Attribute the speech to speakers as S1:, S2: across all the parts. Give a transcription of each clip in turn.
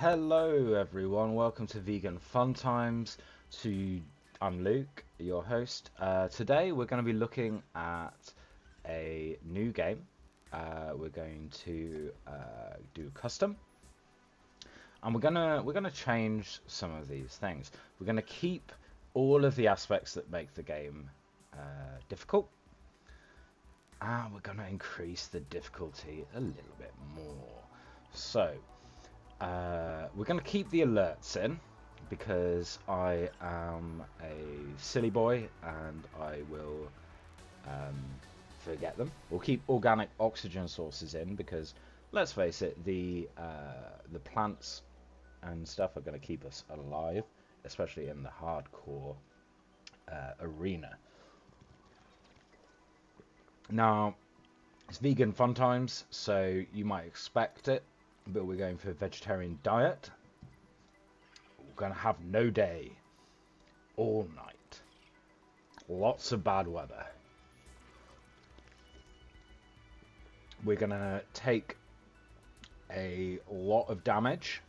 S1: Hello everyone, welcome to Vegan Fun Times. I'm Luke, your host. Today we're going to be looking at a new game. We're going to do custom, and we're gonna change some of these things. We're gonna keep all of the aspects that make the game difficult, and we're gonna increase the difficulty a little bit more. So we're going to keep the alerts in because I am a silly boy and I will forget them. We'll keep organic oxygen sources in because, let's face it, the plants and stuff are going to keep us alive, especially in the hardcore arena. Now, it's vegan fun times, so you might expect it. But we're going for a vegetarian diet. We're going to have no day, all night. Lots of bad weather. We're going to take a lot of damage.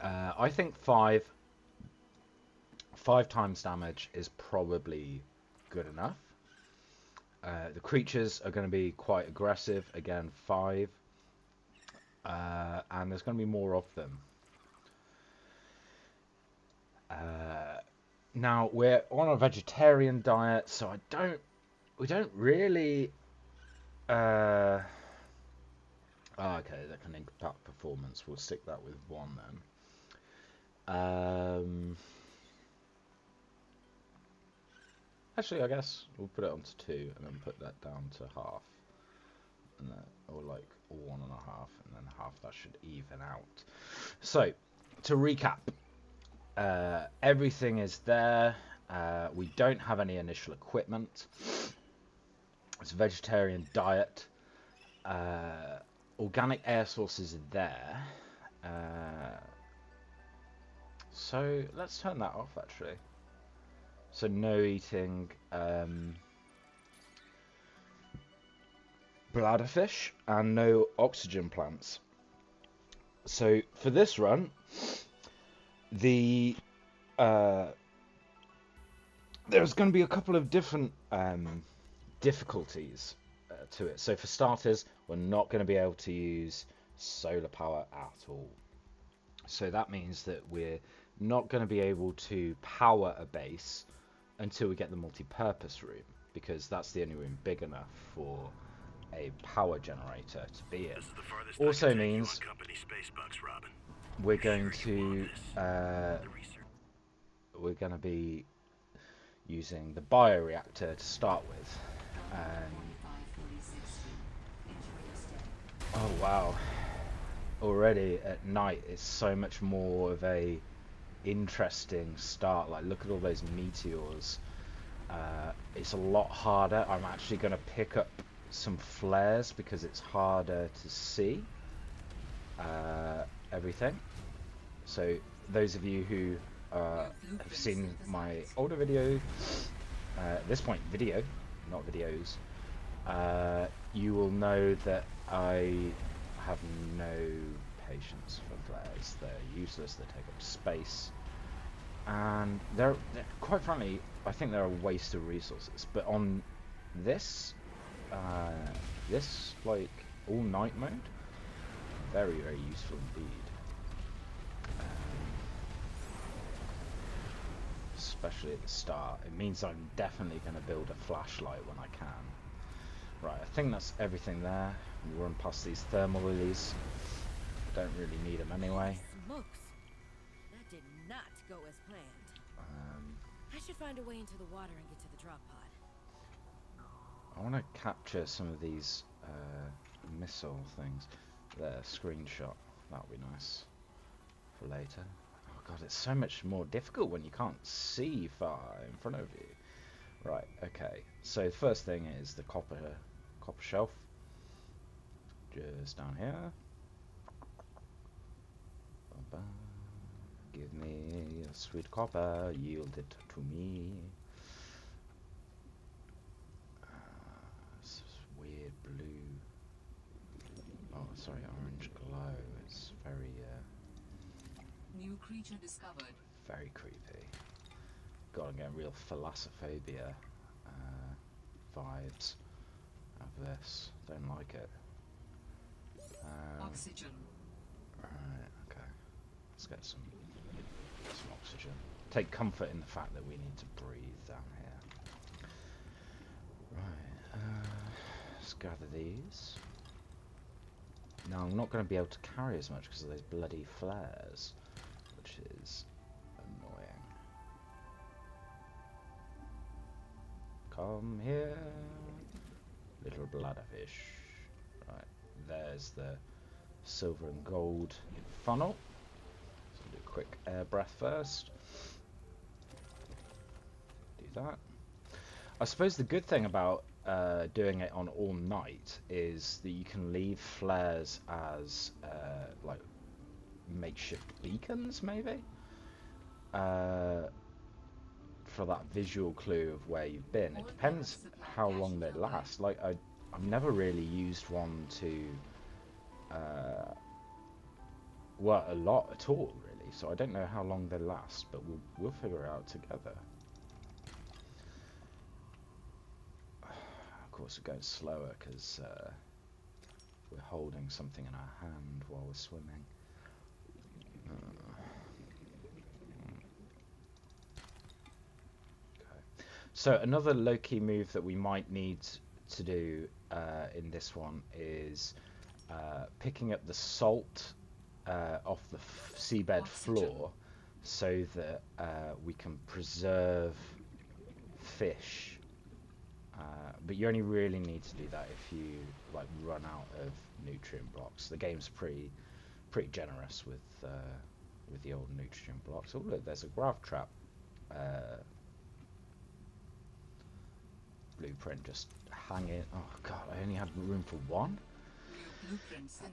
S1: I think five times damage is probably good enough. The creatures are going to be quite aggressive, again 5, and there's going to be more of them. Now we're on a vegetarian diet, so we don't really. Okay, that can impact performance. We'll stick that with 1 then. Actually, I guess we'll put it onto 2 and then put that down to half, and then, or like 1.5, and then half. That should even out. So, to recap, everything is there. We don't have any initial equipment. It's a vegetarian diet. Organic air sources are there. So let's turn that off actually. So no eating bladderfish and no oxygen plants. So for this run, there's going to be a couple of different difficulties to it. So for starters, we're not going to be able to use solar power at all. So that means that we're not going to be able to power a base until we get the multi-purpose room, because that's the only room big enough for a power generator to be in. Also means we're going to be using the bioreactor to start with. Oh wow, already at night it's so much more of a interesting start. Like, look at all those meteors. It's a lot harder. I'm actually going to pick up some flares because it's harder to see everything. So those of you who have seen my older video, at this point video, not videos, you will know that I have no patience for flares. They're useless, they take up space, and they're quite frankly, I think they're a waste of resources. But on this like all night mode, very, very useful indeed. Especially at the start. It means I'm definitely going to build a flashlight when I can. Right, I think that's everything there. We run past these thermal lilies. Don't really need them anyway.
S2: Smokes. That did not go as planned. I should find a way into the water and get to the drop pod.
S1: I want to capture some of these missile things. There, screenshot. That would be nice for later. Oh god, it's so much more difficult when you can't see far in front of you. Right, okay. So the first thing is the copper shelf. Just down here. Give me a sweet copper, yield it to me. This is sorry, orange glow. It's very,
S3: New creature discovered.
S1: very creepy. Gotta get real thalassophobia vibes of this. Don't like it.
S3: Oxygen.
S1: Right, okay. Let's get some oxygen. Take comfort in the fact that we need to breathe down here. Right, let's gather these. Now I'm not going to be able to carry as much because of those bloody flares, which is annoying. Come here, little bladderfish. Right, there's the silver and gold funnel. So do a quick air breath first. Do that. I suppose the good thing about doing it on all night is that you can leave flares as like makeshift beacons, maybe, for that visual clue of where you've been. It depends how long they last. Like I've never really used one to work a lot at all, really. So I don't know how long they last, but we'll figure it out together. Of course, we're going slower because we're holding something in our hand while we're swimming. Okay. So another low-key move that we might need to do in this one is picking up the salt off the seabed floor so that we can preserve fish. But you only really need to do that if you like run out of nutrient blocks. The game's pretty generous with the old nutrient blocks. Oh look, there's a grav trap blueprint just hanging. Oh god, I only had room for one.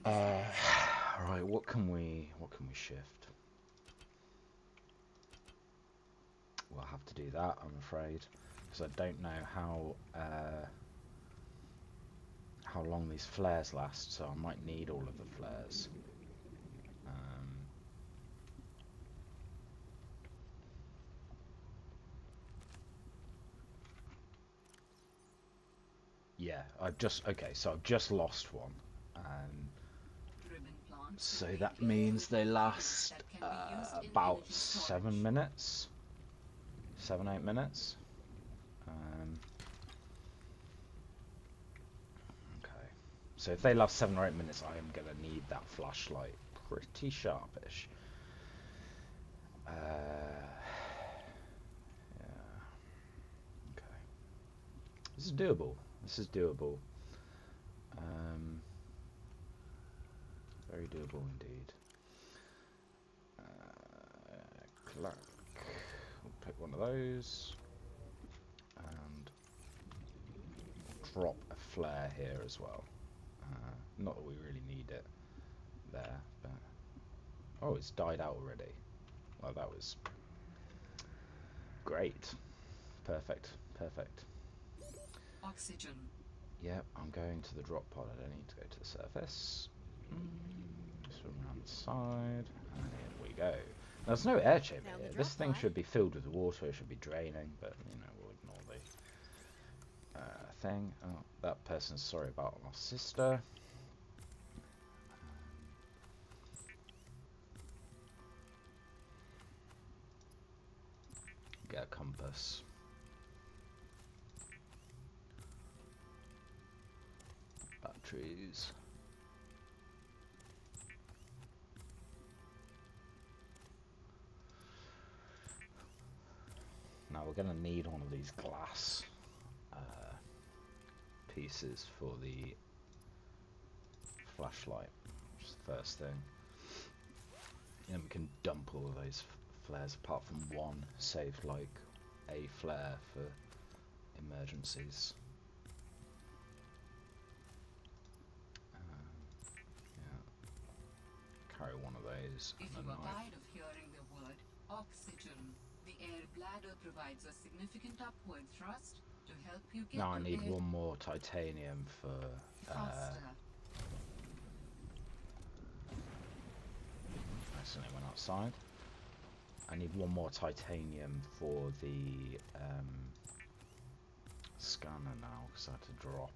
S1: Right, what can we shift? We'll have to do that, I'm afraid, because I don't know how long these flares last, so I might need all of the flares. Yeah, I've just lost one. So that means they last about 7 minutes, 7-8 minutes. Okay, so if they last 7 or 8 minutes, I am gonna need that flashlight pretty sharpish. Yeah. Okay. This is doable. This is doable. Very doable indeed. Clack. We'll pick one of those and drop a flare here as well. Not that we really need it there, but oh, it's died out already. Well, that was great. Perfect. Perfect.
S3: Oxygen.
S1: Yep, I'm going to the drop pod. I don't need to go to the surface. Swim around the side, and here we go. There's no air chamber here. This thing should be filled with water. It should be draining, but you know, we'll ignore the thing. Oh, that person's sorry about my sister. Get a compass. Batteries. Now we're going to need one of these glass pieces for the flashlight, which is the first thing. And then we can dump all of those flares apart from one, save like a flare for emergencies. Yeah. Carry one of those.
S3: If you are tired of hearing the word oxygen, the air bladder provides a significant upward thrust to help you get
S1: now I need one more titanium for accidentally went outside. I need one more titanium for the scanner now, because I had to drop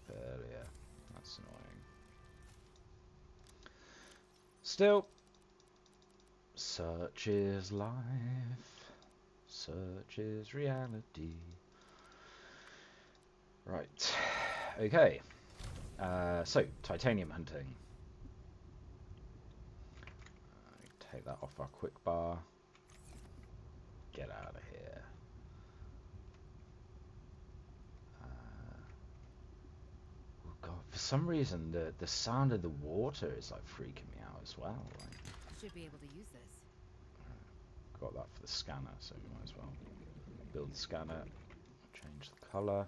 S1: it earlier. That's annoying. Still, such is life, such is reality. Right, okay, so titanium hunting. Take that off our quick bar. Get out of here. Oh god, for some reason the sound of the water is like freaking me out as well. Like,
S2: Should be able to use this.
S1: got that for the scanner, so we might as well build the scanner. Change the color.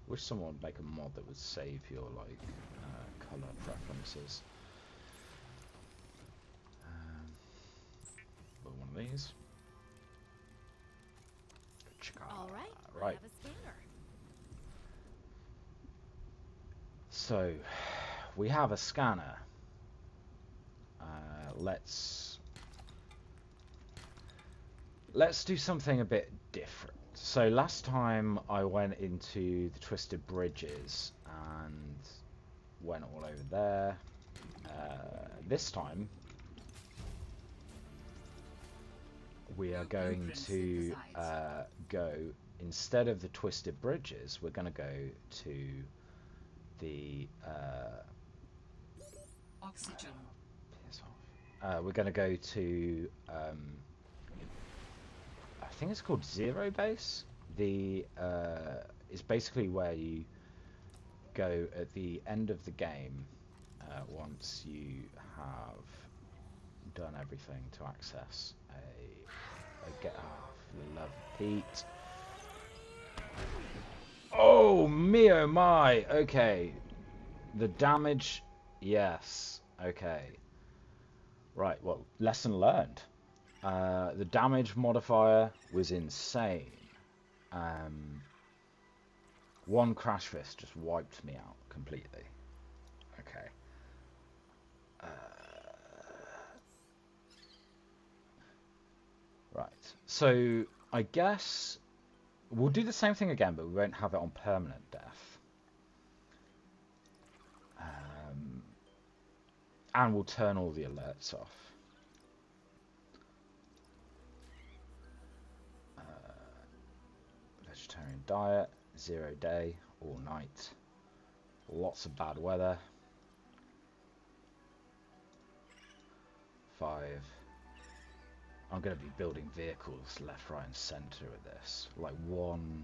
S1: Wish someone would make a mod that would save your like color preferences. But one of these.
S2: All right.
S1: Right.
S2: I have a scanner.
S1: So we have a scanner. Let's do something a bit different. So last time I went into the Twisted Bridges and went all over there. This time we are going to go, instead of the Twisted Bridges, we're going to go to the
S3: Oxygen.
S1: we're going to go to I think it's called Zero Base. The it's basically where you go at the end of the game once you have done everything to access a get love Pete. Oh me oh my. Okay, the damage. Yes. Okay. Right. Well, lesson learned. The damage modifier was insane. One crash fist just wiped me out completely. Okay. Right. So I guess we'll do the same thing again, but we won't have it on permanent death. And we'll turn all the alerts off. Vegetarian diet, 0 day, all night. Lots of bad weather. 5. I'm going to be building vehicles left, right, and center with this. Like one,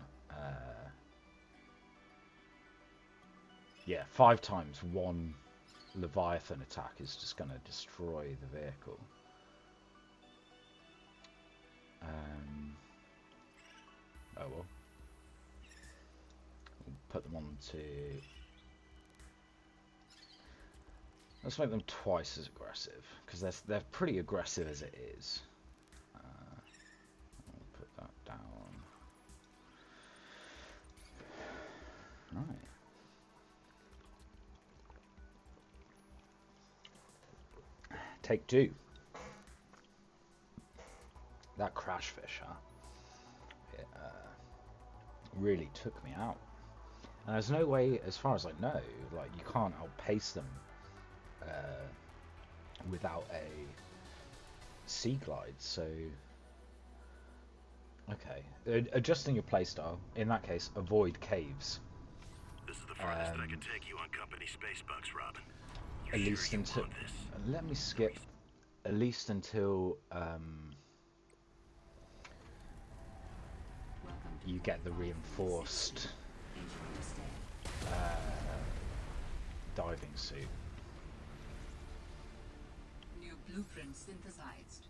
S1: yeah, 5 times one Leviathan attack is just going to destroy the vehicle. Oh well. We'll put them on to... Let's make them twice as aggressive, because they're pretty aggressive as it is. I'll put that down. Right. Take 2. That crash fish, huh? It really took me out. And there's no way, as far as I know, like you can't outpace them without a sea glide. So, okay, adjusting your playstyle. In that case, avoid caves.
S4: This is the farthest I can take you on company space bucks, Robin.
S1: At least until. Let me skip. At least until you get the reinforced diving suit.
S3: New blueprint synthesized.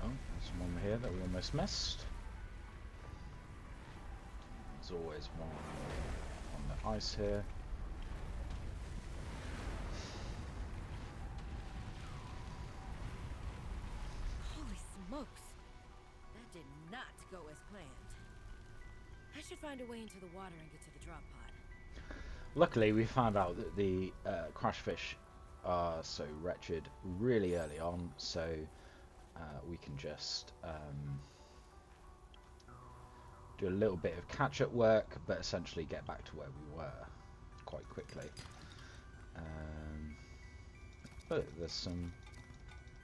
S1: Oh, there's one here that we almost missed. There's always one on the ice here.
S2: Holy smokes! That did not go as planned. I should find a way into the water and get to the drop pod.
S1: Luckily, we found out that the crash fish are so wretched really early on, so we can just do a little bit of catch-up work, but essentially get back to where we were quite quickly. But there's some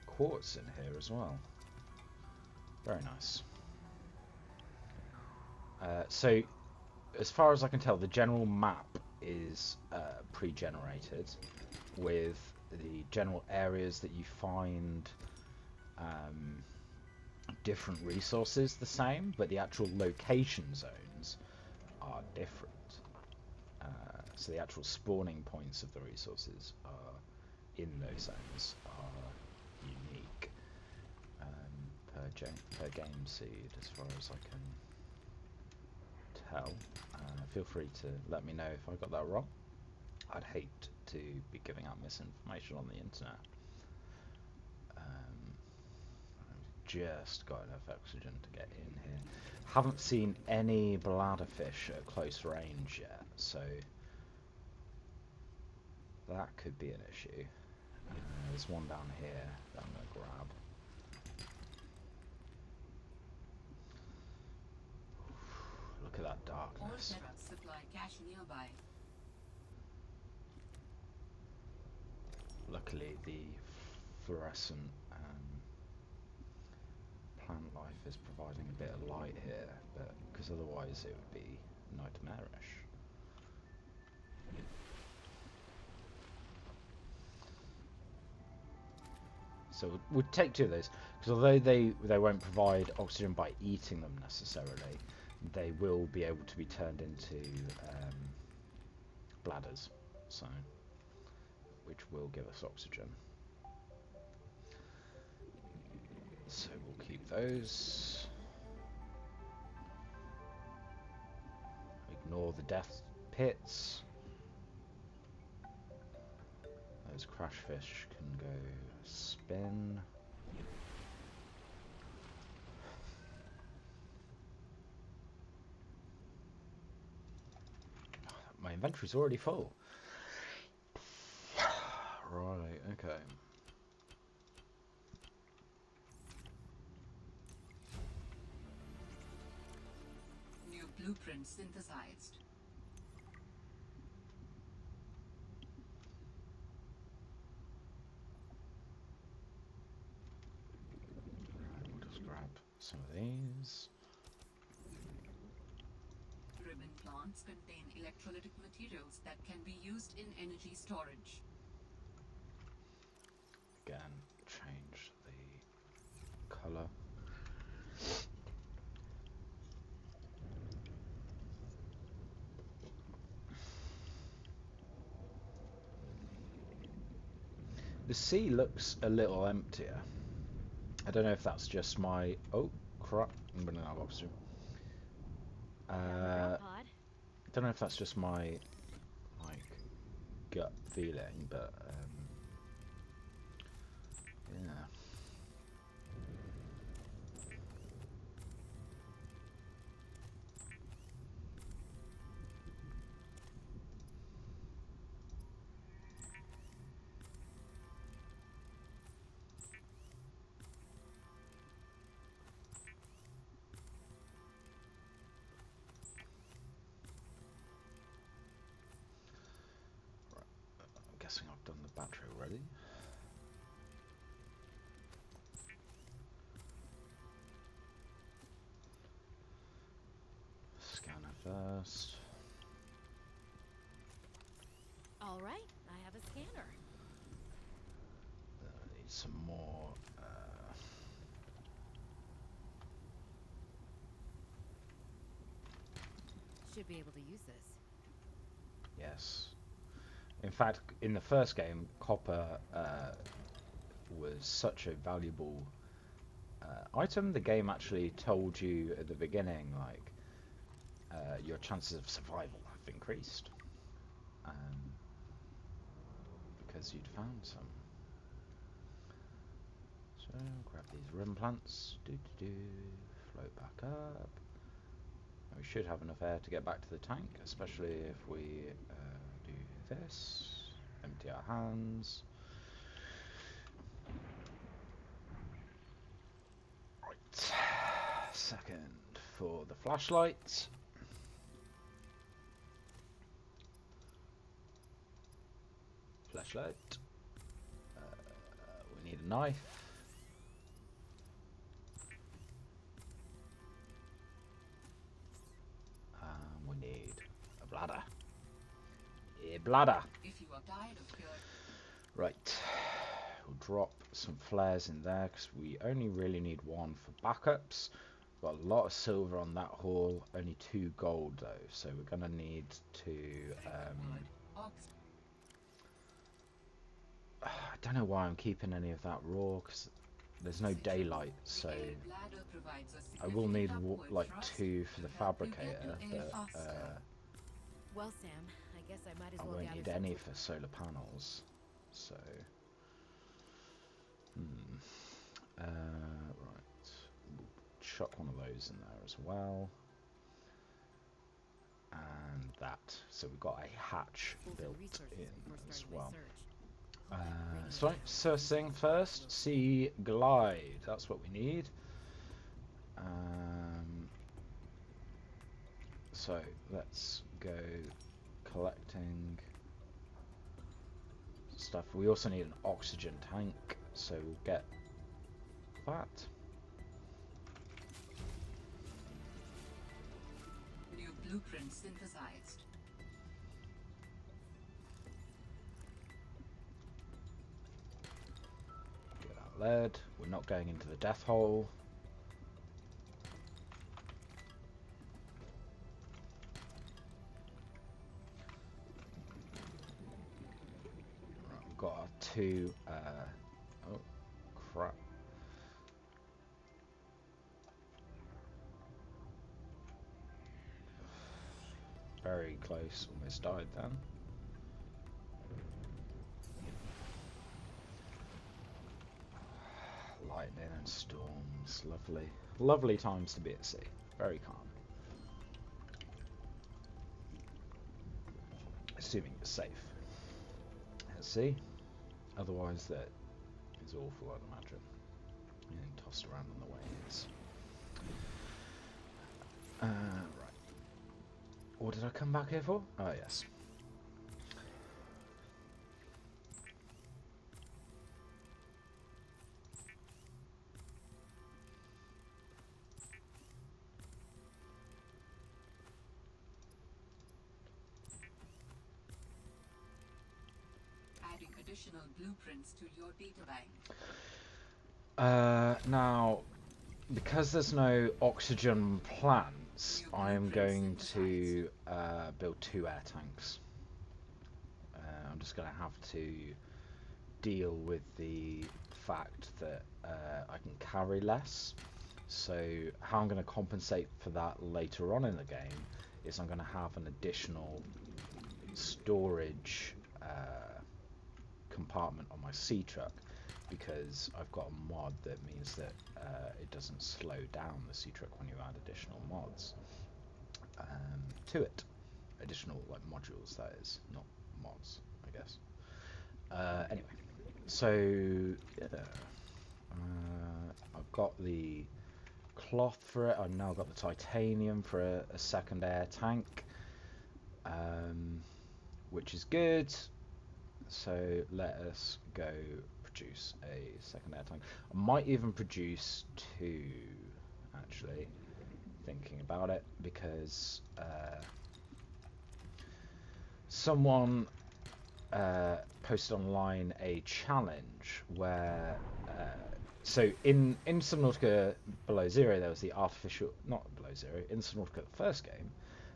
S1: quartz in here as well. Very nice. So, as far as I can tell, the general map is pre-generated with the general areas that you find different resources the same, but the actual location zones are different. So the actual spawning points of the resources are in those zones are unique per game seed, as far as I can tell. Feel free to let me know if I got that wrong. I'd hate to be giving out misinformation on the internet. I've just got enough oxygen to get in here. Haven't seen any bladderfish at close range yet, so that could be an issue. There's one down here that I'm going to grab. Look at that
S3: All
S1: darkness.
S3: setups supply cache nearby.
S1: Luckily, the fluorescent plant life is providing a bit of light here, but because otherwise it would be nightmarish. So we'll take two of those, because although they won't provide oxygen by eating them necessarily, they will be able to be turned into bladders, so which will give us oxygen. So we'll keep those. Ignore the death pits. Those crash fish can go spin. My inventory's already full. Right, okay.
S3: New blueprint synthesized.
S1: Right, we'll just grab some of these.
S3: Ribbon plants contain electrolytic materials that can be used in energy storage.
S1: Again, change the colour. The sea looks a little emptier. I don't know if that's just my... Oh, crap. I'm running out of oxygen. Don't know if that's just my, like, gut feeling, but, yeah. I'm guessing I've done the battery already. Scanner first.
S2: All right, I have a scanner.
S1: I need some more.
S2: Should be able to use this.
S1: Yes. In fact, in the first game, copper was such a valuable item. The game actually told you at the beginning, like, your chances of survival have increased. Because you'd found some. So grab these rim plants, float back up. We should have enough air to get back to the tank, especially if we do this. Empty our hands. Right. Second for the flashlight. Flashlight. We need a knife. We need a bladder. A bladder.
S3: If you are tired of hearing.
S1: Right. We'll drop some flares in there because we only really need one for backups. Got a lot of silver on that haul, only 2 gold though, so we're gonna need to. I don't know why I'm keeping any of that raw because there's no daylight, so I will need like 2 for the fabricator, but
S2: Well, Sam, I guess I might as well
S1: I won't
S2: gather
S1: need any
S2: some
S1: for solar panels. So, right, we'll chuck one of those in there as well, and that. So we've got a hatch built in as well. So first thing first, sea glide. That's what we need. So let's go collecting stuff. We also need an oxygen tank, so we'll get that.
S3: New blueprint synthesized.
S1: Get that lead. We're not going into the death hole. Right, we've got our 2. Oh crap! Very close. Almost died then. Lightning and storms, lovely, lovely times to be at sea. Very calm. Assuming it's safe at sea. Otherwise, that is awful, I'd imagine. And tossed around on the waves. Right. What did I come back here for? Oh yes.
S3: Adding additional blueprints to your data bank.
S1: Now, because there's no oxygen plants, I am going to build 2 air tanks. I'm just going to have to deal with the fact that I can carry less. So how I'm going to compensate for that later on in the game is I'm going to have an additional storage compartment on my Seatruck, because I've got a mod that means that it doesn't slow down the Seatruck when you add additional mods to it. Additional like modules, that is, not mods, I guess. Anyway, so yeah, I've got the cloth for it. I've now got the titanium for a second air tank, which is good. So let us go produce a second air tank. I might even produce 2, actually, thinking about it, because someone posted online a challenge where so in Subnautica Below Zero there was the artificial, not Below Zero, in Subnautica the first game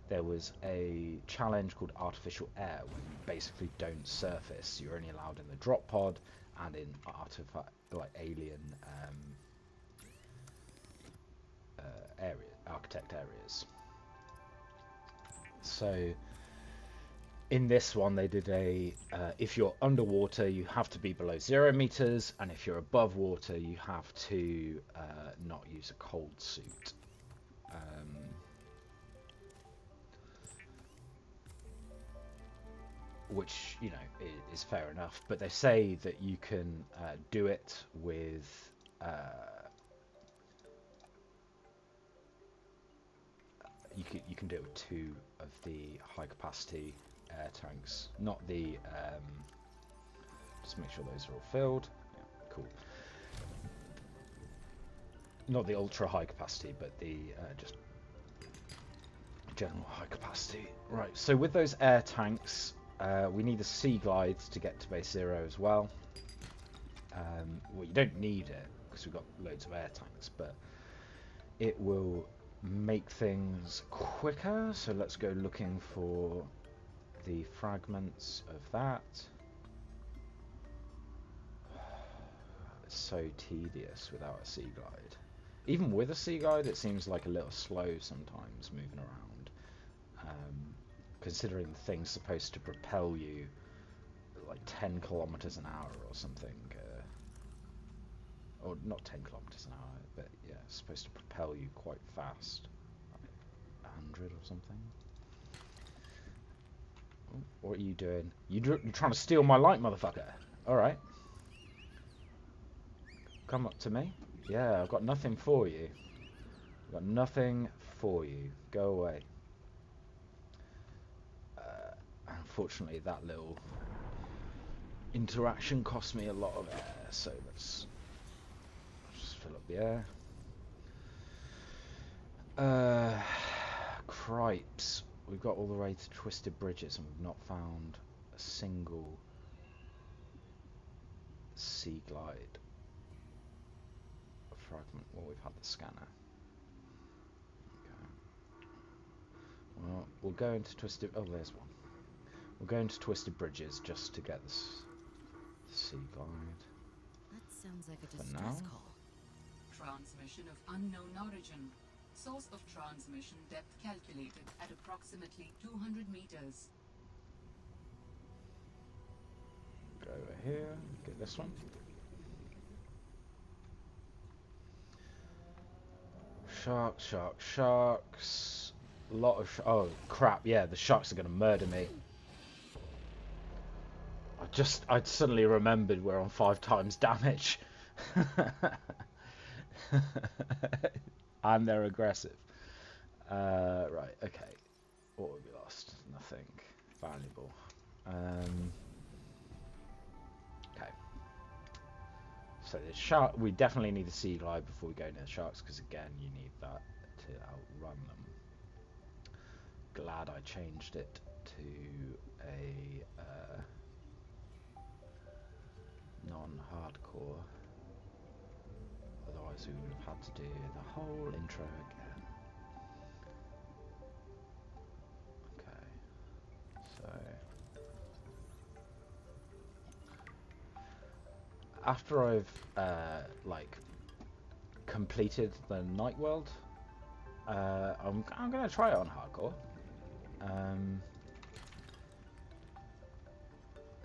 S1: there was a challenge called artificial air, where you basically don't surface. You're only allowed in the drop pod and in artifact, like alien architect areas. So in this one, they did a if you're underwater, you have to be below 0 meters, and if you're above water, you have to not use a cold suit. Which, you know, is fair enough, but they say that you can do it with you can do it with 2 of the high capacity air tanks, not the just make sure those are all filled. Yeah, cool. Not the ultra high capacity, but the just general high capacity. Right, so with those air tanks, we need a sea glide to get to base 0 as well. Well, you don't need it because we've got loads of air tanks, but it will make things quicker. So let's go looking for the fragments of that. It's so tedious without a sea glide. Even with a sea glide, it seems like a little slow sometimes moving around. Considering the thing's supposed to propel you like 10 kilometers an hour or something. Or not 10 kilometers an hour, but yeah, it's supposed to propel you quite fast. Like 100 or something. Oh, what are you doing? You're trying to steal my light, motherfucker. Alright. Come up to me. Yeah, I've got nothing for you. I've got nothing for you. Go away. Unfortunately, that little interaction cost me a lot of air, so let's just fill up the air. Cripes. We've got all the way to Twisted Bridges and we've not found a single sea glide fragment. Well, we've had the scanner. Okay. Well, we'll go into Twisted... Oh, there's one. We'll go into Twisted Bridges just to get this sea glide.
S2: That sounds like a
S1: For
S2: distress
S1: now.
S2: call.
S3: Transmission of unknown origin. Source of transmission depth calculated at approximately 200 meters.
S1: Go over here, get this one. Sharks, sharks, sharks. A lot of oh crap! Yeah, the sharks are gonna murder me. I suddenly remembered we're on 5 times damage, and they're aggressive. Right, okay. What have we lost? Nothing valuable. Okay. So the shark, we definitely need a sea glide before we go near the sharks, because again, you need that to outrun them. Glad I changed it to a non-hardcore. Otherwise, we would have had to do the whole intro again. Okay, so after I've like completed the night world, I'm gonna try it on hardcore.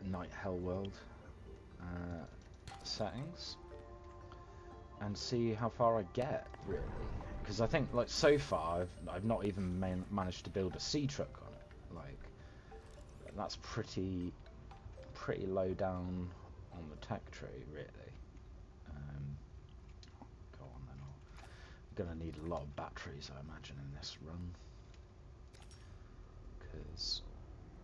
S1: Night hell world settings and see how far I get, really, because I think like so far I've not even managed to build a Seatruck on it. Like that's pretty low down on the tech tree, really. Go on then. I'm gonna need a lot of batteries, I imagine, in this run, because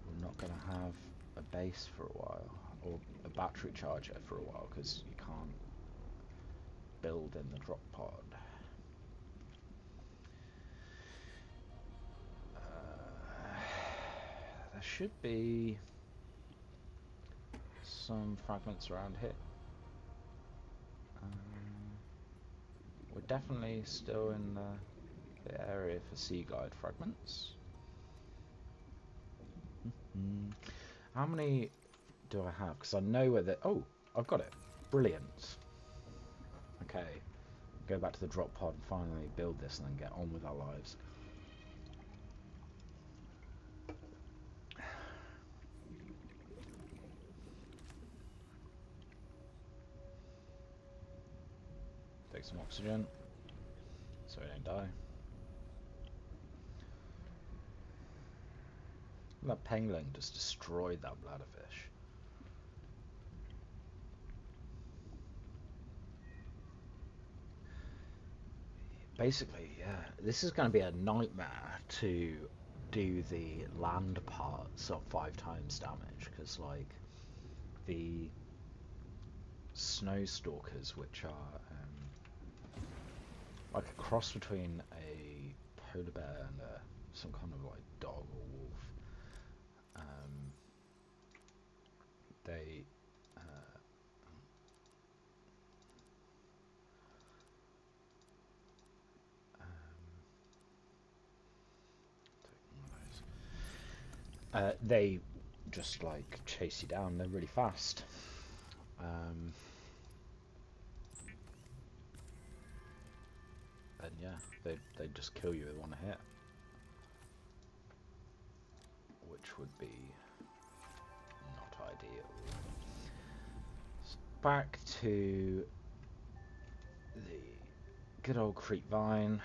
S1: we're not gonna have a base for a while, or a battery charger for a while, because you can't build in the drop pod. There should be some fragments around here. We're definitely still in the area for sea glide fragments. How many do I have? Because I know where the... Oh, I've got it. Brilliant. Okay. Go back to the drop pod and finally build this and then get on with our lives. Take some oxygen so we don't die. That pangolin just destroyed that bladderfish. Basically, yeah, this is going to be a nightmare to do the land parts of 5 times damage, because like the snow stalkers, which are like a cross between a polar bear and some kind of like dog or wolf, they they just like chase you down. They're really fast. And yeah, they just kill you with one hit, which would be not ideal. So back to the good old creep vine.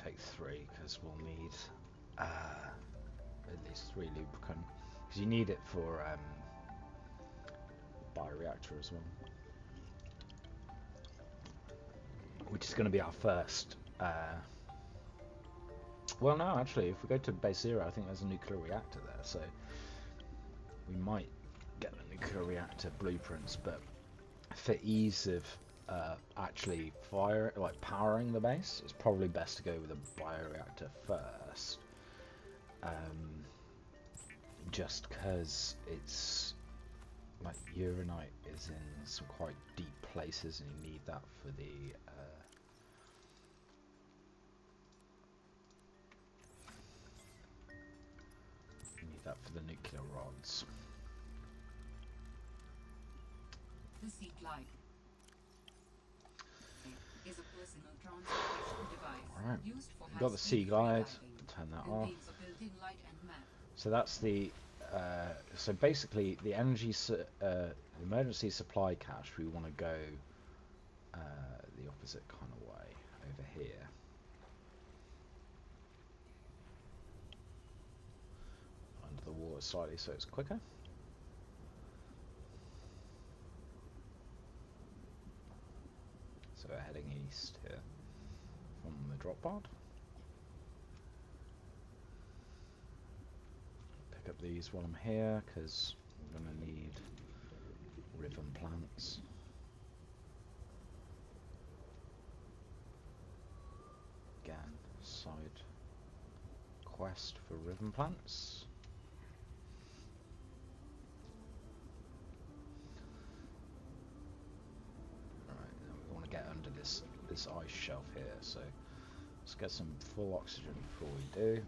S1: Take 3 because we'll need at least 3 lubricant, because you need it for bioreactor as well, which is going to be our first. Well, no, actually, if we go to base 0, I think there's a nuclear reactor there, so we might get the nuclear reactor blueprints. But for ease of actually powering the base, it's probably best to go with a bioreactor first, just because it's like uranite is in some quite deep places and you need that for the nuclear rods.
S3: The Sea Glide is a personal transportation device.
S1: Alright,
S3: Used for
S1: got the Sea Glide. Turn that off.
S3: Contains a built-in light and map.
S1: So that's the so basically the emergency supply cache. We want to go the opposite kind of way over here. Under the water slightly so it's quicker. So we're heading east here from the drop pod. Pick up these while I'm here because I'm going to need ribbon plants. Again, side quest for ribbon plants. Under this ice shelf here, so let's get some full oxygen before we do.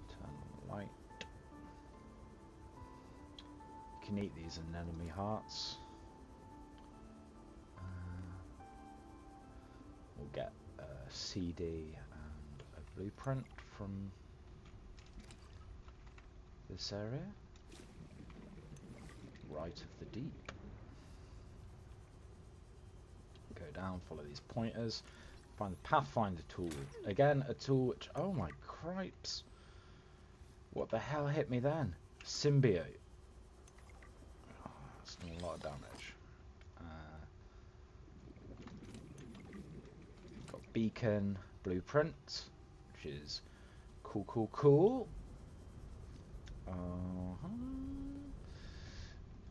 S1: Turn on the light. You can eat these anemone hearts. We'll get a CD and a blueprint from this area. Right of the deep. Go down, follow these pointers, find the Pathfinder tool. Again, a tool which, oh my cripes, what the hell hit me then? Symbiote. Oh, that's doing a lot of damage. Got beacon, blueprint, which is cool.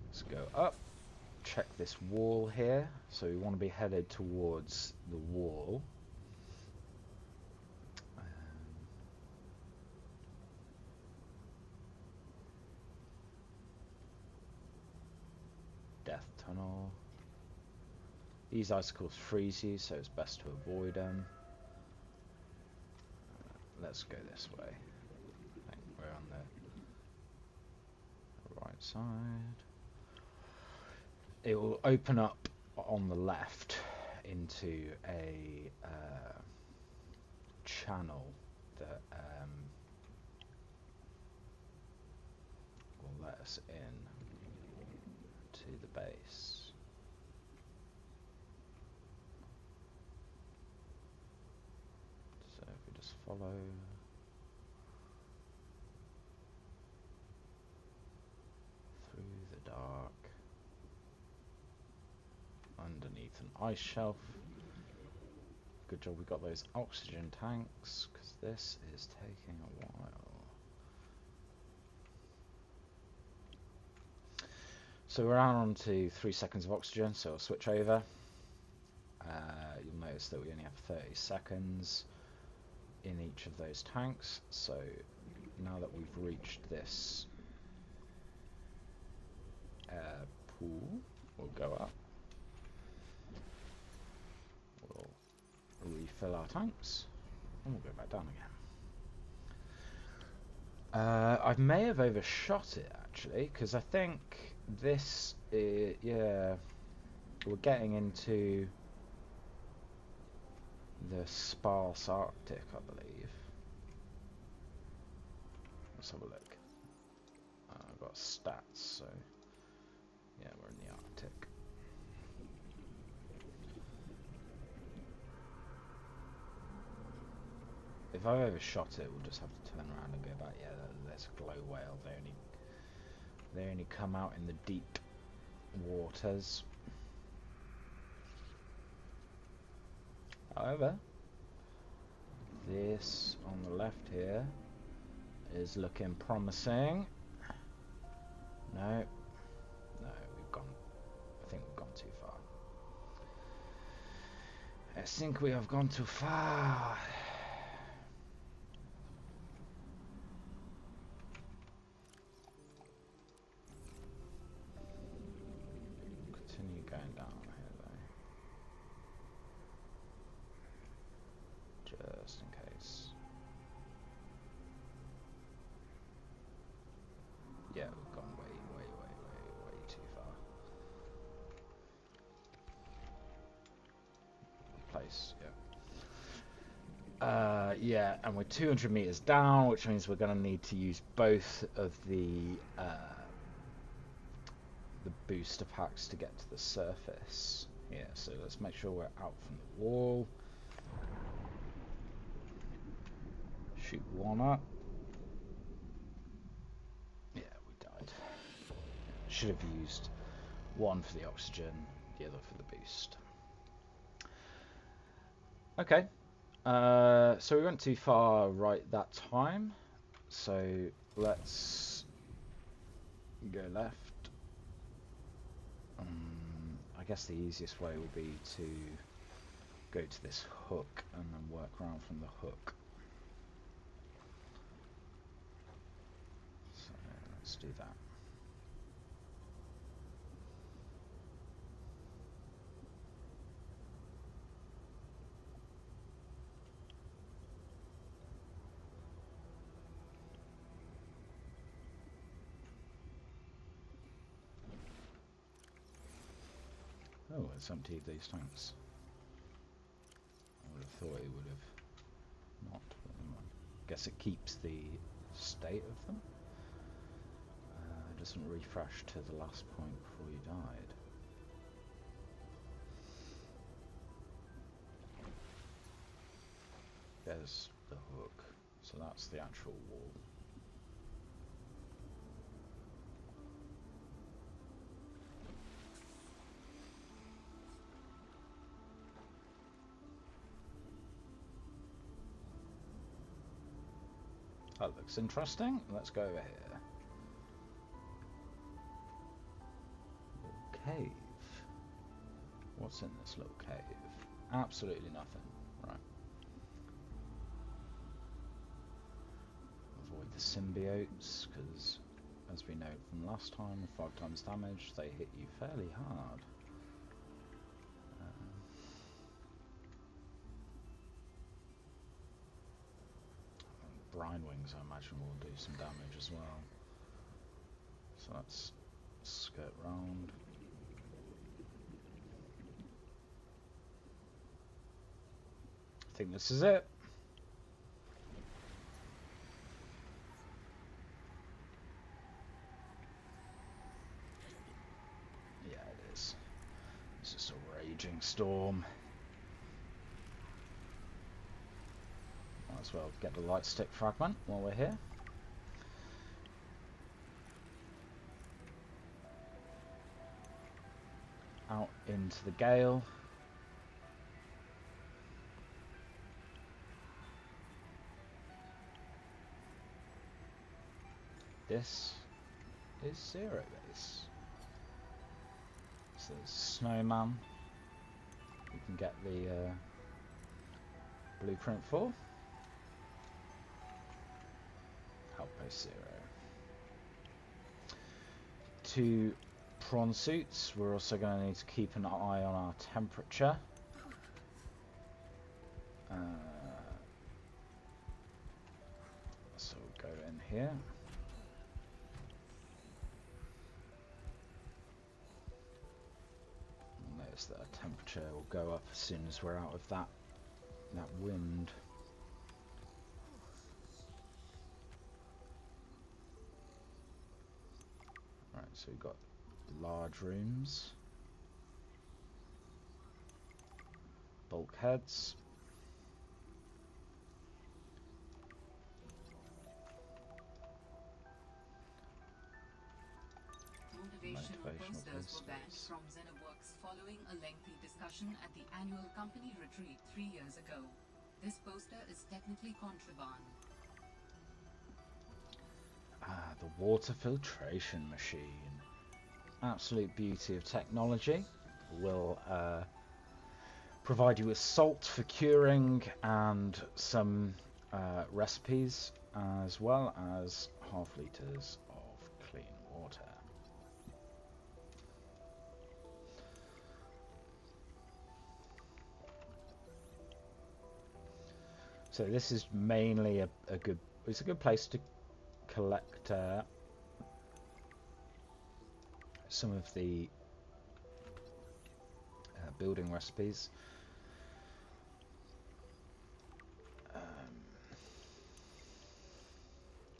S1: Let's go up. Check this wall here, so we want to be headed towards the wall. Death tunnel. These icicles freeze you, so it's best to avoid them. Let's go this way. I think we're on the outside. It will open up on the left into a channel that will let us in to the base. So if we just follow through the dark underneath an ice shelf. Good job we got those oxygen tanks, because this is taking a while. So we're on to 3 seconds of oxygen, so I'll switch over. You'll notice that we only have 30 seconds in each of those tanks. So now that we've reached this pool, we'll go up. We'll refill our tanks, and we'll go back down again. I may have overshot it actually, because I think this is, yeah, we're getting into the sparse Arctic, I believe. Let's have a look. I've got stats, so yeah, we're in the Arctic. If I overshot it, we'll just have to turn around and go back. Yeah, there's a glow whale. They only come out in the deep waters. However, this on the left here is looking promising. No, we've gone. I think we've gone too far. I think we have gone too far. Continue going down here though, just in case. Yeah, we've gone way too far. Place, yeah. Yeah, and we're 200 meters down, which means we're going to need to use both of the booster packs to get to the surface. Yeah, so let's make sure we're out from the wall. Shoot one up. Yeah, we died. Should have used one for the oxygen, the other for the boost. Okay. So we went too far right that time. So let's go left. I guess the easiest way would be to go to this hook and then work around from the hook. So let's do that. Oh, it's emptied these tanks. I would have thought it would have not. Guess it keeps the state of them. It doesn't refresh to the last point before you died. There's the hook, so that's the actual wall. That looks interesting. Let's go over here. Little cave. What's in this little cave? Absolutely nothing. Right. Avoid the symbiotes, because as we know from last time, 5 times damage, they hit you fairly hard. Brine wings, I imagine, will do some damage as well. So So let's skirt round. I think this is it. Yeah, it is. It's just a raging storm. Might as well get the light stick fragment while we're here. Out into the gale. This is Zero Base. So there's Snowman. We can get the blueprint for. Outpost 0. 2 prawn suits. We're also going to need to keep an eye on our temperature. So we'll go in here. Notice that our temperature will go up as soon as we're out of that wind. Right, so we've got large rooms, bulkheads,
S3: Motivational posters were banned from Xenoworks following a lengthy discussion at the annual company retreat 3 years ago. This poster is technically contraband.
S1: Ah, the water filtration machine. Absolute beauty of technology. Will provide you with salt for curing and some recipes, as well as half litres of clean water. So this is mainly a good place to collect some of the building recipes.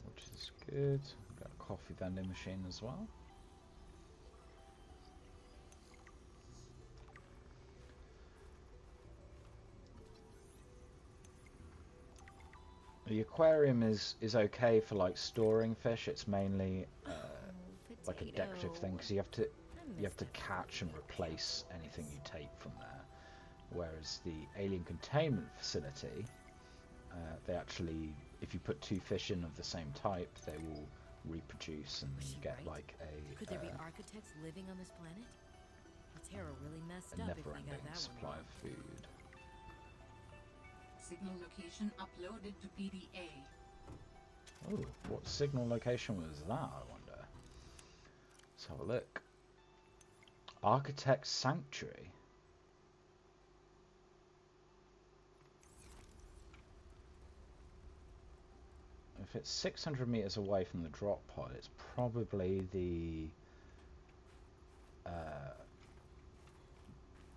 S1: Which is good. We've got a coffee vending machine as well. The aquarium is okay for like storing fish. It's mainly like a decorative thing because you have to catch and replace anything you take from there. Whereas the alien containment facility, they actually, if you put 2 fish in of the same type, they will reproduce, and you get like a
S2: Could there be architects living on this planet? Terra really messed up if we got
S1: never-ending
S2: that
S1: supply
S2: one.
S1: of food.
S3: Signal location uploaded to PDA.
S1: Oh, what signal location was that, I wonder? Let's have a look. Architect Sanctuary. If it's 600 meters away from the drop pod, it's probably the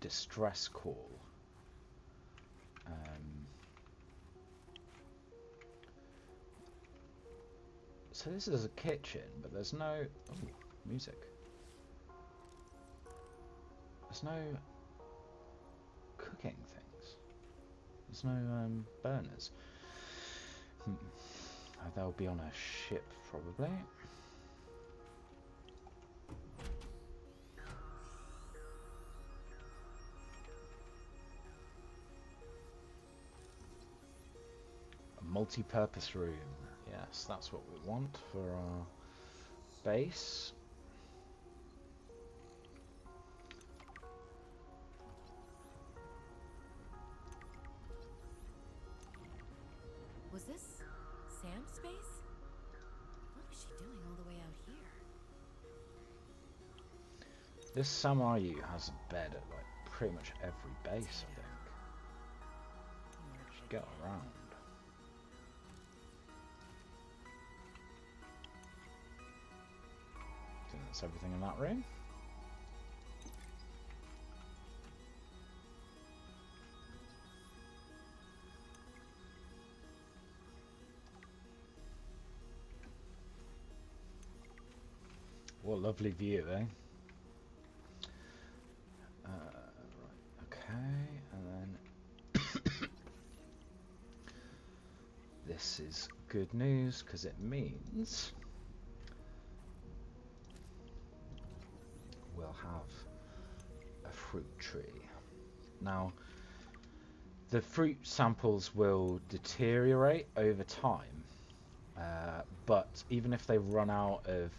S1: distress call. So this is a kitchen, but there's no... Oh, music. There's no cooking things. There's no burners. They'll be on a ship, probably. A multi-purpose room. Yes, that's what we want for our base.
S2: Was this Sam's space? What was she doing all the way out here?
S1: This Samayu has a bed at like pretty much every base, I think. Should get around. that's everything in that room. What a lovely view, eh? Right, okay, and then this is good news because it means we'll have a fruit tree. Now, the fruit samples will deteriorate over time, but even if they run out of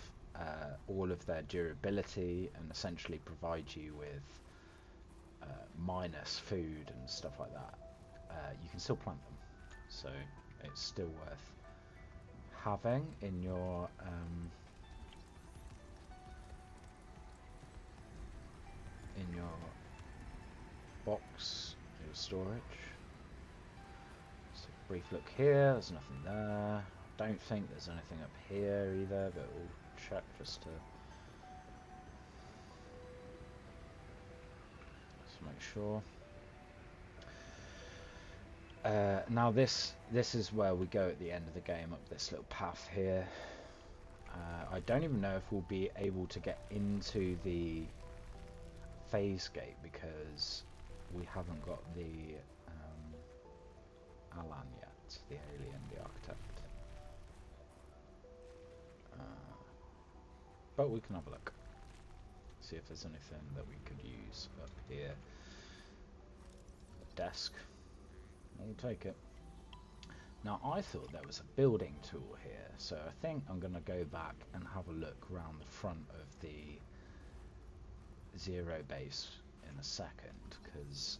S1: all of their durability and essentially provide you with minus food and stuff like that, you can still plant them. So it's still worth having in your box, your storage. So brief look here. There's nothing there. Don't think there's anything up here either, but we'll check just to make sure. Now this is where we go at the end of the game, up this little path here. I don't even know if we'll be able to get into the phase gate because we haven't got the Alan yet, the alien, the architect. But we can have a look, see if there's anything that we could use up here. A desk, we'll take it. Now I thought there was a building tool here, so I think I'm going to go back and have a look around the front of the Zero base in a second, because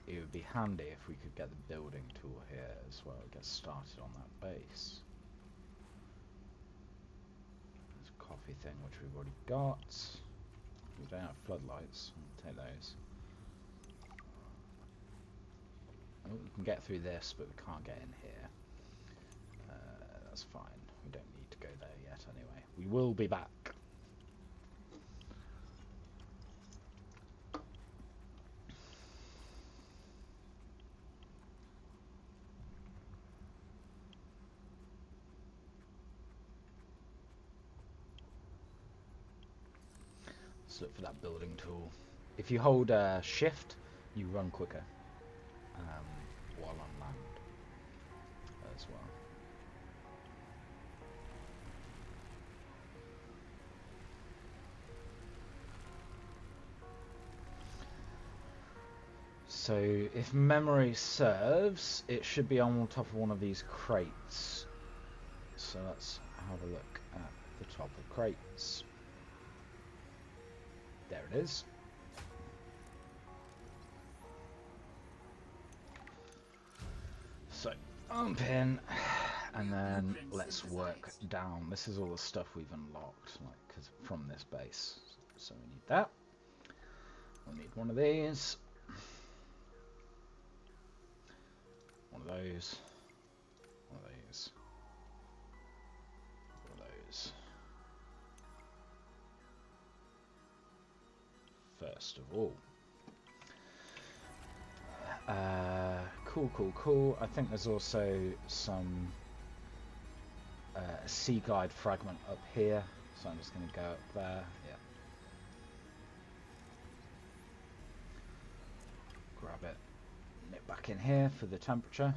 S1: it would be handy if we could get the building tool here as well, get started on that base. There's a coffee thing which we've already got. We don't have floodlights, we'll take those. Oh, we can get through this, but we can't get in here. That's fine, we don't need to go there yet anyway. We will be back. Let's look for that building tool. If you hold shift, you run quicker while on land as well. So if memory serves, it should be on top of one of these crates. So let's have a look at the top of crates. There it is. So jump in, and then let's work down. This is all the stuff we've unlocked, like, 'cause from this base. So we need that. We'll need one of these. One of those. One of these. One of those. First of all. Cool. I think there's also some sea guide fragment up here, so I'm just going to go up there. Yeah. Grab it. Nip back in here for the temperature.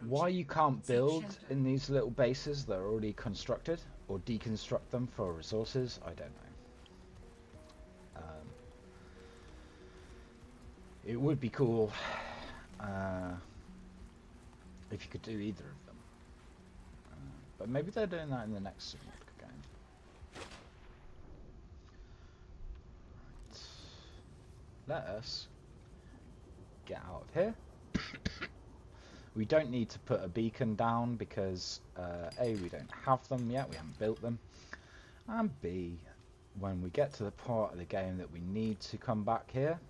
S1: Why you can't build in these little bases that are already constructed, or deconstruct them for resources, I don't know. It would be cool if you could do either of them. But maybe they're doing that in the next Subnautica game. Right. Let us get out of here. We don't need to put a beacon down because A, we don't have them yet, we haven't built them, and B, when we get to the part of the game that we need to come back here,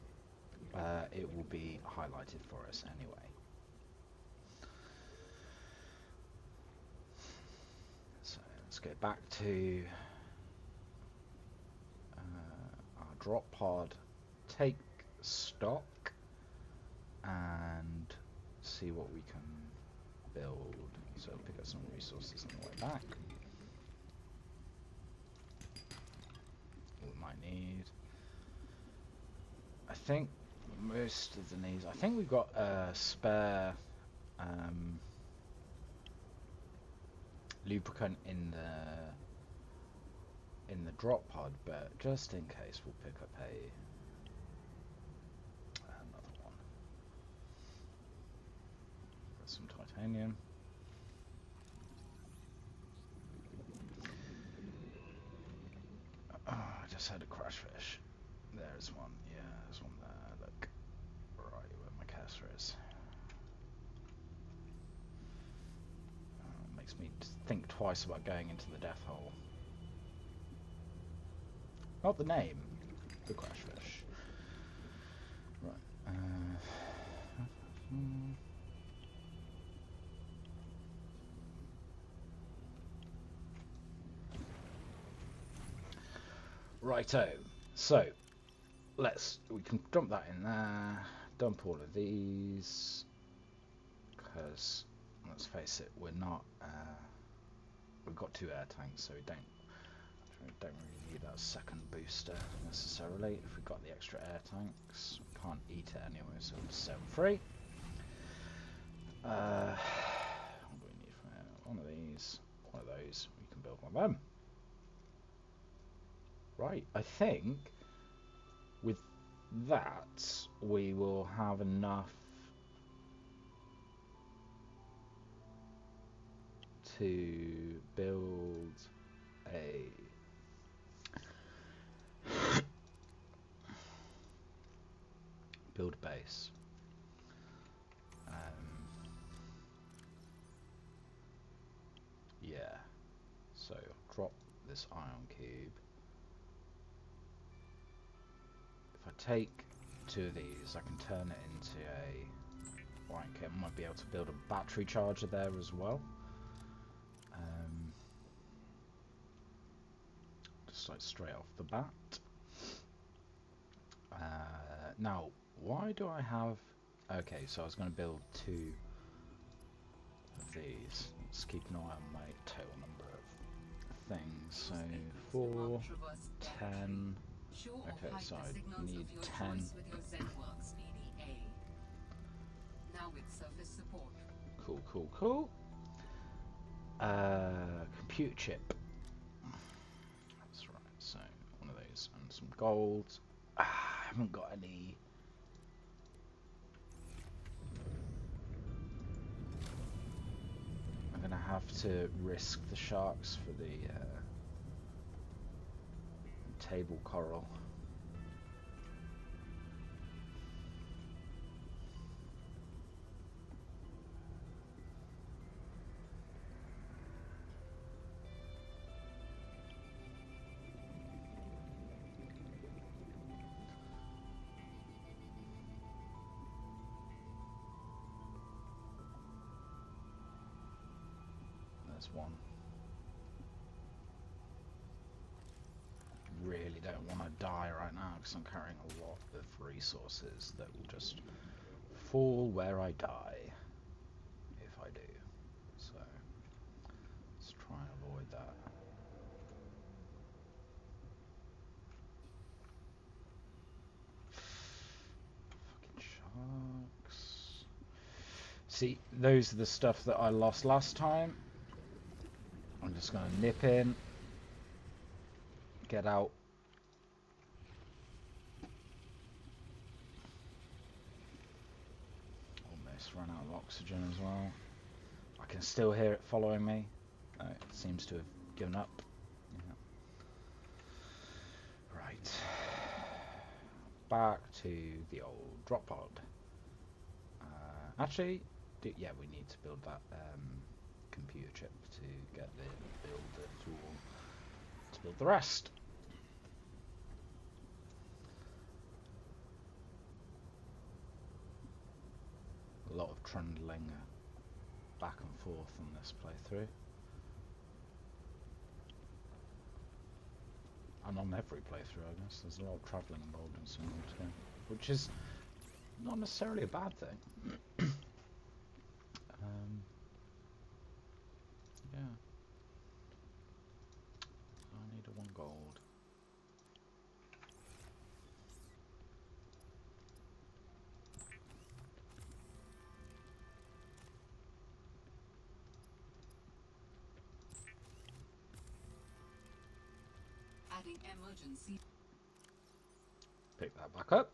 S1: it will be highlighted for us anyway. So let's go back to our drop pod, take stock, and see what we can build. So pick up some resources on the way back. We might need, I think, most of the needs. I think we've got a spare lubricant in the drop pod, but just in case, we'll pick up another one. Got some titanium. Oh, I just had a crash fish. There's one. Yeah, there's one there. Look. Right where my cursor is. Makes me think twice about going into the death hole. Not the name, the crash fish. Right. Righto. So we can dump that in there. Dump all of these, because let's face it, we're not. We've got 2 air tanks, so we don't really need that second booster necessarily. If we've got the extra air tanks, we can't eat it anyway, so we'll just set them free. What do we need from here? One of these, one of those. We can build one of them. Right, I think with that we will have enough to build a base. Yeah, so drop this ion cube. If I take 2 of these, I can turn it into a... Right, okay, I might be able to build a battery charger there as well. Just like straight off the bat. Now, why do I have... Okay, so I was going to build 2 of these. Let's keep an eye on my total number of things. So 4, 10... Okay, so I need 10. Cool. Computer chip. That's right, so one of those and some gold. I haven't got any. I'm gonna have to risk the sharks for the table coral. There's one. Really don't want to die right now because I'm carrying a lot of resources that will just fall where I die if I do. So let's try and avoid that. Fucking sharks. See, those are the stuff that I lost last time. I'm just going to nip in, get out. Almost run out of oxygen as well. I can still hear it following me. No, it seems to have given up. Yeah. Right. Back to the old drop pod. Actually, yeah, we need to build that computer chip to get the builder tool to build the rest. lot of trundling back and forth on this playthrough. And on every playthrough, I guess. There's a lot of travelling involved in Subnautica, which is not necessarily a bad thing. Yeah. I need a 1 gold.
S3: Adding emergency.
S1: Pick that back up.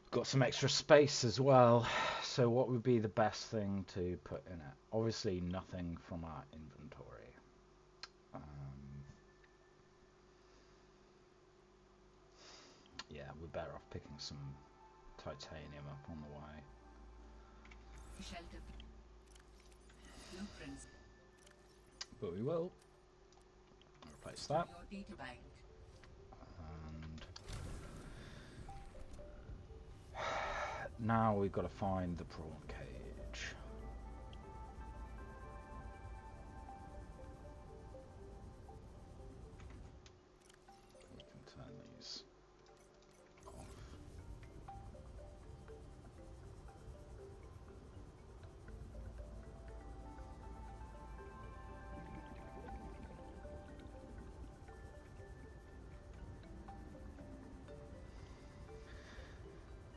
S1: Got some extra space as well. So what would be the best thing to put in it? Obviously nothing from our inventory. Yeah, we're better off picking some titanium up on the way.
S3: Shelter. Blueprints.
S1: But we will. Replace that.
S3: Your data bank.
S1: And now we've got to find the prawn cage. We can turn these off.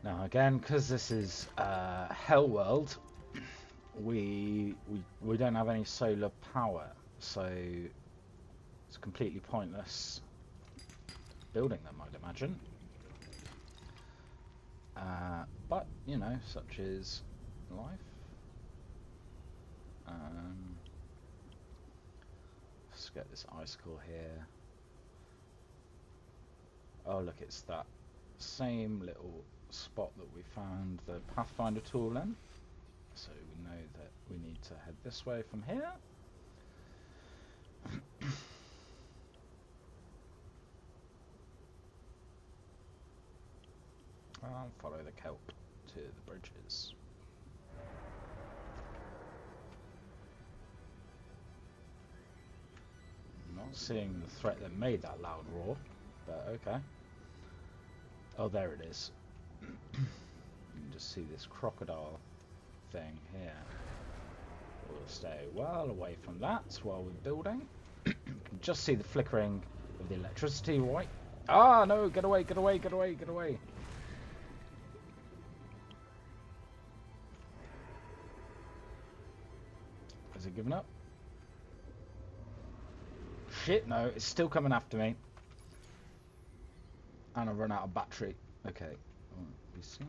S1: Now again, because this is Hell World, we don't have any solar power, so it's completely pointless building them, I'd imagine. But you know, such is life. Let's get this icicle here. Oh look, it's that same little spot that we found the Pathfinder tool in, so we know that we need to head this way from here. And follow the kelp to the bridges. Not seeing the threat that made that loud roar, but okay. Oh, there it is. You can just see this crocodile thing here. We'll stay well away from that while we're building. You can just see the flickering of the electricity, right? Ah, no, get away, get away, get away, get away. Has it given up? Shit, no, it's still coming after me. And I've run out of battery. Okay. We seem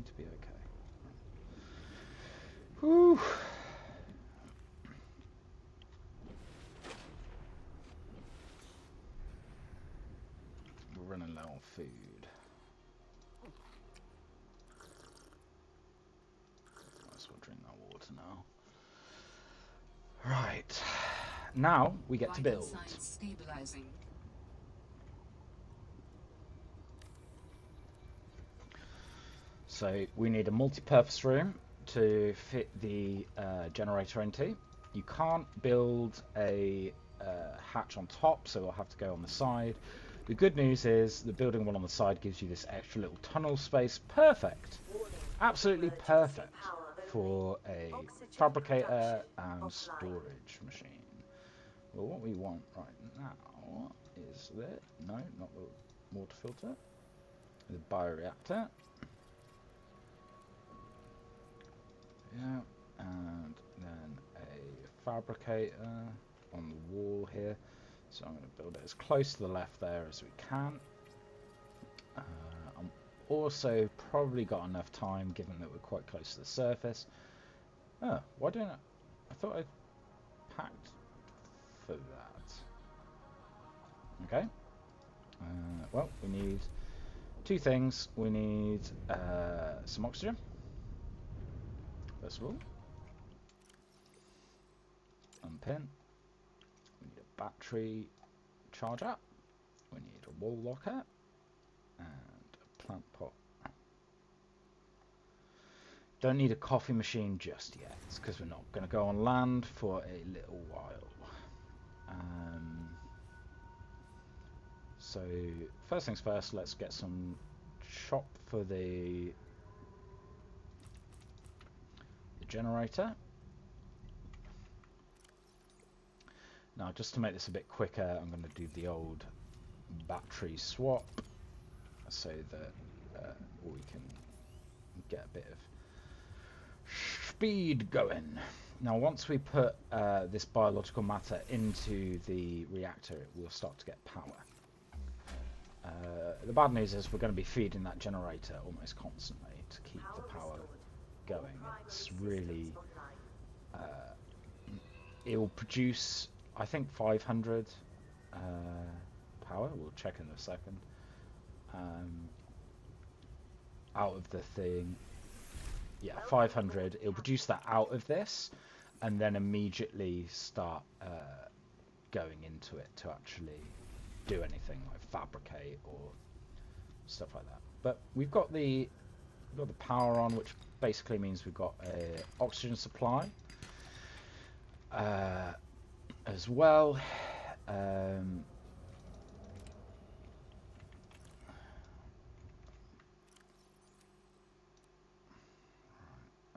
S1: to be okay. Whew. We're running low on food. Might as well drink that water now. Right. Now we get to build.
S3: Stabilizing.
S1: So we need a multi-purpose room to fit the generator into. You can't build a hatch on top, so we'll have to go on the side. The good news is the building one on the side gives you this extra little tunnel space. Perfect. Absolutely perfect for a fabricator and storage machine. Well, what we want right now is that, no, not the water filter, the bioreactor. Yeah, and then a fabricator on the wall here. So I'm going to build it as close to the left there as we can. I'm also probably got enough time, given that we're quite close to the surface. Oh, why don't I thought I packed for that. Okay. Well, we need two things. We need some oxygen. First of all, unpin. We need a battery charger. We need a wall locker and a plant pot. Don't need a coffee machine just yet, because we're not going to go on land for a little while. So first things first, let's get some chop for the generator. Now, just to make this a bit quicker, I'm going to do the old battery swap so that we can get a bit of speed going. Now, once we put this biological matter into the reactor, we'll start to get power. The bad news is we're going to be feeding that generator almost constantly to keep the power going. It's really... it'll produce, I think, 500 power. We'll check in a second. Out of the thing. Yeah, 500. It'll produce that out of this, and then immediately start going into it to actually do anything like fabricate or stuff like that. But we've got the power on, which basically means we've got a oxygen supply as well.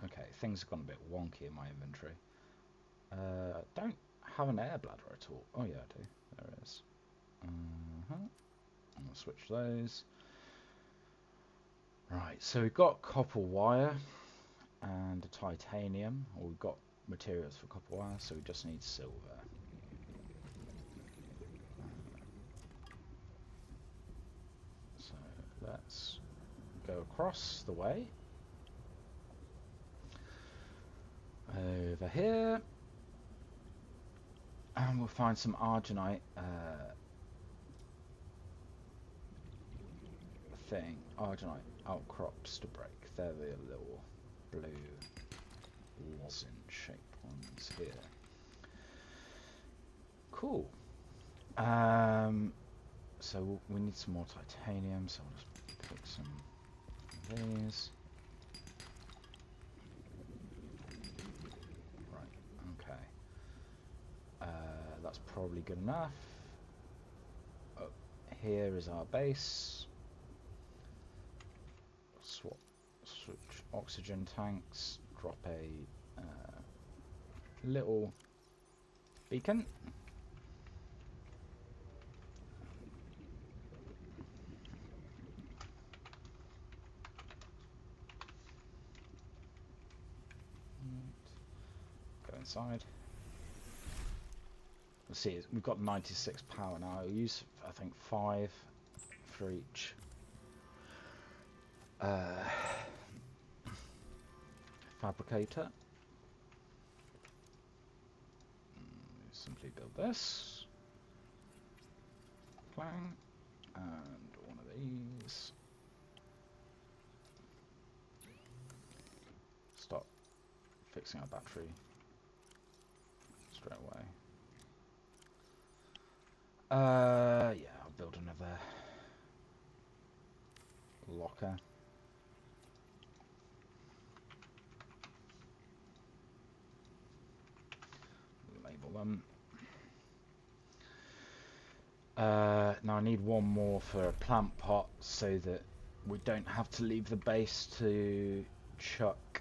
S1: Okay, things have gone a bit wonky in my inventory. I don't have an air bladder at all. Oh yeah, I do. There it is. I'll switch those. Right, so we've got copper wire and a titanium, or we've got materials for copper wire, so we just need silver. So let's go across the way. Over here. And we'll find some arginite arginite outcrops to break. They're the little blue lozenge-shaped ones here. Cool. So we need some more titanium, so I'll just pick some of these. Right, okay. That's probably good enough. Up here is our base. Switch oxygen tanks. Drop a little beacon. Go inside. Let's see, we've got 96 power now. I'll use, I think, 5 for each. Fabricator. Simply build this. Clang. And one of these. Stop fixing our battery straight away. Yeah, I'll build another locker. Label them. Now I need one more for a plant pot so that we don't have to leave the base to chuck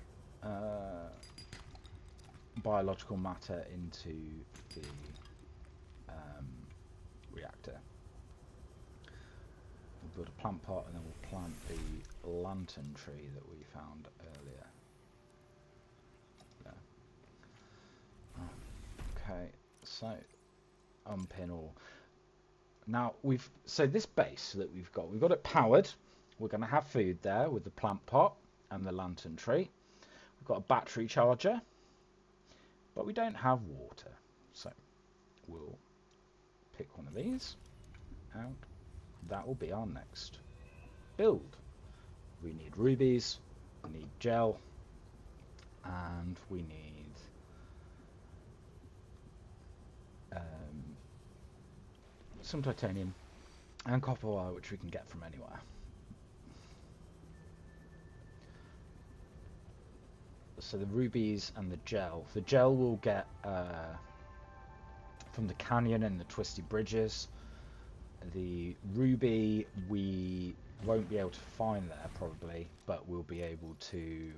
S1: biological matter into the reactor. We'll build a plant pot and then we'll plant the lantern tree that we found earlier. There. Okay, so unpin all. Now so this base that we've got it powered. We're going to have food there with the plant pot and the lantern tree. We've got a battery charger, but we don't have water, so we'll pick one of these out. That will be our next build. We need rubies, we need gel, and we need some titanium and copper wire, which we can get from anywhere. So the rubies and the gel. The gel will get from the canyon and the twisty bridges. The ruby we won't be able to find there probably, but we'll be able to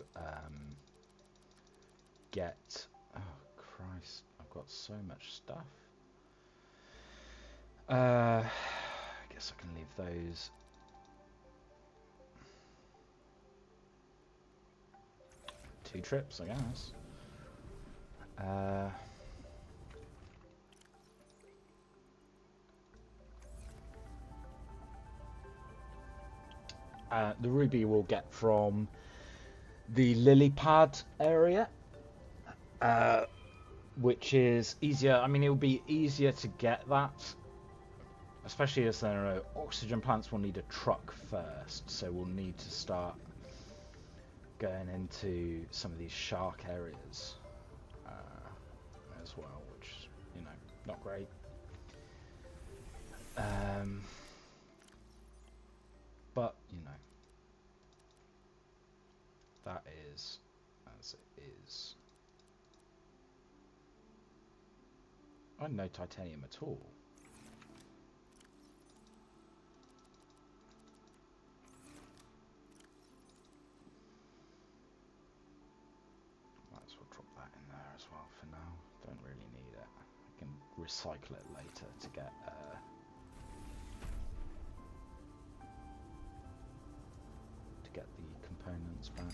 S1: get... Oh Christ, I've got so much stuff. I guess I can leave those. Two trips, I guess. The ruby we'll get from the lily pad area, which is easier. I mean, it will be easier to get that, especially as there are oxygen plants. We'll need a truck first, so we'll need to start going into some of these shark areas as well, which, you know, not great. But, you know, that is as it is. I had no titanium at all. Might as well drop that in there as well for now. Don't really need it. I can recycle it later to get the components back.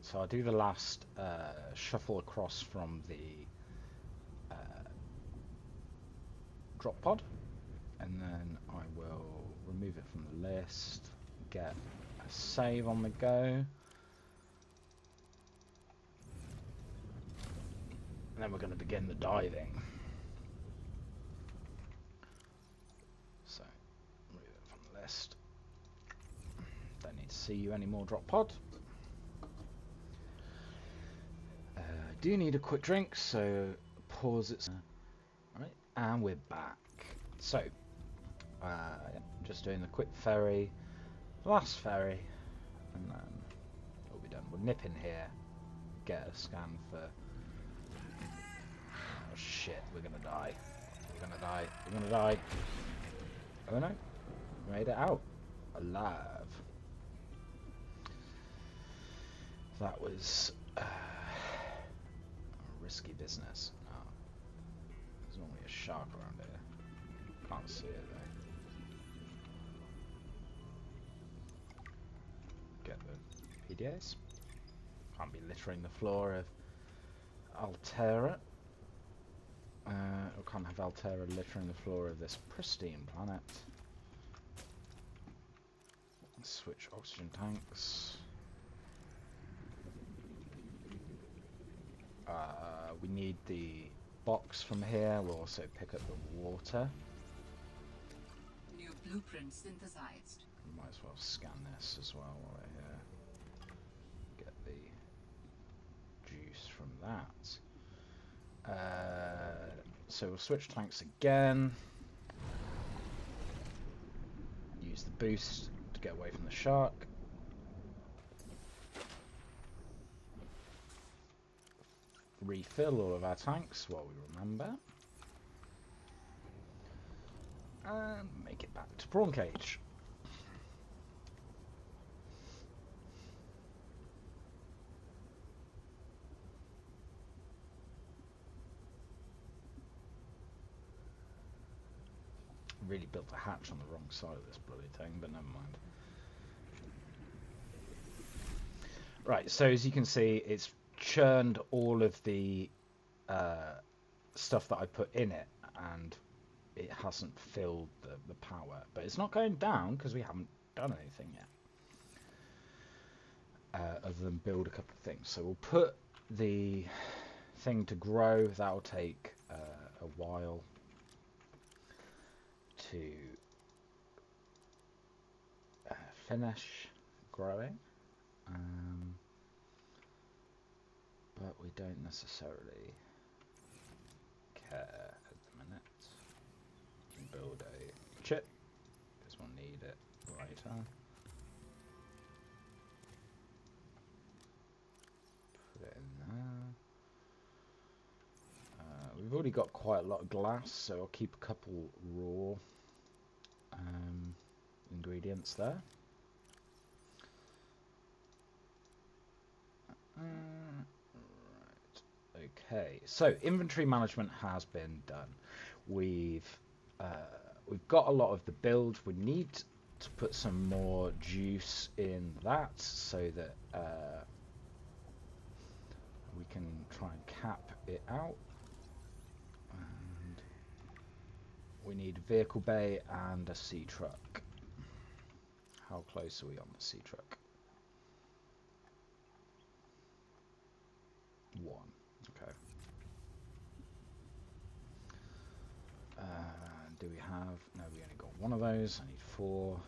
S1: So I'll do the last shuffle across from the drop pod, and then I will remove it from the list, get a save on the go, and then we're going to begin the diving. So, remove it from the list. Don't need to see you anymore, drop pod. Do need a quick drink, so pause it. Right, and we're back. So, just doing the quick ferry, last ferry, and then we'll be done. We'll nip in here, get a scan for... Oh shit, we're gonna die. We're gonna die. We're gonna die. Oh no, we made it out alive. That was risky business. Oh, there's normally a shark around here. Can't see it though. Get the PDAs. Can't be littering the floor of Altera. We can't have Altera littering the floor of this pristine planet. Switch oxygen tanks. We need the box from here. We'll also pick up the water.
S3: New blueprint synthesized.
S1: We might as well scan this as well while we're here. Get the juice from that. So we'll switch tanks again. Use the boost to get away from the shark. Refill all of our tanks while we remember. And make it back to prawn cage. Really built a hatch on the wrong side of this bloody thing, but never mind. Right, so as you can see, it's churned all of the stuff that I put in it, and it hasn't filled the power. But it's not going down because we haven't done anything yet, other than build a couple of things. So we'll put the thing to grow. That'll take a while to finish growing, but we don't necessarily care at the minute. Build a chip, because we'll need it later. Put it in there. We've already got quite a lot of glass, so I'll keep a couple raw ingredients there. Right. Okay, so inventory management has been done. We've got a lot of the build. We need to put some more juice in that so that we can try and cap it out. And we need a vehicle bay and a Seatruck. How close are we on the Seatruck? 1. Okay. Do we have... No, we only got 1 of those. I need 4.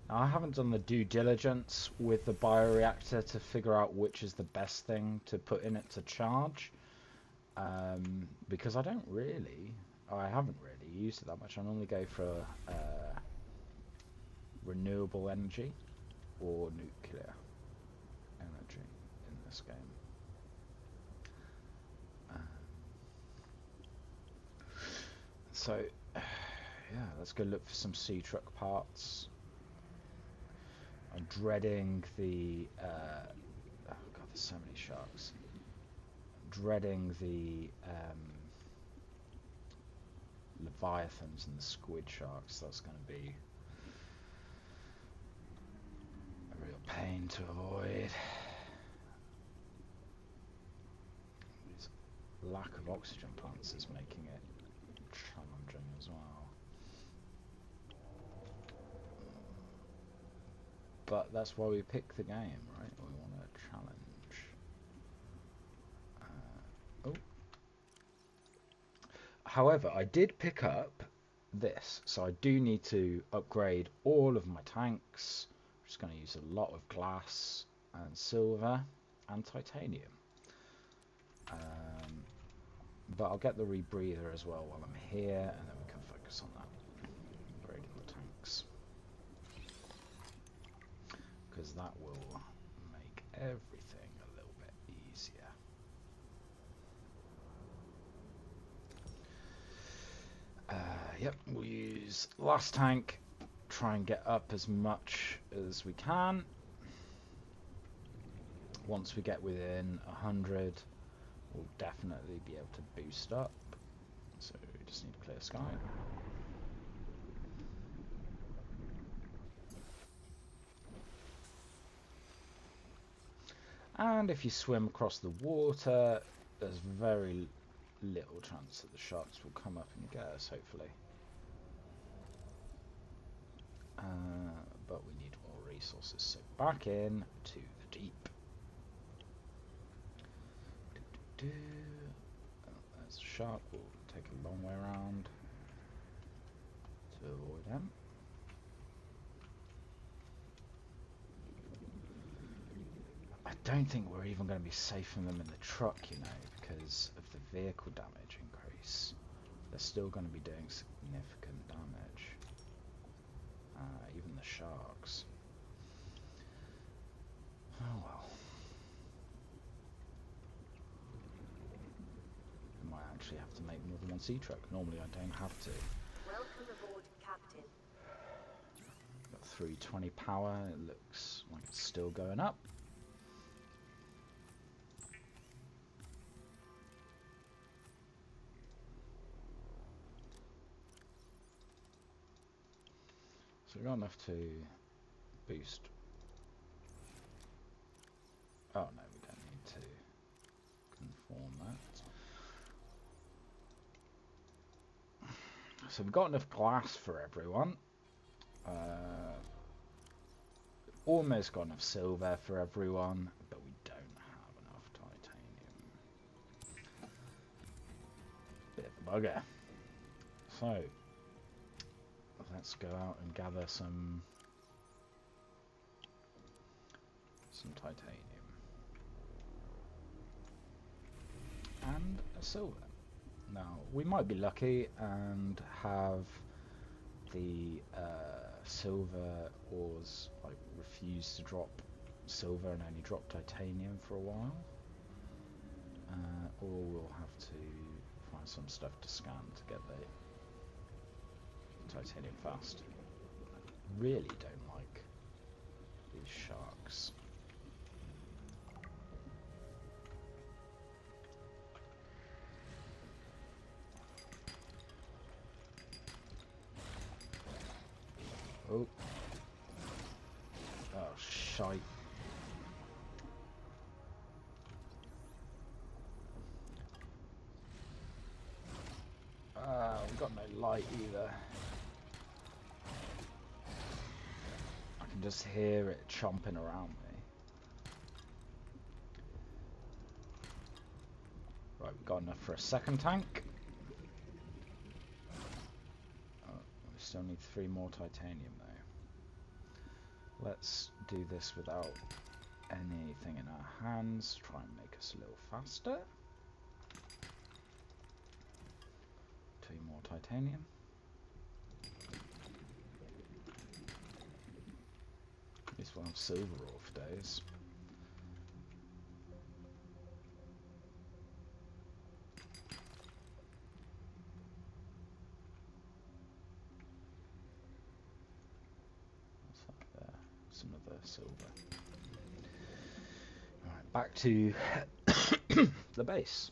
S1: Now, I haven't done the due diligence with the bioreactor to figure out which is the best thing to put in it to charge. Because I haven't really used it that much. I normally go for renewable energy or nuclear energy in this game. So, yeah, let's go look for some Seatruck parts. I'm dreading the... oh god, there's so many sharks. I'm dreading the leviathans and the squid sharks. That's going to be a real pain to avoid. This lack of oxygen plants is making it challenging as well. But that's why we pick the game, right? We want a challenge. Oh. However, I did pick up this, so I do need to upgrade all of my tanks. I'm just going to use a lot of glass and silver and titanium. But I'll get the rebreather as well while I'm here, and then we can focus on that. Upgrading the tanks. Because that will make everything a little bit easier. Yep, we'll use last tank, try and get up as much as we can. Once we get within 100, we'll definitely be able to boost up. So we just need a clear sky. And if you swim across the water, there's very little chance that the sharks will come up and get us, hopefully. But we need more resources, so back in to the deep. Oh, there's a shark, we'll take a long way around to avoid him. I don't think we're even going to be safe from them in the truck, you know, because of the vehicle damage increase. They're still going to be doing significant damage. Even the sharks. Oh well. I might actually have to make more than one Seatruck. Normally I don't have to.
S5: Welcome aboard, Captain.
S1: Got 320 power. It looks like it's still going up. So we've got enough to boost. Oh no, we don't need to conform that. So we've got enough glass for everyone. Almost got enough silver for everyone, but we don't have enough bugger. So, let's go out and gather some titanium. And a silver. Now, we might be lucky and have the silver ores like refuse to drop silver and only drop titanium for a while. Or we'll have to find some stuff to scan to get the titanium fast. I really don't like these sharks. Oh. Oh, shite. We've got no light either. I can just hear it chomping around me. Right, we've got enough for a second tank. We still need 3 more titanium though. Let's do this without anything in our hands. Try and make us a little faster. 2 more titanium. At least we'll have silver ore for days. What's that there? Some of the silver. Alright, back to the base.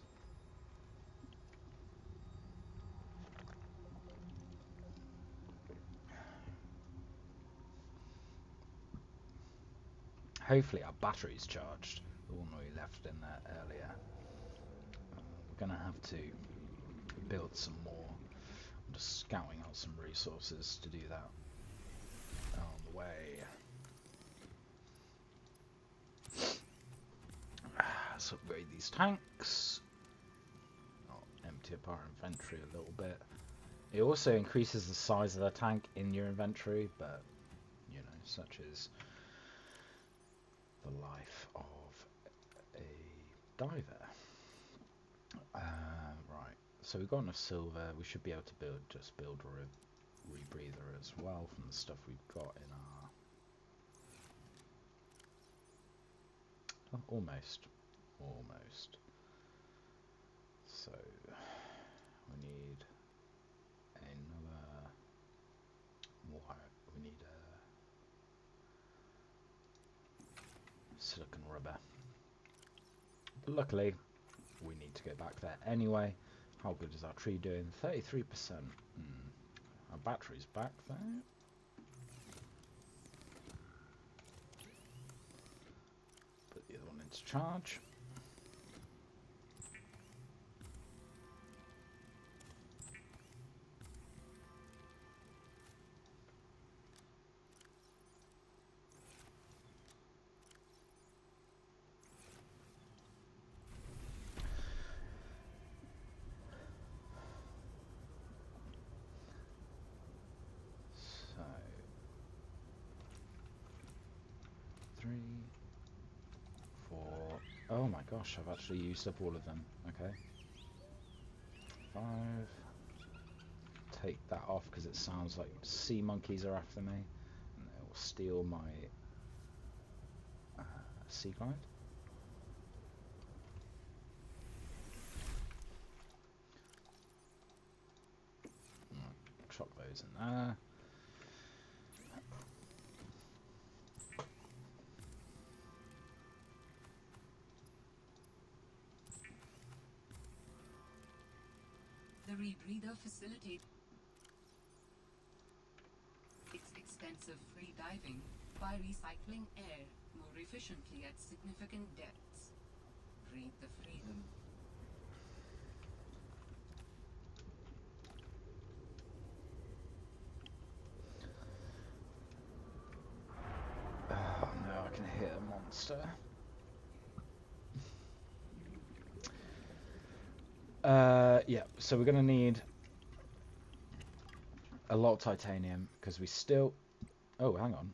S1: Hopefully our battery's charged, the one we left in there earlier. We're going to have to build some more. I'm just scouting out some resources to do that on the way. Let's upgrade these tanks. I'll empty up our inventory a little bit. It also increases the size of the tank in your inventory, but you know, such is the life of a diver. Right, so we've got enough silver. We should be able to build a rebreather as well from the stuff we've got in our... Oh, almost. So we need another wire. We need a silicon rubber. But luckily, we need to go back there anyway. How good is our tree doing? 33%. Our battery's back there. Put the other one into charge. So 3, 4. Oh my gosh, I've actually used up all of them. Okay. 5. Take that off because it sounds like sea monkeys are after me, and they will steal my sea glide. Chuck those in there.
S3: The rebreather facilitates extensive free diving by recycling air more efficiently at significant depths. Breathe the freedom.
S1: Oh no, I can hit a monster. Yeah, so we're going to need a lot of titanium, because we still... Oh, hang on.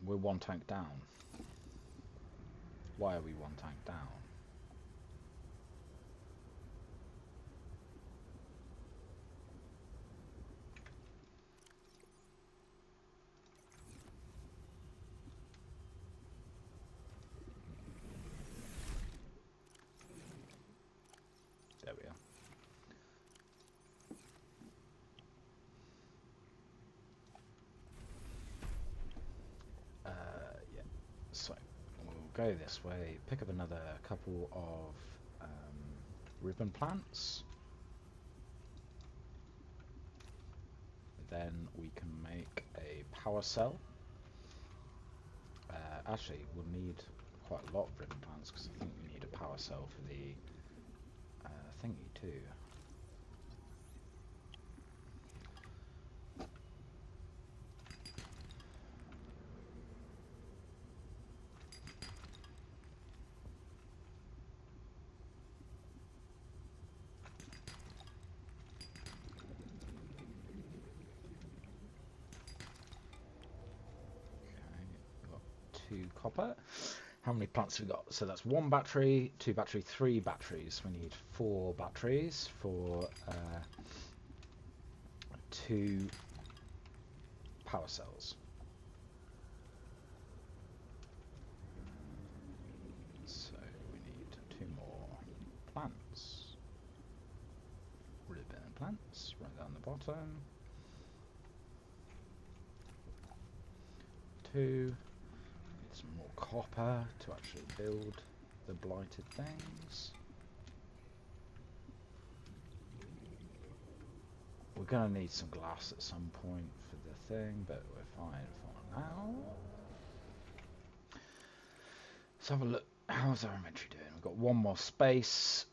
S1: We're one tank down. Why are we one tank down? There we are. Yeah, so we'll go this way, pick up another couple of ribbon plants. Then we can make a power cell. Actually, we'll need quite a lot of ribbon plants, because I think we need a power cell for the thingy too. Two copper. How many plants have we got? So that's one battery, two battery, three batteries. We need 4 batteries for 2 power cells. So we need 2 more plants. Ribbon plants right down the bottom. 2. Some more copper to actually build the blighted things. We're going to need some glass at some point for the thing, but we're fine for now. Let's have a look. How's our inventory doing? We've got 1 more space.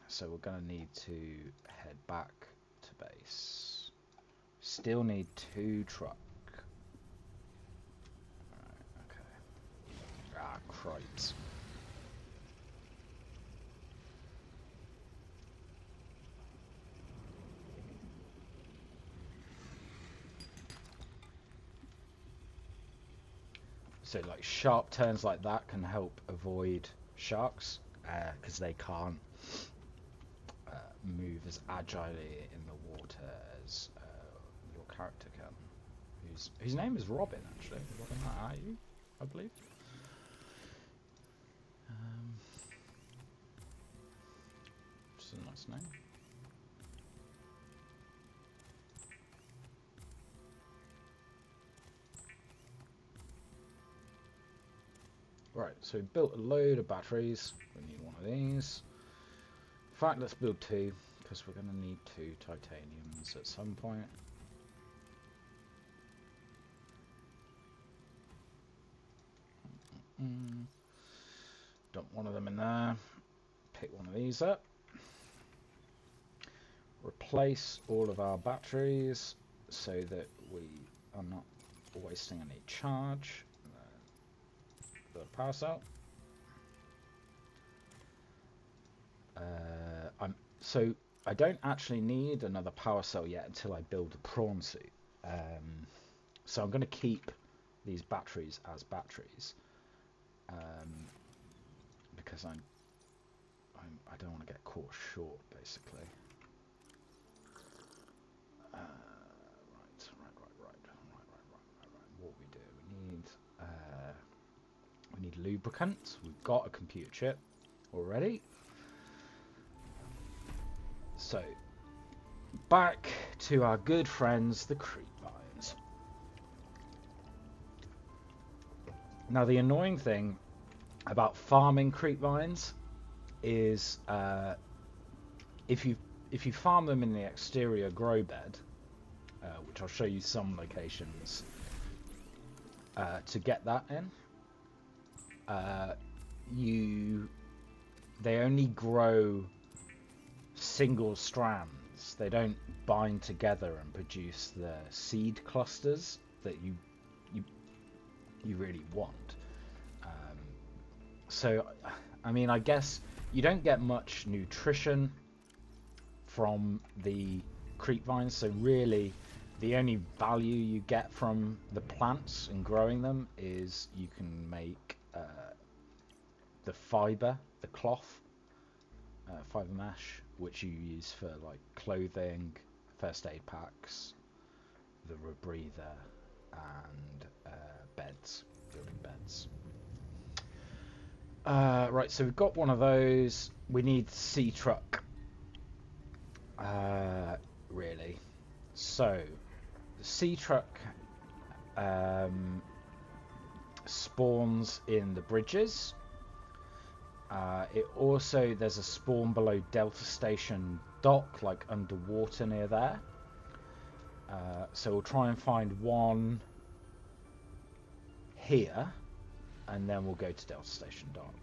S1: So we're going to need to head back to base. Still need 2 trucks. Ah, cripes. So like sharp turns like that can help avoid sharks, because they can't move as agilely in the water as your character can. Whose name is Robin, actually. Robin, are you? I believe. Which is a nice name. Right, so we built a load of batteries. We need one of these. In fact, let's build 2, because we're going to need 2 titaniums at some point. Dump one of them in there. Pick one of these up. Replace all of our batteries so that we are not wasting any charge. The power cell. So I don't actually need another power cell yet until I build a prawn suit. So I'm going to keep these batteries as batteries, because I don't want to get caught short, basically. Right. What we do? We need lubricant. We've got a computer chip already. So, back to our good friends, the creep vines. Now, the annoying thing about farming creep vines is if you farm them in the exterior grow bed, which I'll show you some locations to get that in, they only grow single strands. They don't bind together and produce the seed clusters that you really want. So I mean, I guess you don't get much nutrition from the creep vines, so really the only value you get from the plants and growing them is you can make the fiber, the cloth, fiber mesh, which you use for like clothing, first aid packs, the rebreather, and beds, building beds. Right, so we've got one of those. We need Seatruck, really. So the Seatruck spawns in the bridges. It also, there's a spawn below Delta Station dock, like underwater near there. So we'll try and find one here, and then we'll go to Delta Station dock.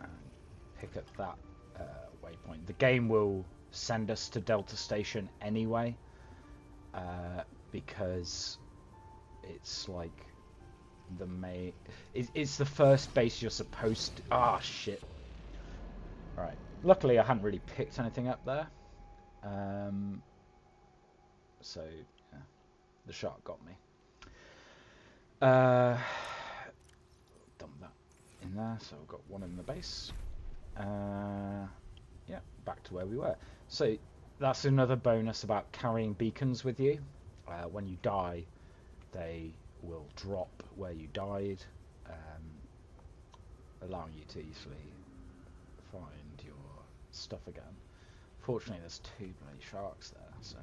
S1: And pick up that waypoint. The game will send us to Delta Station anyway, because it's like the main. It's the first base you're supposed to. Ah, shit. Right. Luckily, I hadn't really picked anything up there. So, yeah, the shark got me. Dump that in there. So we've got one in the base. Yeah, back to where we were. So that's another bonus about carrying beacons with you. When you die, they will drop where you died, allowing you to easily find your stuff again. Fortunately, there's 2 bloody sharks there, so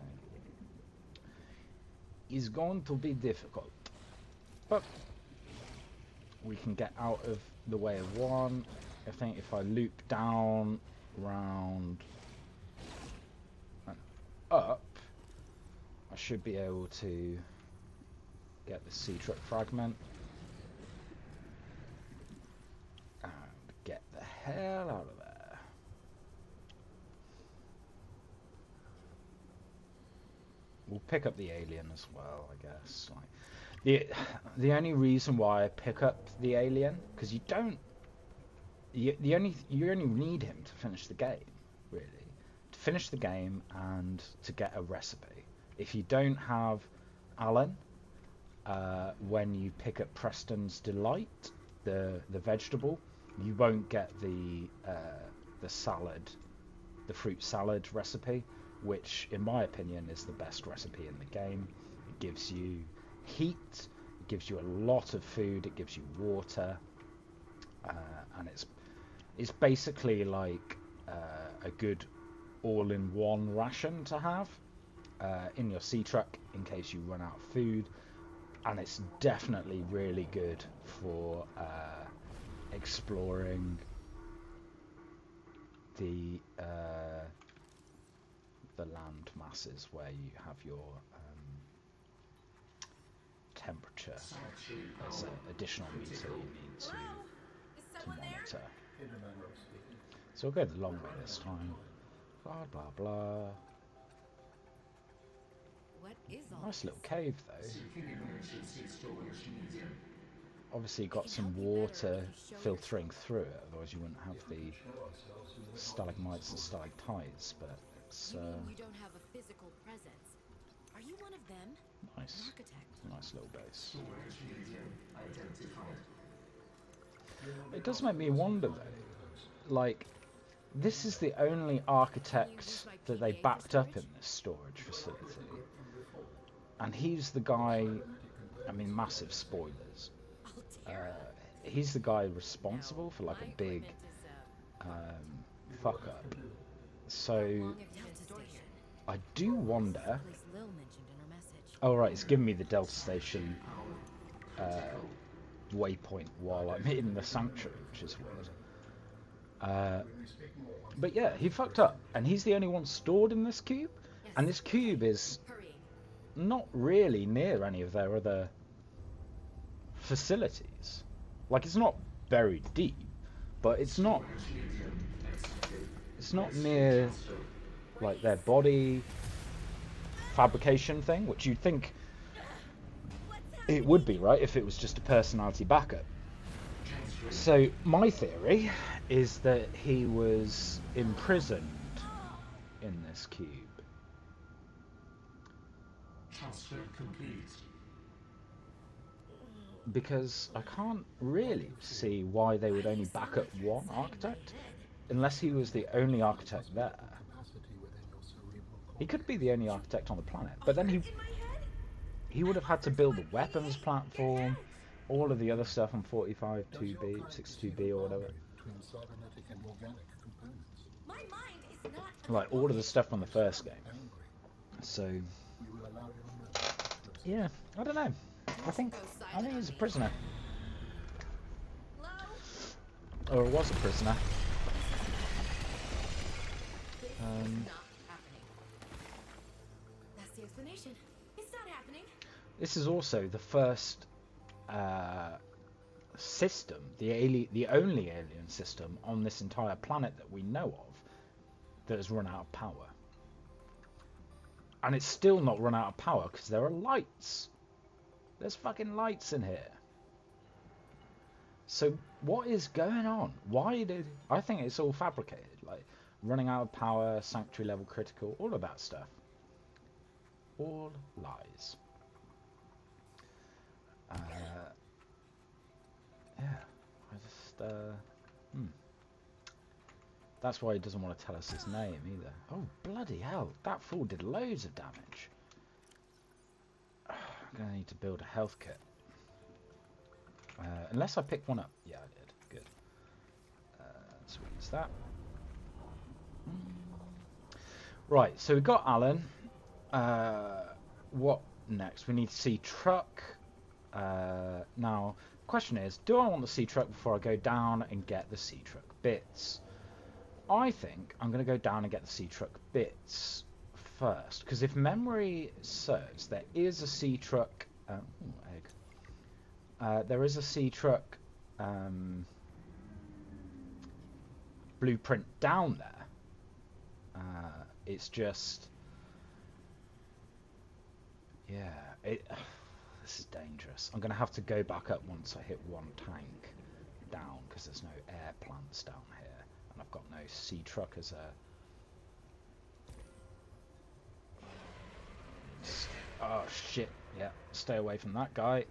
S1: it's going to be difficult. But we can get out of the way of one. I think if I loop down, round, and up, I should be able to get the Seatruck fragment and get the hell out of there. We'll pick up the alien as well, I guess. Like the only reason why I pick up the alien, because you only need him to finish the game, really, to finish the game and to get a recipe. If you don't have Alan, when you pick up Preston's Delight, the vegetable, you won't get the salad, the fruit salad recipe, which in my opinion is the best recipe in the game. It gives you heat, it gives you a lot of food, it gives you water, and it's basically like a good all-in-one ration to have in your Seatruck in case you run out of food. And it's definitely really good for exploring the land masses where you have your temperature. There's an additional meter you need to monitor. So we'll go the long way this time. Blah blah blah.
S2: What is all
S1: Nice
S2: this?
S1: little cave though. Obviously got some water filtering through it, otherwise you wouldn't have the stalagmites and stalactites, but it's
S2: You mean you don't have a physical presence? Are you one of them?
S1: nice.
S2: An architect?
S1: Nice little base. It does make me wonder though, like, this is the only architect that they backed up in this storage facility. And he's the guy, I mean, massive spoilers. He's the guy responsible for like a big fuck up. So I do wonder. Oh right, it's giving me the Delta Station waypoint while I'm in the sanctuary, which is weird. But yeah, he fucked up, and he's the only one stored in this cube, and this cube is not really near any of their other facilities. Like, it's not very deep, but it's not near like their body fabrication thing, which you'd think it would be, right, if it was just a personality backup. So my theory is that he was imprisoned in this cube.
S6: Transfer complete.
S1: Because I can't really see why they would only back up one architect, unless he was the only architect there. He could be the only architect on the planet, but then he would have had to build a weapons platform, all of the other stuff on 45 2B, 62B or whatever.
S2: My mind is not
S1: Like all of the stuff from the first game. So yeah, I don't know. I think he's a prisoner. Or was a prisoner.
S2: not happening. That's the explanation. It's not happening.
S1: This is also the first system, the only alien system on this entire planet that we know of that has run out of power. And it's still not run out of power because there are lights. There's fucking lights in here. So what is going on? Why did... I think it's all fabricated. Like, running out of power, sanctuary level critical, all of that stuff. All lies. Yeah, I just... That's why he doesn't want to tell us his name either. Oh, bloody hell. That fool did loads of damage. I'm going to need to build a health kit. Unless I picked one up. Yeah, I did. Good. So we use that. Right, so we've got Alan. What next? We need Seatruck. Now, the question is, do I want the Seatruck before I go down and get the Seatruck bits? I think I'm going to go down and get the Seatruck bits first, because if memory serves, there is a Seatruck... there is a Seatruck blueprint down there. It's just... Yeah, this is dangerous. I'm going to have to go back up once I hit one tank down, because there's no air plants down here. And I've got no Seatruck as a... Oh, shit. Yeah, stay away from that guy.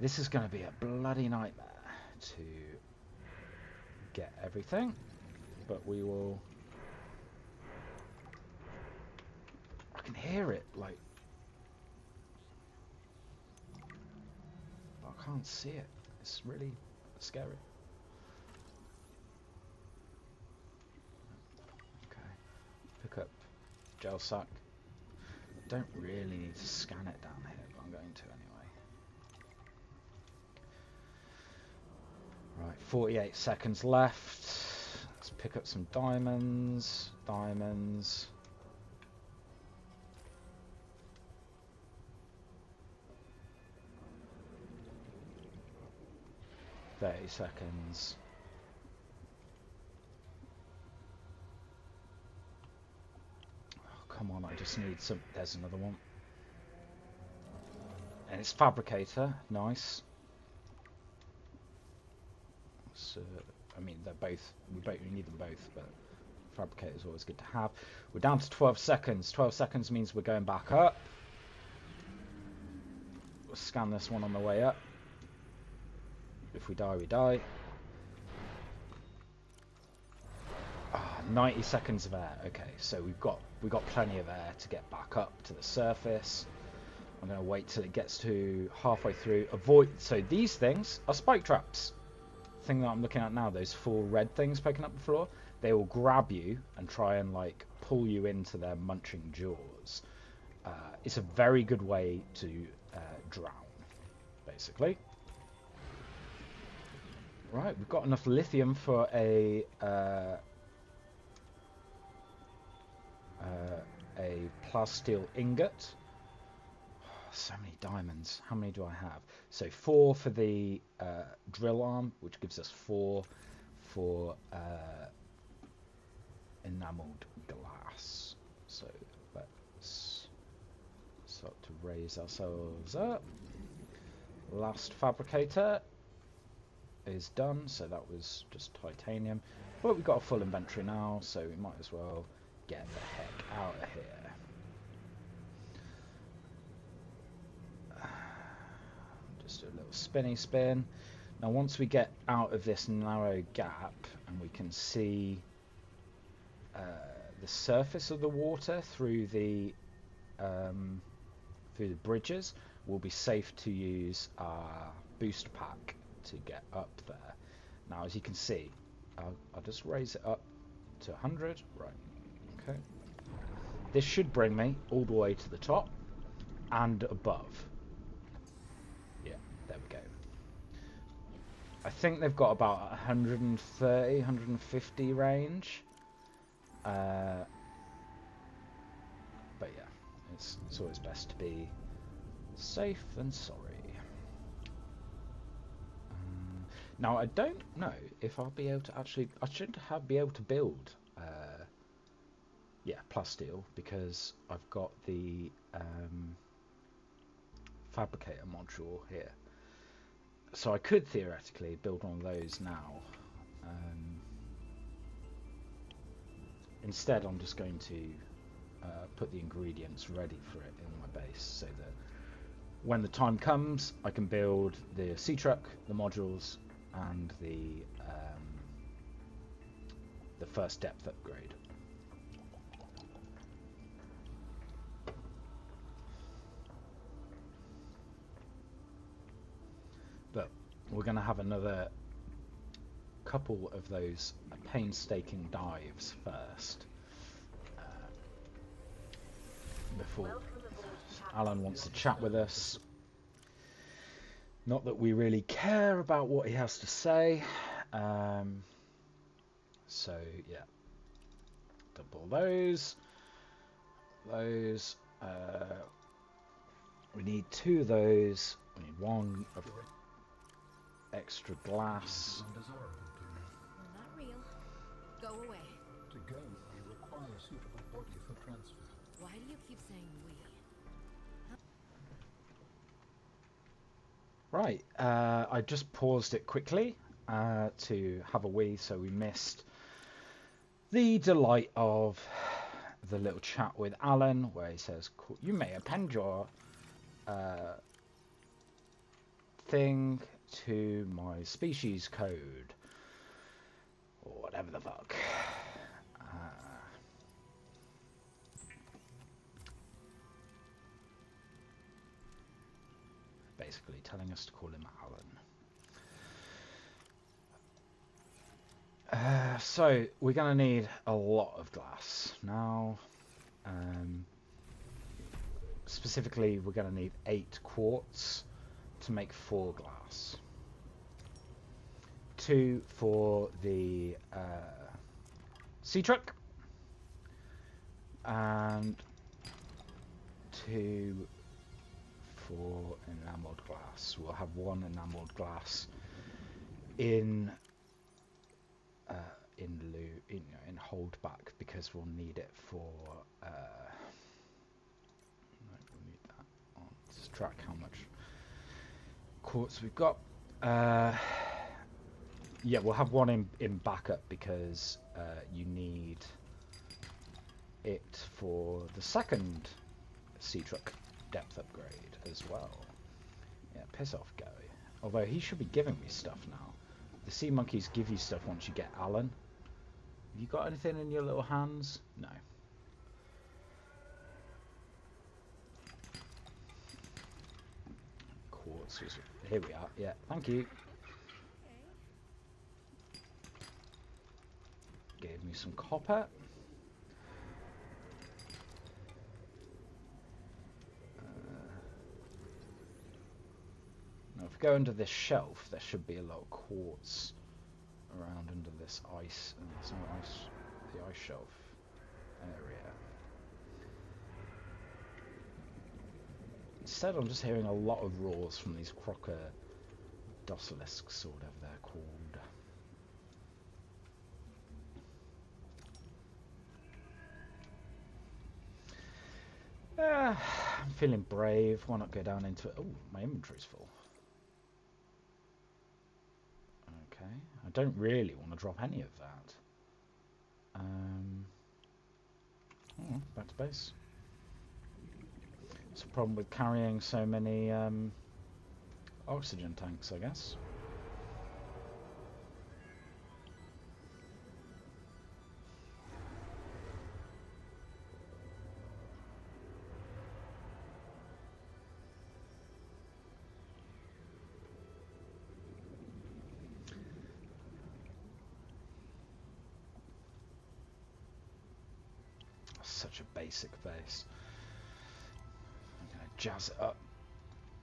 S1: This is going to be a bloody nightmare to get everything. But we will... I can hear it, like... I can't see it. It's really scary. Okay. Pick up gel sack. Don't really need to scan it down here, but I'm going to anyway. Right, 48 seconds left. Let's pick up some diamonds. Diamonds. $30 seconds. Oh, come on, I just need some... There's another one. And it's Fabricator. Nice. So, I mean, they're both... We need them both, but Fabricator is always good to have. We're down to 12 seconds. 12 seconds means we're going back up. We'll scan this one on the way up. If we die, we die. 90 seconds of air. Okay, so we've got plenty of air to get back up to the surface. I'm going to wait till it gets to halfway through. Avoid... So these things are spike traps. The thing that I'm looking at now, those 4 red things poking up the floor, they will grab you and try and like pull you into their munching jaws. It's a very good way to drown, basically. Right, we've got enough lithium for a plasteel ingot. So many diamonds. How many do I have? So 4 for the drill arm, which gives us 4 for enameled glass. So let's start to raise ourselves up. Last fabricator. is done, so that was just titanium. But we've got a full inventory now, so we might as well get the heck out of here. Just do a little spinny spin. Now once we get out of this narrow gap and we can see the surface of the water through the bridges, we'll be safe to use our boost pack to get up there. Now as you can see, I'll just raise it up to 100. Right, okay. This should bring me all the way to the top and above. Yeah, there we go. I think they've got about 130, 150 range. But yeah, it's always best to be safe than sorry. Now I don't know if I'll be able to actually. I should be able to build. Yeah, plasteel, because I've got the fabricator module here. So I could theoretically build one of those now. Instead, I'm just going to put the ingredients ready for it in my base, so that when the time comes, I can build the Seatruck, the modules, and the first depth upgrade. But we're going to have another couple of those painstaking dives first, before Alan wants to chat with us. Not that we really care about what he has to say. So yeah, double those. We need 2 of those. We need 1 of extra glass.
S2: We're not real. Go away.
S6: To go, we require a suitable body for transfer.
S2: Why do you keep saying we?
S1: Right, I just paused it quickly to have a wee, so we missed the delight of the little chat with Alan, where he says, you may append your thing to my species code, or whatever the fuck. Basically telling us to call him Alan. So we're going to need a lot of glass now. Specifically, we're going to need 8 quartz to make 4 glass. 2 for the Seatruck, and 2 for enameled glass. We'll have 1 enameled glass in holdback, because we'll need it for we'll need that on to track how much quartz we've got. Yeah, we'll have 1 in backup, because you need it for the second Seatruck depth upgrade as well. Yeah, piss off, Gary. Although he should be giving me stuff now. The sea monkeys give you stuff once you get Alan. Have you got anything in your little hands? No. Quartz. Here we are. Yeah, thank you. Gave me some copper. Now if we go under this shelf, there should be a lot of quartz around under this ice, and there's no ice, the ice shelf area. Instead, I'm just hearing a lot of roars from these crocker docilisks, or whatever they're called. I'm feeling brave. Why not go down into it? Oh, my inventory's full. I don't really want to drop any of that. Oh, back to base. It's a problem with carrying so many oxygen tanks, I guess. Such a basic base. I'm gonna jazz it up.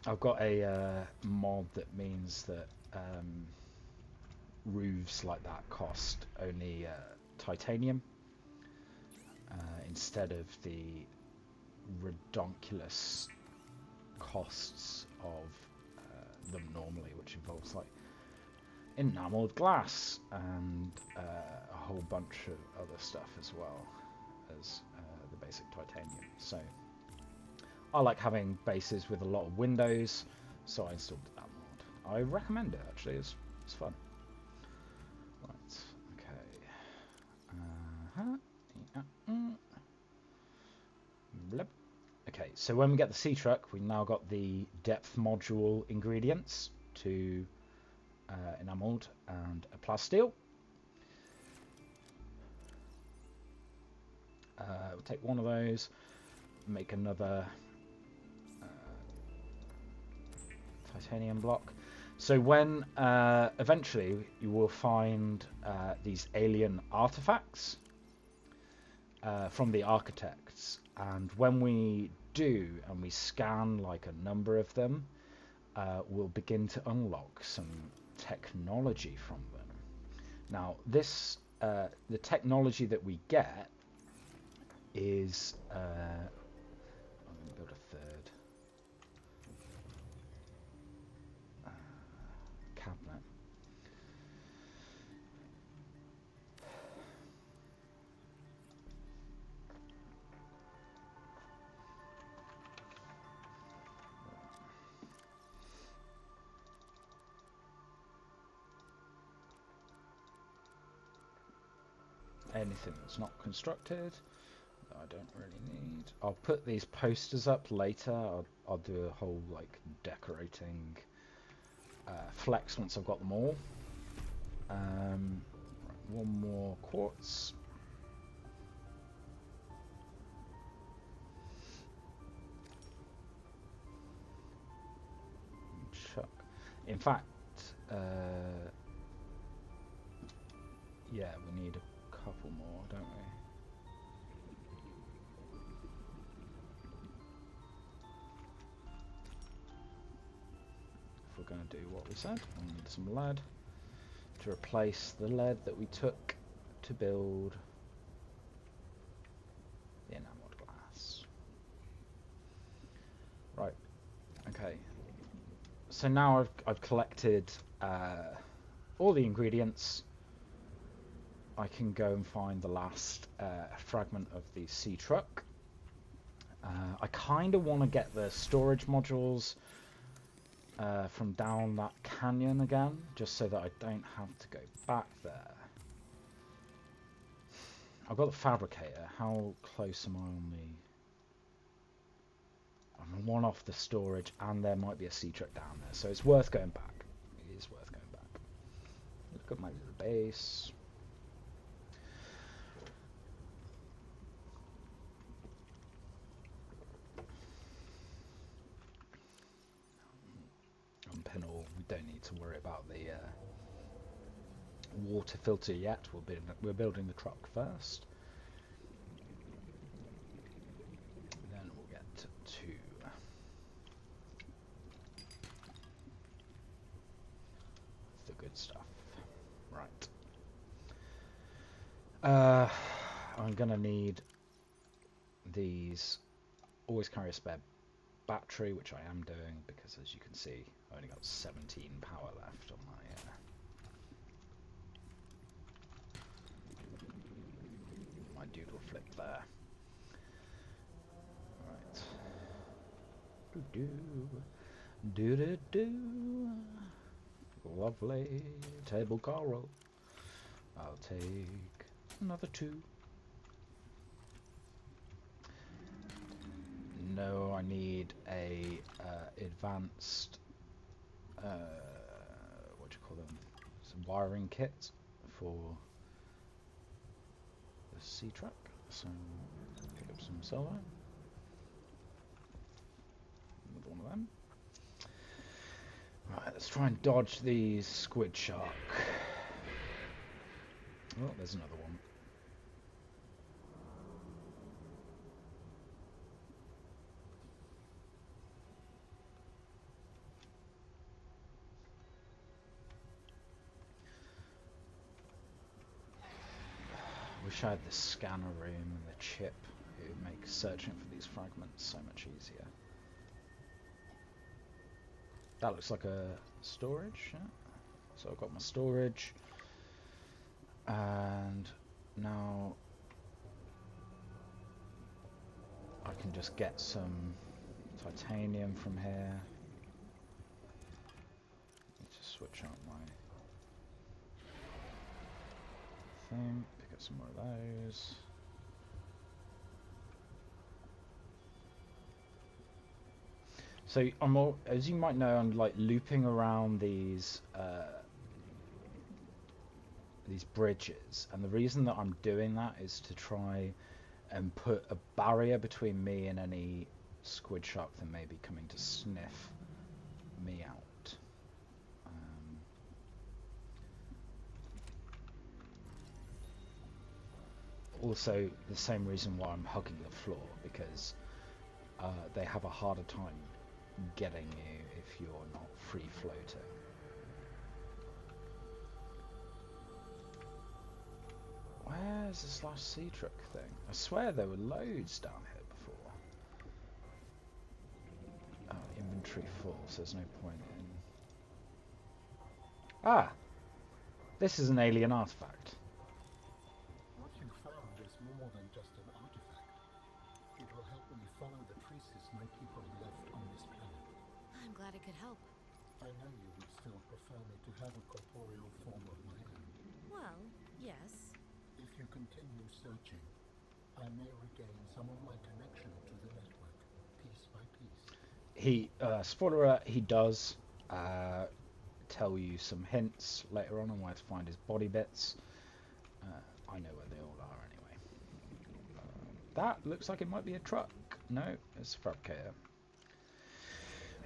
S1: I've got a mod that means that roofs like that cost only titanium instead of the redonkulous costs of them normally, which involves like enameled glass and a whole bunch of other stuff as well as the basic titanium. So I like having bases with a lot of windows, so I installed that mod. I recommend it actually, it's fun. Right, okay. Blip. Okay, so when we get the Seatruck, we now got the depth module ingredients to enameled and a plasteel. We'll take one of those, make another titanium block. So when eventually you will find these alien artifacts from the architects, and when we do and we scan like a number of them, we'll begin to unlock some technology from them. Now this the technology that we get is I'm going to build a third cabinet. Anything that's not constructed I don't really need. I'll put these posters up later. I'll do a whole like decorating flex once I've got them all. Right, one more quartz. Chuck. In fact, yeah, we need a couple more, don't we? If we're going to do what we said, we need some lead to replace the lead that we took to build the enameled glass. Right, okay. So now I've collected all the ingredients. I can go and find the last fragment of the Seatruck. I kind of want to get the storage modules from down that canyon again, just so that I don't have to go back there. I've got the fabricator. How close am I on the... I'm one off the storage, and there might be a Seatruck down there, so it's worth going back. It is worth going back. Look at my little base. Pinhole, we don't need to worry about the water filter yet. We're building the truck first. Then we'll get to the good stuff. Right. I'm gonna need these. Always carry a spare battery, which I am doing, because as you can see, I only got 17 power left on my doodle flip there. Right. Do do do do do. Lovely. Table coral. I'll take another 2. No, I need a advanced, what do you call them? Some wiring kit for the Seatruck. So pick up some silver. Another one of them. Right, let's try and dodge these squid shark. Oh, there's another one. Wish I had the scanner room and the chip. It would make searching for these fragments so much easier. That looks like a storage. Yeah. So I've got my storage. And now I can just get some titanium from here. Need to switch out my thing. Pick up some more of those. So I'm all, as you might know, I'm like looping around these bridges, and the reason that I'm doing that is to try and put a barrier between me and any squid shark that may be coming to sniff me out. Also, the same reason why I'm hugging the floor, because they have a harder time getting you if you're not free floating. Where's this last Seatruck thing? I swear there were loads down here before. Oh, inventory full, so there's no point in... Ah! This is an alien artifact.
S6: What you found is more than just an artifact. It will help me follow the traces my people left on this planet.
S2: I'm glad it could help.
S6: I know you would still prefer me to have a corporeal form of my own.
S2: Well, yes.
S6: If you continue searching, I may regain some of my connection to the network, piece by piece.
S1: Spoiler alert, he does tell you some hints later on where to find his body bits. I know where they all are anyway. That looks like it might be a truck. No, it's a fabricator.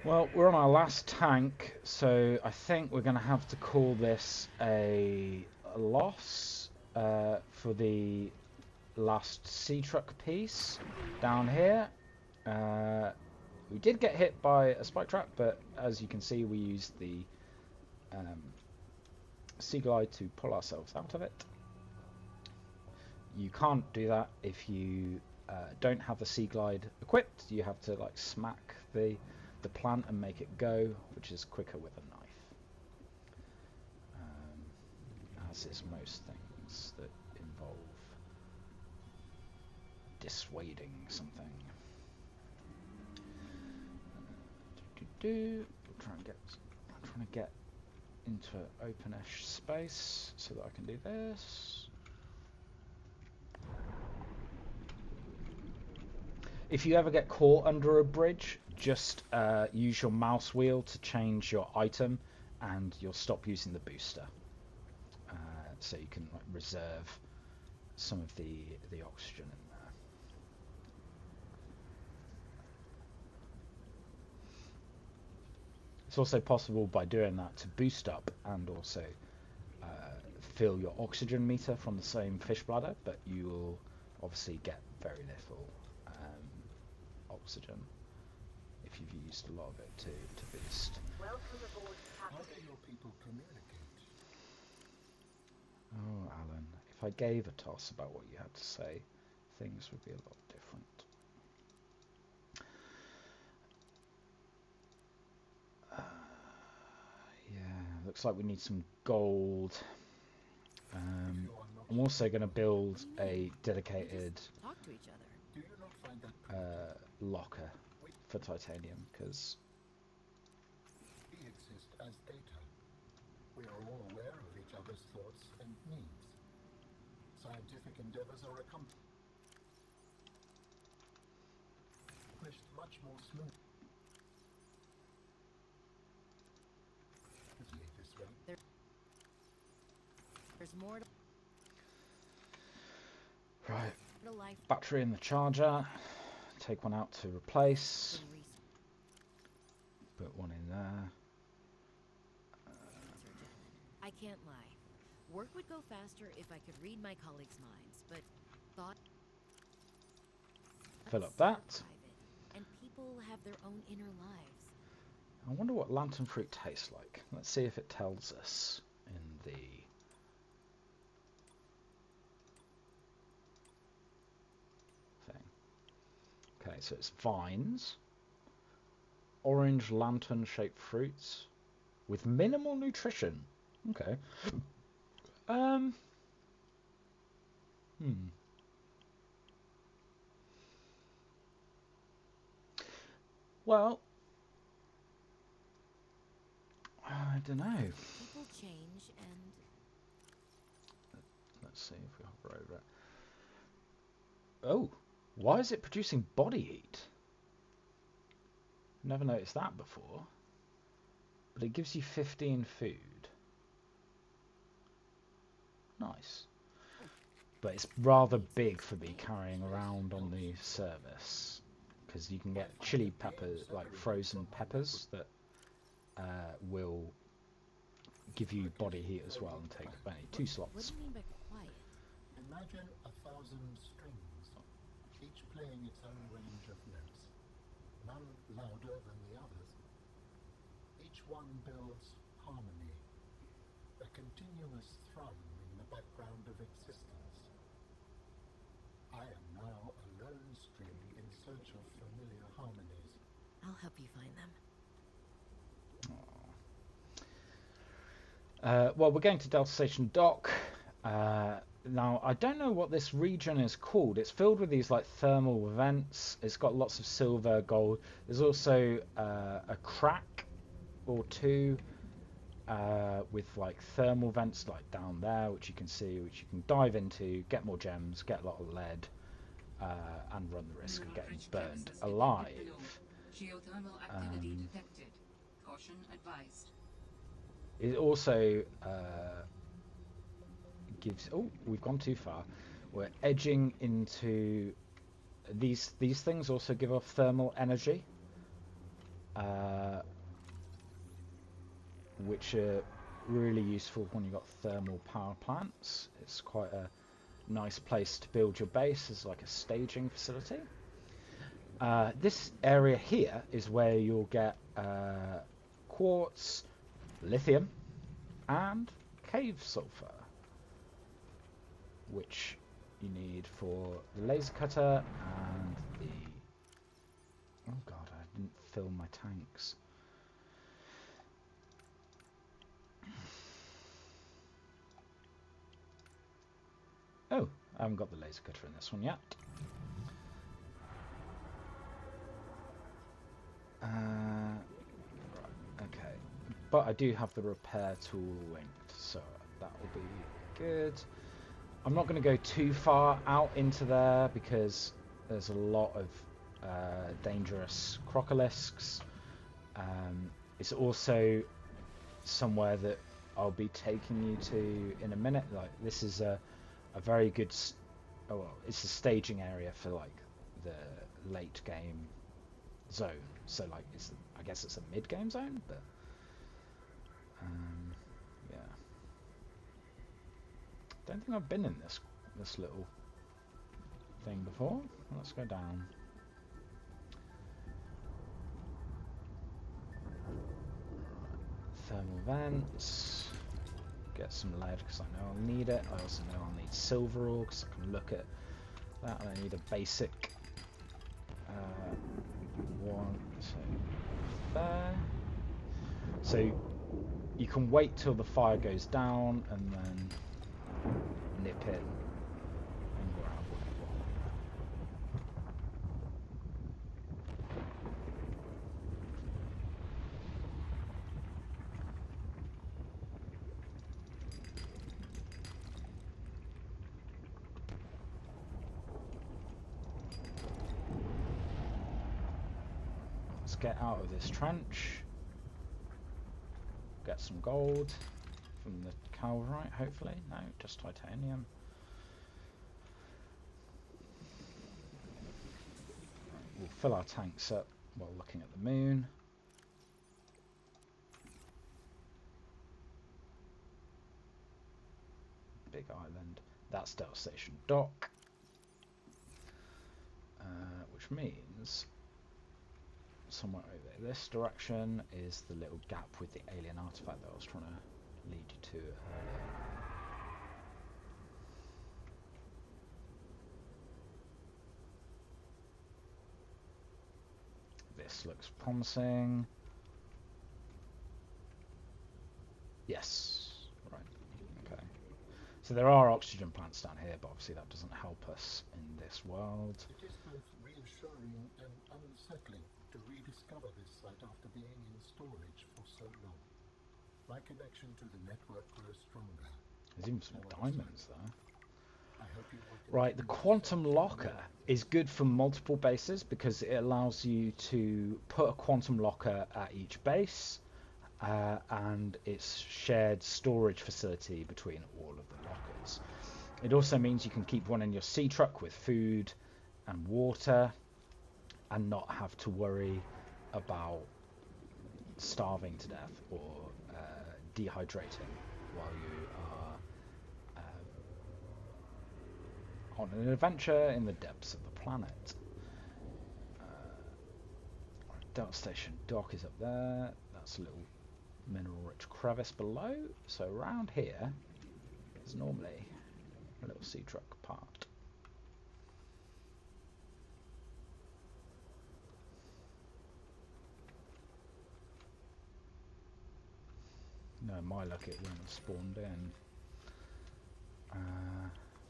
S1: Well, we're on our last tank, so I think we're going to have to call this a loss for the last Seatruck piece down here. We did get hit by a spike trap, but as you can see, we used the sea glide to pull ourselves out of it. You can't do that if you don't have the sea glide equipped. You have to like smack the plant and make it go, which is quicker with a knife. As is most things that involve dissuading something. I'm trying to get into open-ish space so that I can do this. If you ever get caught under a bridge, just use your mouse wheel to change your item, and you'll stop using the booster. So you can like reserve some of the oxygen in there. It's also possible by doing that to boost up and also fill your oxygen meter from the same fish bladder, but you will obviously get very little oxygen if you've used a lot of it to boost.
S5: Welcome aboard,
S6: How do
S5: Captain.
S6: your people communicate?
S1: Oh, Alan, if I gave a toss about what you had to say, things would be a lot different. Yeah, looks like we need some gold. I'm also going to build a dedicated
S2: Talk to each other.
S6: Do you not find that
S1: locker for titanium, because
S6: we exist as data? We are all aware of each other's thoughts and needs. Scientific endeavors are accomplished much more smoothly this way.
S2: There's more to
S1: Right.
S2: life
S1: Battery in the charger. Take one out to replace.
S2: than research.
S1: Put one in there.
S2: I can't lie. Work would go faster if I could read my colleagues' minds, but thought
S1: Fill up that.
S2: private, and people have their own inner lives.
S1: I wonder what lantern fruit tastes like. Let's see if it tells us in the thing. Okay, so it's vines, orange lantern-shaped fruits with minimal nutrition. Okay. Well, I don't know.
S2: People change, and
S1: Let's see if we hover over it. Oh, why is it producing body heat? Never noticed that before. But it gives you 15 food. Nice. But it's rather big for me carrying around on the service. Because you can get chili peppers, like frozen peppers, that will give you body heat as well and take only 2
S2: what
S1: slots.
S2: do you mean by quiet?
S6: Imagine 1,000 strings, each playing its own range of notes, none louder than the others. Each one builds harmony, a continuous thrum in the background of existence. I am now a lone string in search of familiar harmonies.
S2: I'll help you find them.
S1: Well, we're going to Delta Station Dock. Now, I don't know what this region is called. It's filled with these like thermal vents. It's got lots of silver, gold. There's also a crack or two with like thermal vents like down there, which you can see, which you can dive into, get more gems, get a lot of lead, and run the risk of getting burned alive.
S3: Geothermal activity detected. Caution advised.
S1: It also gives... Oh, we've gone too far. We're edging into... These things also give off thermal energy, which are really useful when you've got thermal power plants. It's quite a nice place to build your base as like a staging facility. This area here is where you'll get quartz, lithium, and cave sulfur, which you need for the laser cutter and the... Oh god, I didn't fill my tanks. Oh, I haven't got the laser cutter in this one yet. Right, okay. But I do have the repair tool linked, so that will be good. I'm not going to go too far out into there because there's a lot of dangerous crocolisks. It's also somewhere that I'll be taking you to in a minute. Like, this is a very good... Oh, well, it's a staging area for like the late game zone. So like, I guess it's a mid-game zone, but yeah. Don't think I've been in this little thing before. Let's go down. Thermal vents. Get some lead because I know I'll need it. I also know I'll need silver ore because I can look at that, and I need a basic one. So there. So you can wait till the fire goes down and then nip in and grab what you want. Let's get out of this trench. Get some gold from the calrite, hopefully. No, just titanium. We'll fill our tanks up while looking at the moon. Big island. That's Delta Station Dock. Which means somewhere over this direction is the little gap with the alien artifact that I was trying to lead you to earlier. This looks promising. Yes, right, okay. So there are oxygen plants down here, but obviously that doesn't help us in this world.
S6: It is both reassuring and unsettling to rediscover this site after being in storage for so long. My connection to the network grows stronger.
S1: There's even some diamonds there.
S6: I hope you will
S1: Right, the quantum locker is good for multiple bases because it allows you to put a quantum locker at each base, and it's shared storage facility between all of the lockers. It also means you can keep one in your Seatruck with food and water and not have to worry about starving to death or dehydrating while you are on an adventure in the depths of the planet. Delta Station Dock is up there. That's a little mineral-rich crevice below. So around here is normally a little Seatruck part. No, my luck, it wouldn't have spawned in.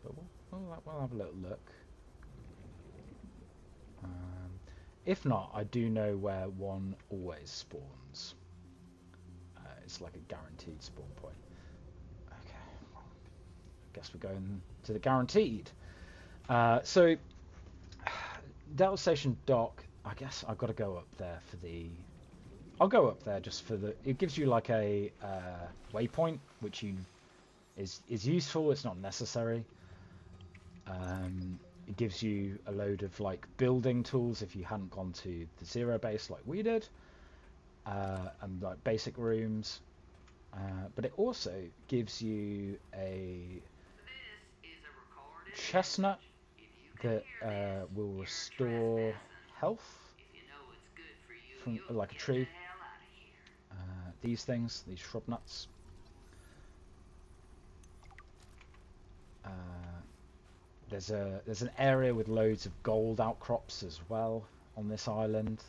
S1: But we'll have a little look. If not, I do know where one always spawns. It's like a guaranteed spawn point. Okay, well, I guess we're going to the guaranteed. So, Delta Station Dock, I guess I've got to go up there for the... I'll go up there just for the... It gives you like a waypoint, which is useful, it's not necessary. It gives you a load of like building tools if you hadn't gone to the Zero base like we did, and like basic rooms, but it also gives you a chestnut that will restore health from like a tree. These things, these shrub nuts. There's an area with loads of gold outcrops as well on this island.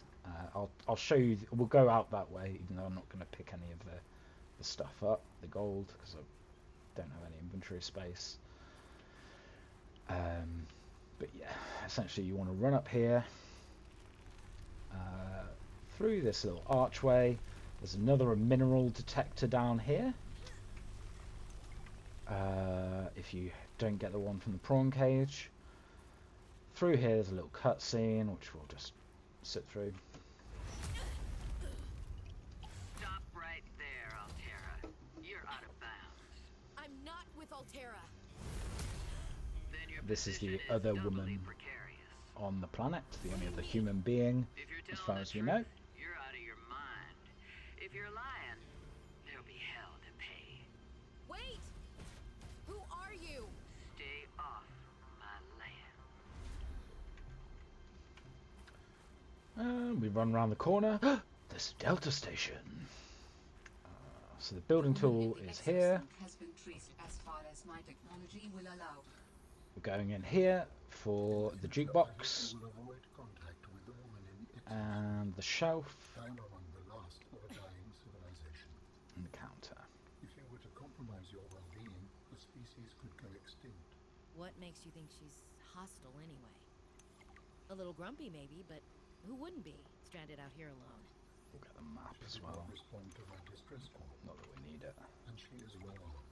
S1: I'll show you. We'll go out that way, even though I'm not going to pick any of the stuff up, the gold, because I don't have any inventory space. But yeah, essentially you want to run up here through this little archway. There's another mineral detector down here. If you don't get the one from the prawn cage. Through here there's a little cutscene which we'll just sit through.
S7: Stop right there, Altera. You're out of bounds.
S2: I'm not with Altera.
S7: Then your
S1: This is the
S7: position
S1: other
S7: doubly
S1: woman
S7: precarious.
S1: on the planet, the only other human being
S7: If you're
S1: as
S7: telling
S1: far
S7: the
S1: as we
S7: truth,
S1: know.
S7: you're out of your mind. If you're lying, there'll be hell to pay.
S2: Wait! Who are you?
S7: Stay off my land.
S1: And we run around the corner. There's a Delta Station. So the building tool
S3: The
S1: is here.
S3: exosuit has been traced as far as my technology will allow.
S1: We're going in here for the jukebox
S6: will avoid contact with the woman in its
S1: and the shelf
S6: time among the last of a dying civilization.
S1: and the counter.
S6: If you were to compromise your well-being, the species could go extinct.
S2: What makes you think she's hostile anyway? A little grumpy maybe, but who wouldn't be, stranded out here alone?
S1: We'll get the map as
S6: She
S1: well.
S6: will respond to my distress call,
S1: Not that we need it.
S6: and she is well armed.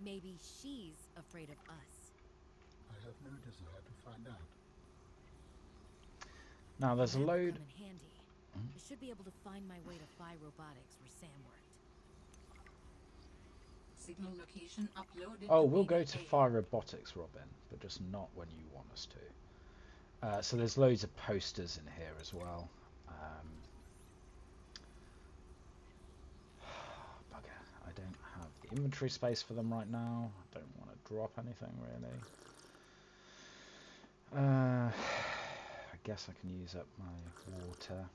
S2: Maybe she's afraid of us.
S6: I have no desire to find out.
S1: Now there's a
S2: That will
S1: load.
S2: come in handy. The should be able to find my way to Phi Robotics where Sam worked.
S3: Signal location uploaded.
S1: Oh, we'll go to Phi Robotics, Robin, but just not when you want us to. So there's loads of posters in here as well. Bugger, I don't have the inventory space for them right now. I don't want to drop anything really. I guess I can use up my water.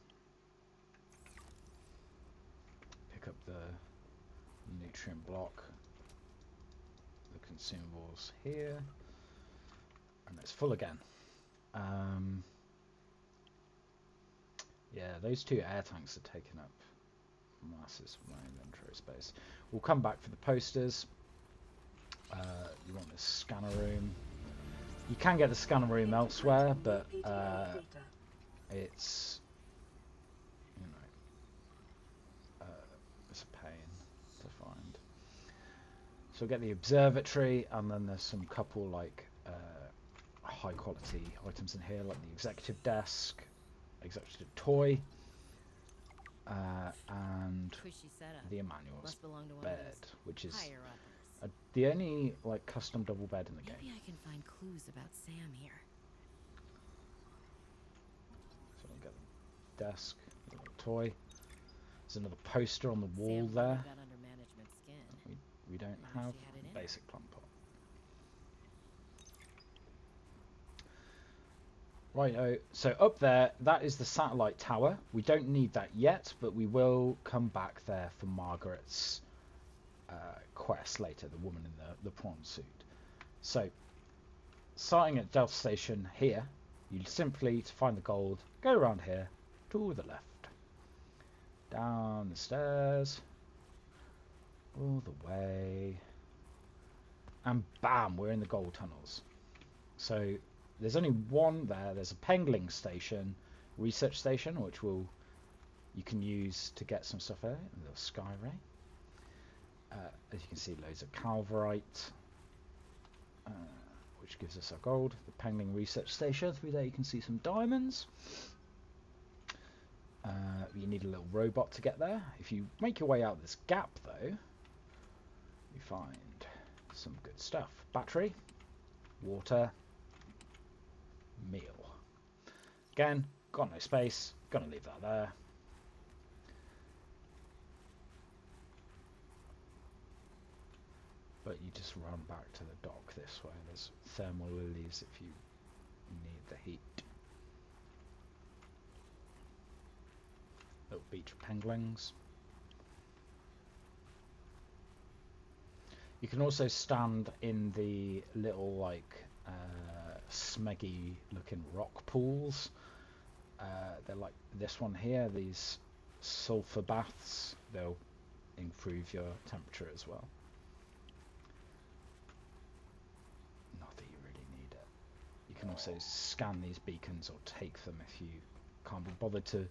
S1: Pick up the nutrient block. The consumables here. And it's full again. Yeah, those two air tanks are taking up masses of my inventory space. We'll come back for the posters. You want this scanner room. You can get the scanner room elsewhere, but it's, you know, it's a pain to find. So we'll get the observatory, and then there's some couple like high quality items in here, like the executive desk, executive toy, and the Emmanuel's bed, which is the only like custom double bed in the game.
S2: Maybe I can find clues about Sam here.
S1: So I'll get the desk, the little toy. There's another poster on the wall there.
S2: Got under management skin.
S1: We don't have a basic plant pot. Right, so up there, that is the satellite tower. We don't need that yet, but we will come back there for Margaret's quest later, the woman in the prawn suit. So, starting at Delta Station here, you simply, to find the gold, go around here, to the left. Down the stairs, all the way, and bam, we're in the gold tunnels. So, there's only one there. There's a Pengling station, research station, which you can use to get some stuff there. A little sky ray. As you can see, loads of calverite, which gives us our gold. The Pengling research station. Through there you can see some diamonds. You need a little robot to get there. If you make your way out this gap, though, you find some good stuff. Battery, water, meal. Again, got no space, gonna leave that there. But you just run back to the dock this way. There's thermal lilies if you need the heat. Little beach of penguins. You can also stand in the little like smeggy looking rock pools. They're like this one here, these sulfur baths. They'll improve your temperature as well. Not that you really need it. You can also scan these beacons or take them if you can't be bothered to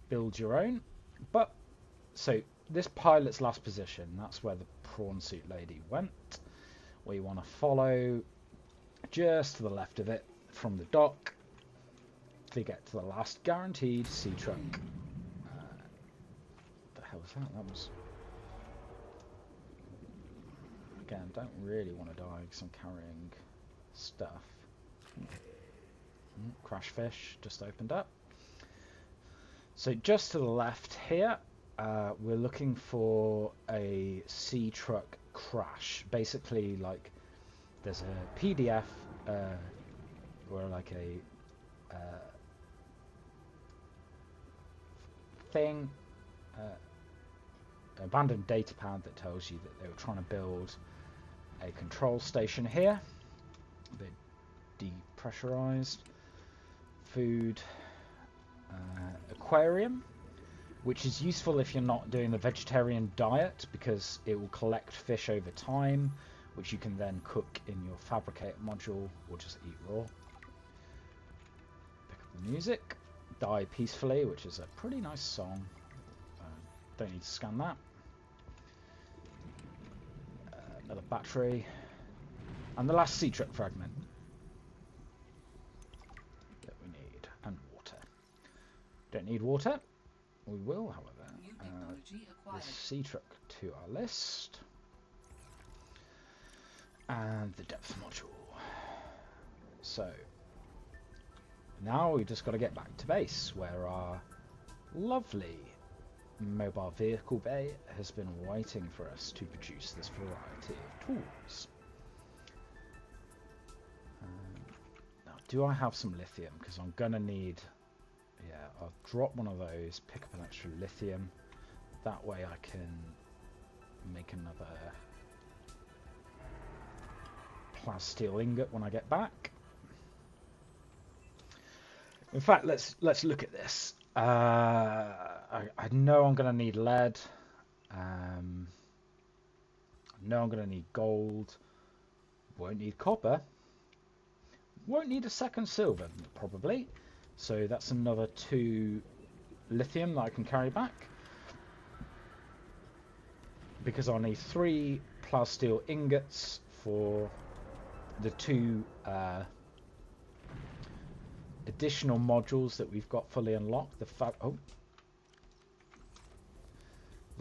S1: build your own. But so this pilot's last position, that's where the prawn suit lady went. We want to follow just to the left of it from the dock to get to the last guaranteed Seatruck. What the hell was that? That was... Again, don't really want to die because I'm carrying stuff. Crash fish just opened up. So just to the left here, we're looking for a Seatruck crash. Basically, like, there's a PDF or like a thing, abandoned data pad that tells you that they were trying to build a control station here. They're depressurized. Food, aquarium, which is useful if you're not doing the vegetarian diet because it will collect fish over time, which you can then cook in your fabricate module or just eat raw. Pick up the music. Die Peacefully, which is a pretty nice song. Don't need to scan that. Another battery. And the last Seatruck fragment that we need. And water. Don't need water. we will, however,
S3: New
S1: add
S3: technology
S1: the
S3: acquired.
S1: Seatruck to our list. And the depth module. So, now we just got to get back to base, where our lovely mobile vehicle bay has been waiting for us to produce this variety of tools. Now, do I have some lithium? Because I'm going to need... Yeah, I'll drop one of those, pick up an extra lithium. That way I can make another plasteel ingot when I get back. In fact, let's look at this. I know I'm going to need lead. I know I'm going to need gold. Won't need copper. Won't need a second silver, probably. So that's another 2 lithium that I can carry back. Because I'll need 3 plasteel ingots for the 2 additional modules that we've got fully unlocked. The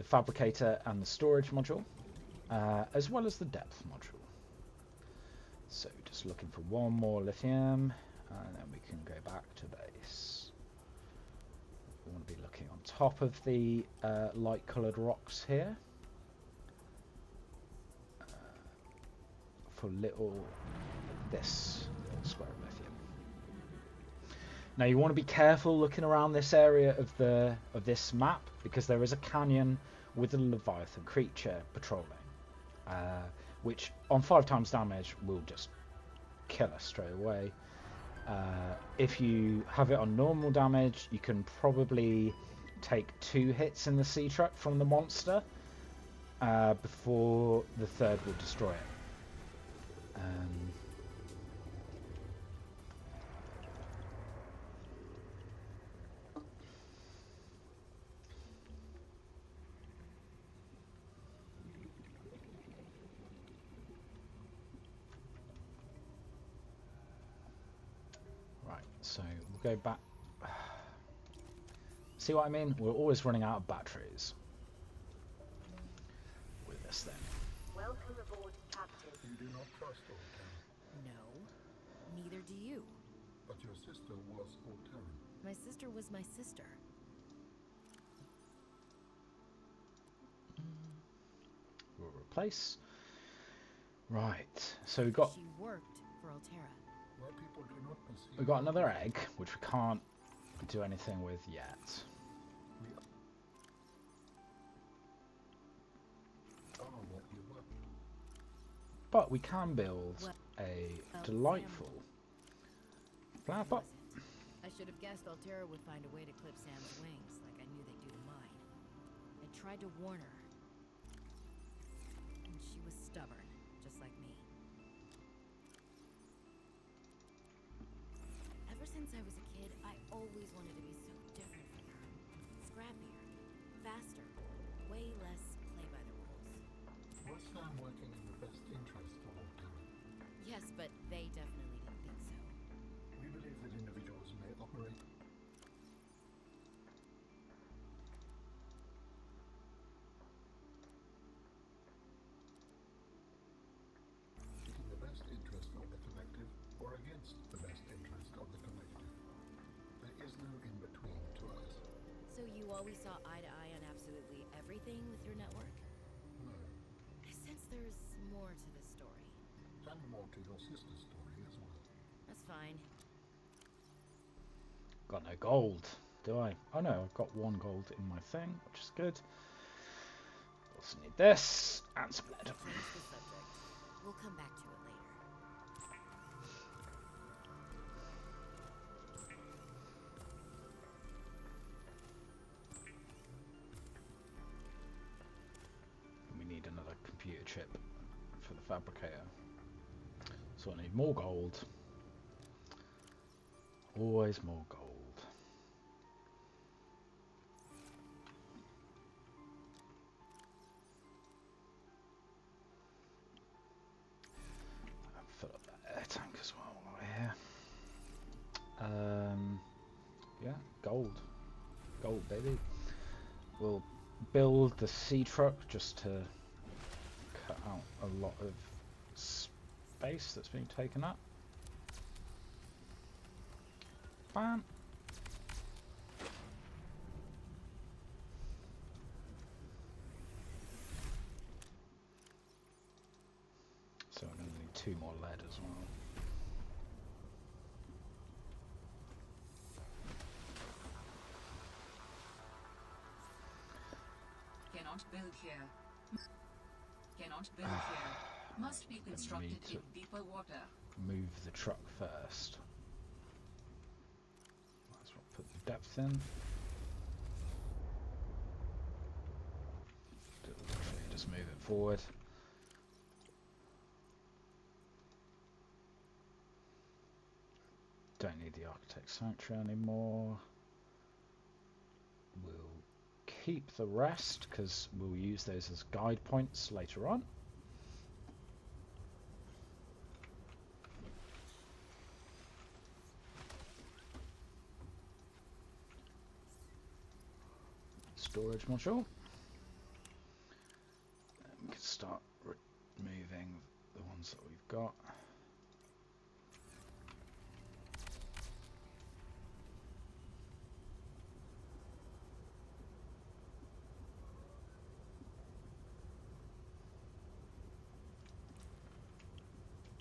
S1: fabricator and the storage module, as well as the depth module. So just looking for 1 more lithium, and then we can go back to base. We want to be looking on top of the light coloured rocks here for this little square of lithium. Now you want to be careful looking around this area of this map, because there is a canyon with a Leviathan creature patrolling, which on 5 times damage will just kill us straight away. If you have it on normal damage, you can probably take 2 hits in the Seatruck from the monster before the 3rd will destroy it. So we'll go back. See what I mean? We're always running out of batteries with this thing.
S5: Welcome aboard, Captain.
S6: You do not trust Alteran,
S2: No, neither do you.
S6: but your sister was Alteran.
S2: My sister was my sister.
S1: We'll replace. Right. So we've got
S2: She worked for Altera.
S6: Why people do not perceive
S1: We've got another egg, which we can't do anything with yet.
S6: we are what you were.
S1: But we can build a delightful flower pot.
S2: I should have guessed Altera would find a way to clip Sam's wings, like I knew they'd do to mine. I tried to warn her. And she was stubborn, just like me. Ever since I was a kid, I always wanted to be so different from her. Scrappier, faster, way less play by the rules.
S6: Was Sam working in the best interest of Alteran?
S2: Yes, but they definitely didn't think so.
S6: We believe that individuals may operate in the best interest of the collective or against the best interest of the collective. There is no in-between to us.
S2: So you always saw eye to eye on absolutely everything with your network?
S6: No.
S2: I sense there's more to the story.
S6: And more to your sister's story as well.
S2: That's fine.
S1: Got no gold, do I? Oh no, I've got 1 gold in my thing, which is good. Also need this and some lead.
S2: Change the subject. We'll come back to it later.
S1: We need another computer chip for the fabricator. So I need more gold. Always more gold. And fill up that air tank as well while we're here. Yeah, gold. Gold, baby. we'll build the Seatruck just to cut out a lot of space that's being taken up. Bam. So I'm going to need 2 more lead as well.
S3: Cannot build here. Cannot build here. Must be constructed in deeper water.
S1: Move the truck first. Might as well put the depth in. Literally just move it forward. Don't need the Architect's Sanctuary anymore. We'll keep the rest because we'll use those as guide points later on. Storage module. And we can start removing the ones that we've got.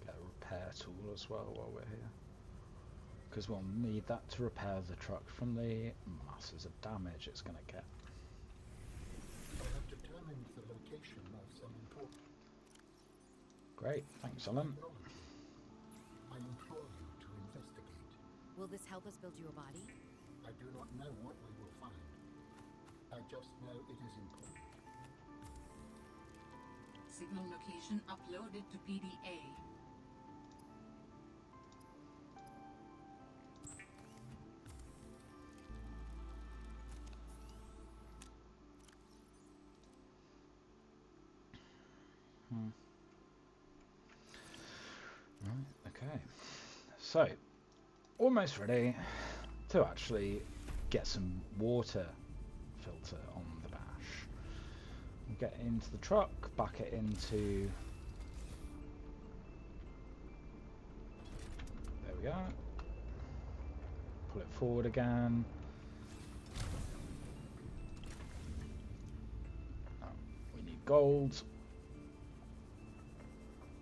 S1: Get a repair tool as well while we're here, because we'll need that to repair the truck from the masses of damage it's going to get.
S6: I have determined the location of some important
S1: Great, thanks Alan.
S6: knowledge. I implore you to investigate.
S2: Will this help us build you a body?
S6: I do not know what we will find. I just know it is important.
S3: Signal location uploaded to PDA.
S1: Right, okay. So, almost ready to actually get some water filter on the dash. We'll get into the truck, back it into... There we are. Pull it forward again. Oh, we need gold.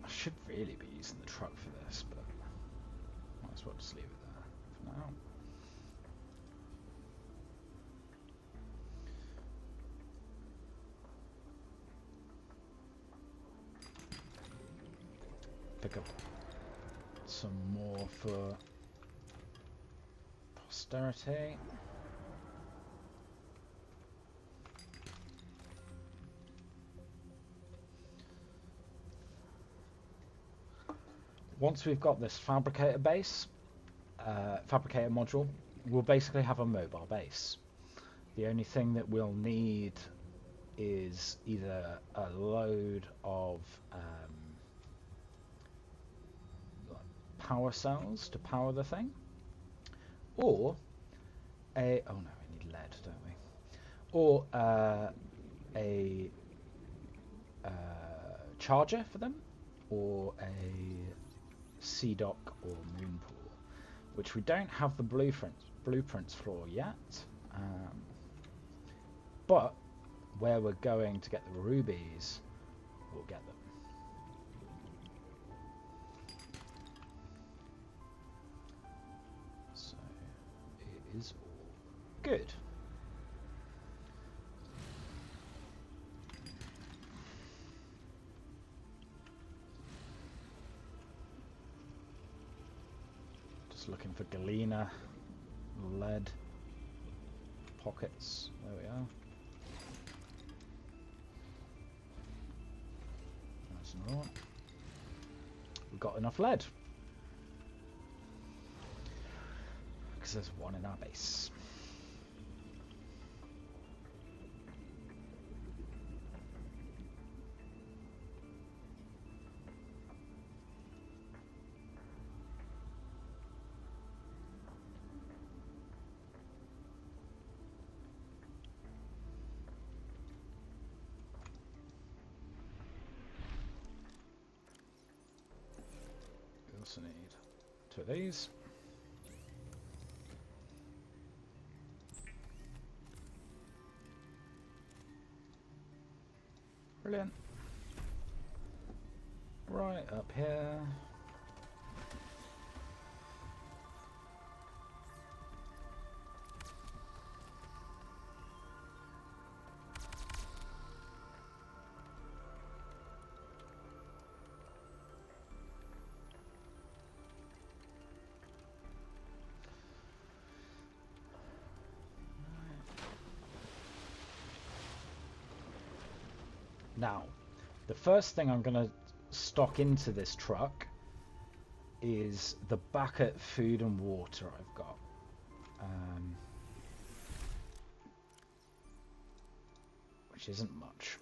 S1: I should really be using the truck for this, but might as well just leave it there for now. Pick up some more for posterity. Once we've got this fabricator base, fabricator module, we'll basically have a mobile base. The only thing that we'll need is either a load of power cells to power the thing, or a, oh no, we need lead, don't we? Or a charger for them, or a sea dock or moon pool, which we don't have the blueprints for yet, but where we're going to get the rubies, we'll get them. So it is all good. Just looking for galena, lead pockets. There we are. That's another one. We've got enough lead because there's one in our base. 2 of these. Brilliant. Right up here. Now, the first thing I'm going to stock into this truck is the bucket food and water I've got. Which isn't much.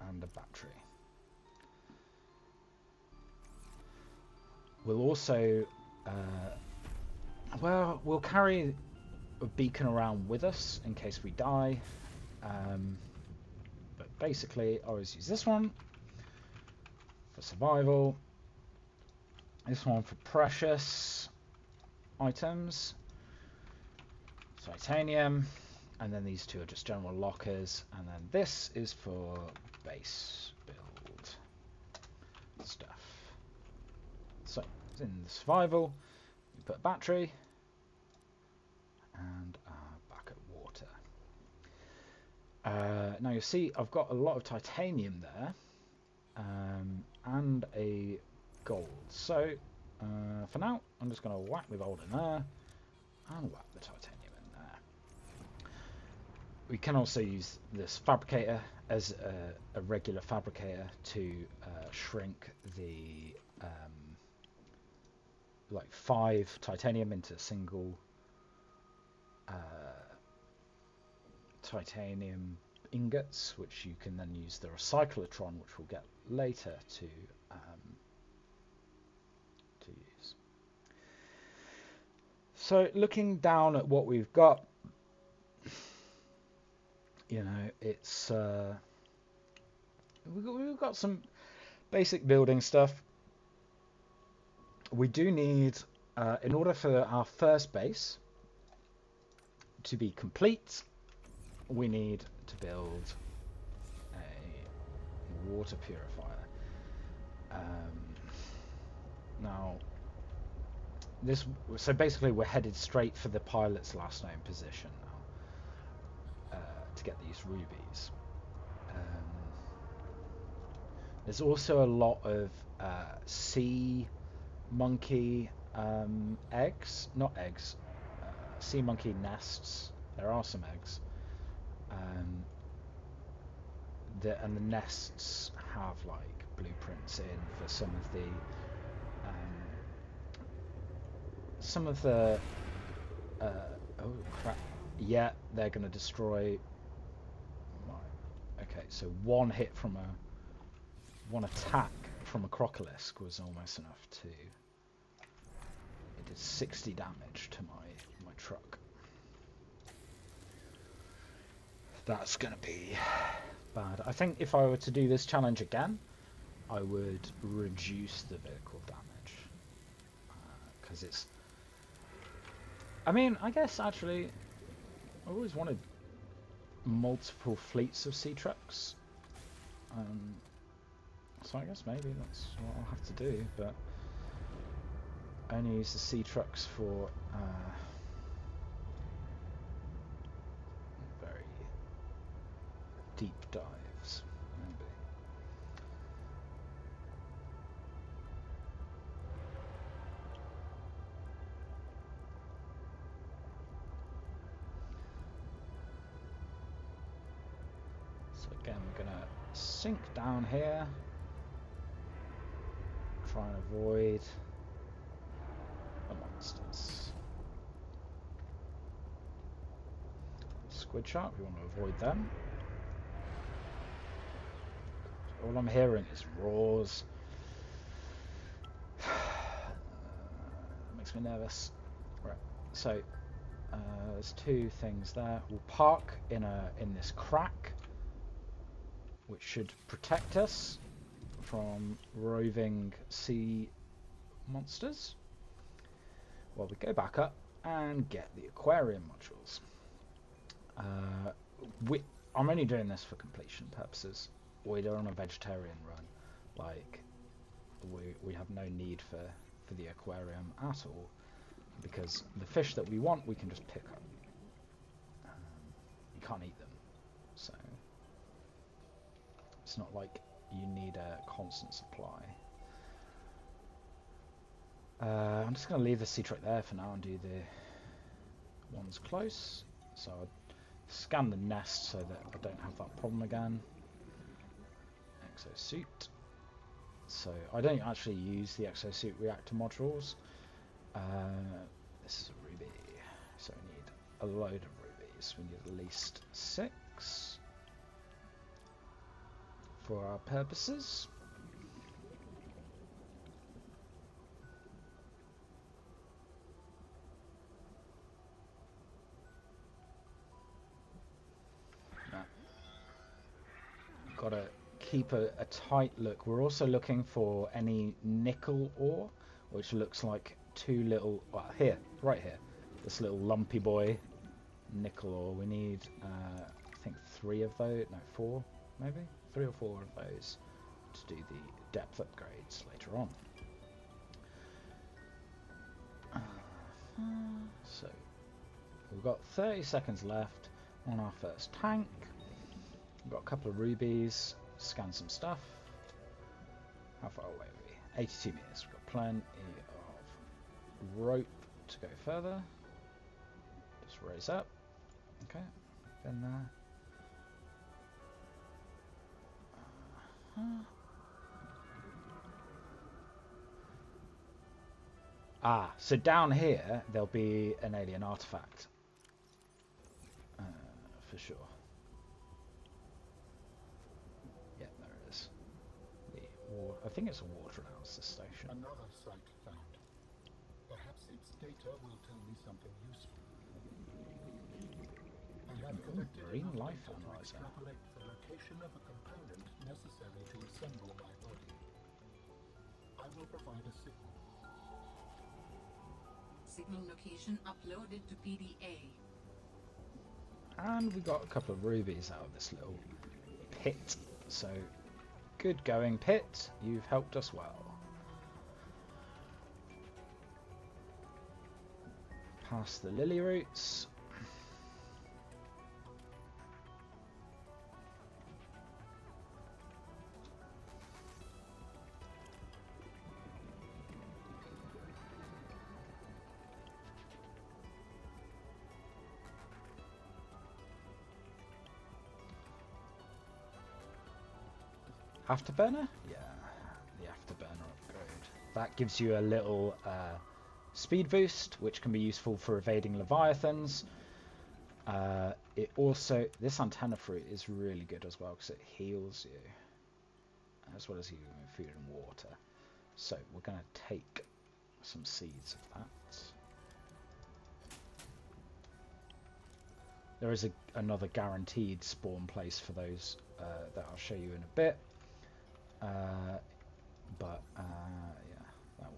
S1: And a battery. We'll also... well, we'll carry a beacon around with us in case we die. But basically, I always use this one for survival. This one for precious items. Titanium. And then these 2 are just general lockers. And then this is for base build stuff. So, it's in the survival. We put a battery. And a bucket of water. Now you'll see I've got a lot of titanium there. And a gold. So, for now, I'm just going to whack the gold in there. And whack the titanium in there. We can also use this fabricator as a regular fabricator to shrink the like 5 titanium into a single titanium ingots, which you can then use the recyclotron, which we'll get later, to use. So looking down at what we've got, you know, it's we've got some basic building stuff. We do need, in order for our first base to be complete, we need to build a water purifier. Now, so basically we're headed straight for the pilot's last name position now, to get these rubies. There's also a lot of sea monkey eggs, not eggs, sea monkey nests. There are some eggs. And the nests have like blueprints in for some of the oh crap, yeah, they're gonna destroy my, okay, so one attack from a crocolisk was almost enough to, it did 60 damage to my truck. That's gonna be bad. I think if I were to do this challenge again, I would reduce the vehicle damage, because it's, I mean, I guess actually I always wanted multiple fleets of sea trucks, so I guess maybe that's what I'll have to do, but I only use the sea trucks for very deep dives, maybe. So again, we're gonna sink down here, try and avoid the monsters. Squid shark, we want to avoid them. All I'm hearing is roars. Makes me nervous. Right, so there's 2 things there. We'll park in this crack, which should protect us from roving sea monsters. Well, we go back up and get the aquarium modules. I'm only doing this for completion purposes. We're on a vegetarian run. Like, we have no need for the aquarium at all, because the fish that we want we can just pick up. You can't eat them, so it's not like you need a constant supply. I'm just going to leave the Seatruck there for now and do the ones close. So I'll scan the nest so that I don't have that problem again. Exosuit. So I don't actually use the exosuit reactor modules. This is a ruby, so we need a load of rubies. We need at least 6 for our purposes. Got to keep a tight look. We're also looking for any nickel ore, which looks like 2 little, well, here, right here, this little lumpy boy, nickel ore. We need, I think 3 of those, no, 4, maybe? 3 or 4 of those to do the depth upgrades later on. So, we've got 30 seconds left on our first tank. We've got a couple of rubies, scan some stuff. How far away are we? 82 meters. We've got plenty of rope to go further. Just raise up. Okay, been there. So down here there'll be an alien artifact. For sure. I think it's a water analysis station.
S6: Another site found. Perhaps its data will tell me something useful. I have collected
S1: marine
S6: enough
S1: life
S6: data to
S1: analyzer.
S6: extrapolate the location of a component necessary to assemble my body. I will provide a signal.
S3: Signal location uploaded to PDA.
S1: And we got a couple of rubies out of this little pit, so good going, Pit. You've helped us well. Past the lily roots. Afterburner? Yeah, the afterburner upgrade. That gives you a little speed boost, which can be useful for evading leviathans. It also, this antenna fruit is really good as well because it heals you, as well as giving you food and water. So we're going to take some seeds of that. There is another guaranteed spawn place for those that I'll show you in a bit. Yeah,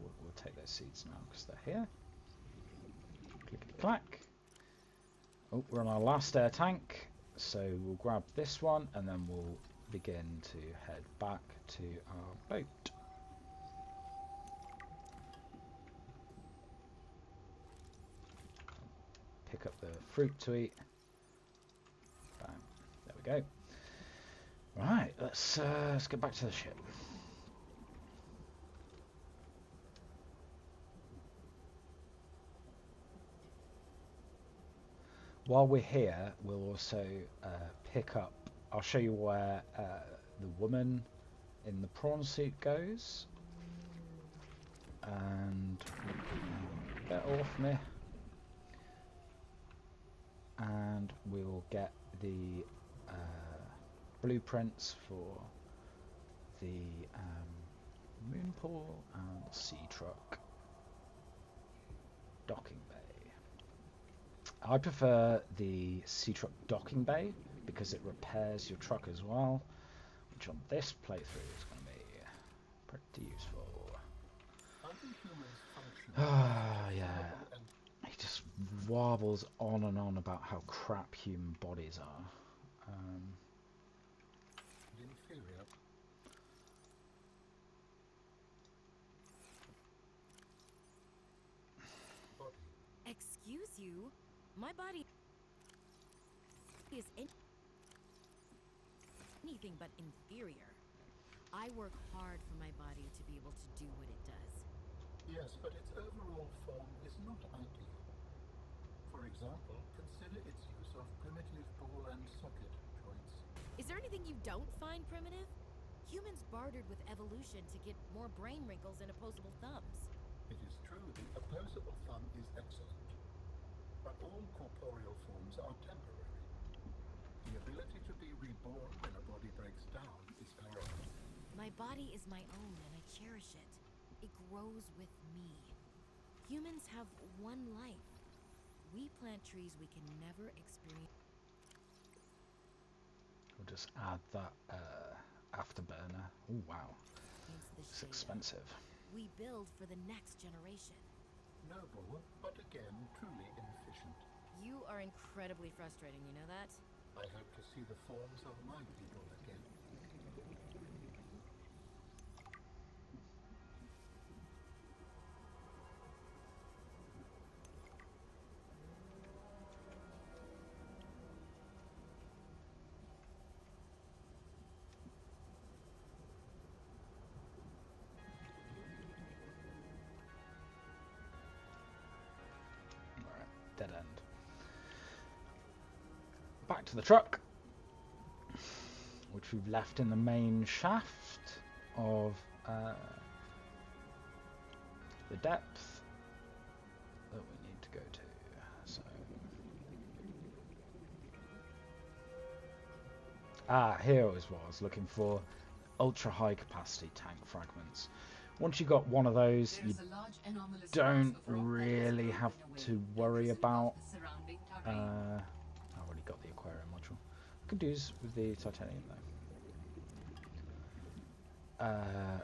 S1: we'll take those seeds now because they're here. Clickety clack. Oh, we're on our last air tank, so we'll grab this one and then we'll begin to head back to our boat. Pick up the fruit to eat. Bam. There we go. Right, let's get back to the ship. While we're here, we'll also pick up. I'll show you where the woman in the prawn suit goes. And get off me. And we'll get the blueprints for the moon pool and the Seatruck docking bay. I prefer the Seatruck docking bay because it repairs your truck as well, which on this playthrough is going to be pretty useful.
S6: How do humans function ocean.
S1: Yeah. He just warbles on and on about how crap human bodies are.
S6: Inferior. Body.
S2: Excuse you? My body is anything but inferior. I work hard for my body to be able to do what it does.
S6: Yes, but its overall form is not ideal. For example, consider its use of primitive ball and socket joints.
S2: Is there anything you don't find primitive? Humans bartered with evolution to get more brain wrinkles and opposable thumbs.
S6: It is true the opposable thumb is excellent, but all corporeal forms are temporary. The ability to be reborn when a body breaks down is paramount.
S2: My body is my own and I cherish it. It grows with me. Humans have one life. We plant trees we can never experience.
S1: We'll just add that afterburner. Oh wow, it's expensive.
S2: We build for the next generation.
S6: Noble, but again, truly inefficient.
S2: You are incredibly frustrating, you know that?
S6: I hope to see the forms of my people again.
S1: Alright, dead end. Back to the truck, which we've left in the main shaft of the depth that we need to go to. So, here is what I was looking for: ultra high capacity tank fragments. Once you got one of those, you don't really have to worry about. I've already got the aquarium module. Could do this with the titanium though.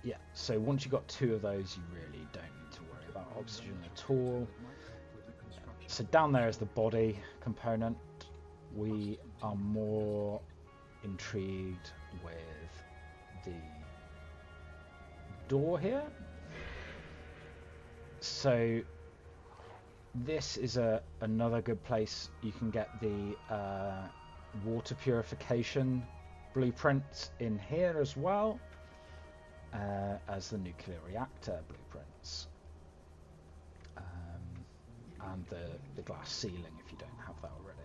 S1: Yeah, so once you got two of those, you really don't need to worry about oxygen at all. So down there is the body component. We are more intrigued with the door here. So this is another good place. You can get the water purification blueprints in here as well as the nuclear reactor blueprints, and the glass ceiling if you don't have that already.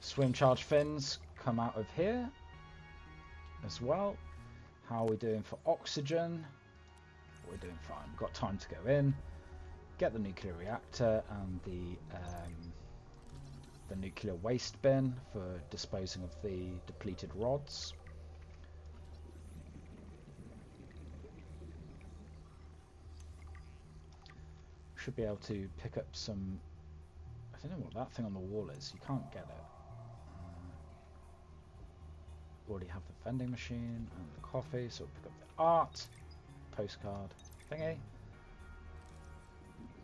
S1: Swim charge fins come out of here as well. How are we doing for oxygen? We're doing fine. We've got time to go in, get the nuclear reactor and the nuclear waste bin for disposing of the depleted rods. Should be able to pick up some. I don't know what that thing on the wall is. You can't get it. Already have the vending machine and the coffee, so we'll pick up the art postcard thingy.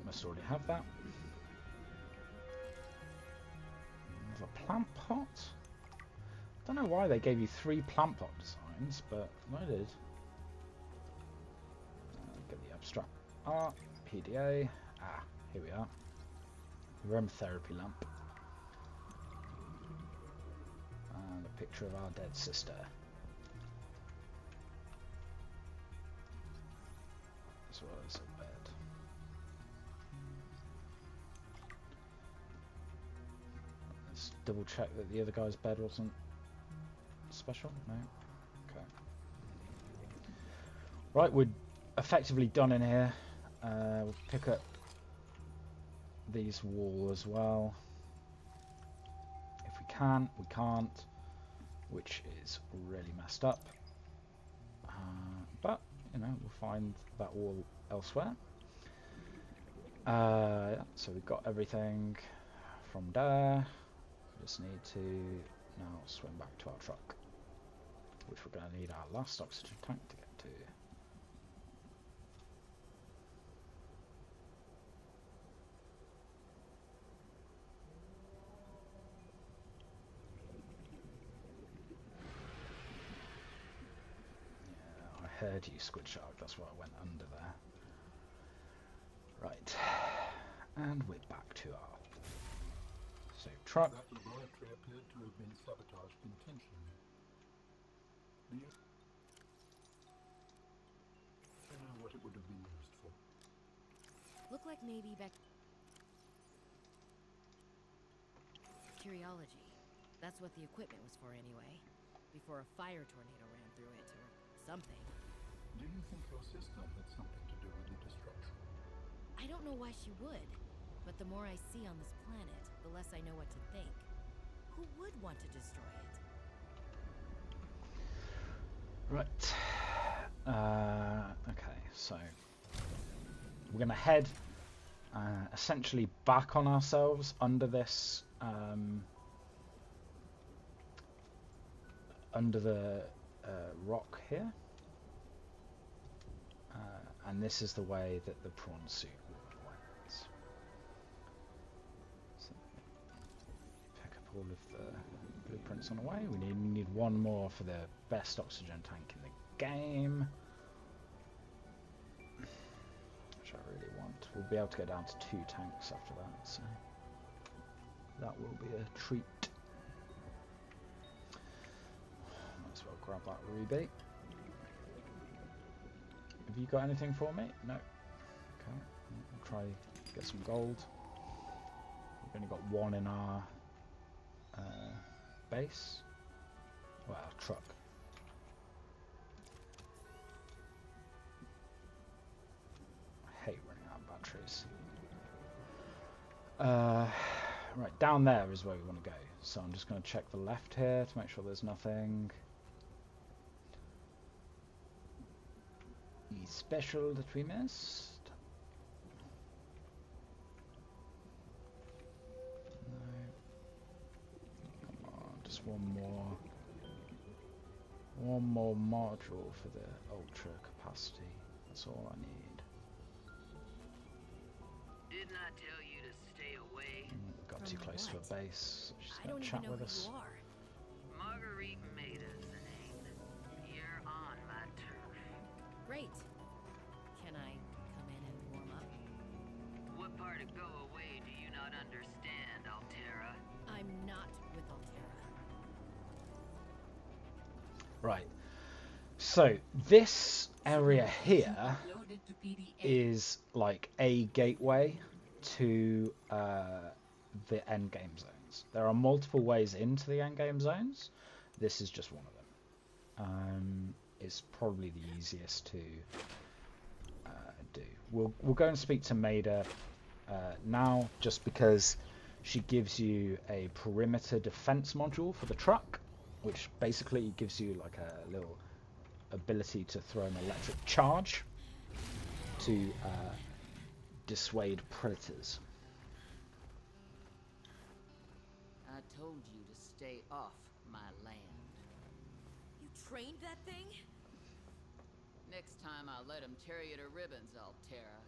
S1: Must already have that. There's a plant pot. Don't know why they gave you 3 plant pot designs, but I did. Get the abstract art, PDA. Here we are. Aromatherapy lamp. And a picture of our dead sister. As well as a bed. Let's double check that the other guy's bed wasn't special. No? Okay. Right, we're effectively done in here. We'll pick up these walls as well. If we can, we can't, which is really messed up. But, you know, we'll find that wall elsewhere. So we've got everything from there. We just need to now swim back to our truck, which we're going to need our last oxygen tank to get to. heard you, Squid Shark. That's why I went under there. Right. And we're back to our safe truck.
S6: That laboratory appeared to have been sabotaged intentionally. Do you know what it would have been used for?
S2: Look like maybe bacteriology. That's what the equipment was for anyway. Before a fire tornado ran through it or something.
S6: Do you think your sister had something to do with the destruction?
S2: I don't know why she would, but the more I see on this planet, the less I know what to think. Who would want to destroy it?
S1: Right. Okay, so we're going to head essentially back on ourselves under this, under the rock here. And this is the way that the prawn suit went. So, pick up all of the blueprints on the way. We need one more for the best oxygen tank in the game. Which I really want. We'll be able to go down to 2 tanks after that, so that will be a treat. Might as well grab that ruby. Have you got anything for me? No. Okay. We'll try get some gold. We've only got 1 in our base. Well, our truck. I hate running out of batteries. Right, down there is where we want to go. So I'm just going to check the left here to make sure there's nothing special that we missed. No. Come on, just one more module for the ultra capacity. That's all I need.
S7: Didn't I tell you to stay away?
S1: Got too close to a base. So she's
S2: I
S1: going
S2: don't
S1: to
S2: even
S1: chat
S2: know
S1: with
S2: who
S1: us.
S2: you are.
S7: Marguerite Maida's the name. You're on my turf.
S2: Great. Can I come in and warm up?
S7: What part of go away do you not understand, Altera?
S2: I'm not with Altera.
S1: Right. So this area here
S3: Uploaded to PDA.
S1: is like a gateway to the endgame zones. There are multiple ways into the endgame zones. This is just one of them. It's probably the easiest to do. We'll go and speak to Maida now, just because she gives you a perimeter defense module for the truck, which basically gives you like a little ability to throw an electric charge to dissuade predators.
S7: I told you to stay off my land.
S2: You trained that thing?
S7: Next time I'll let him tear you to ribbons, Altera.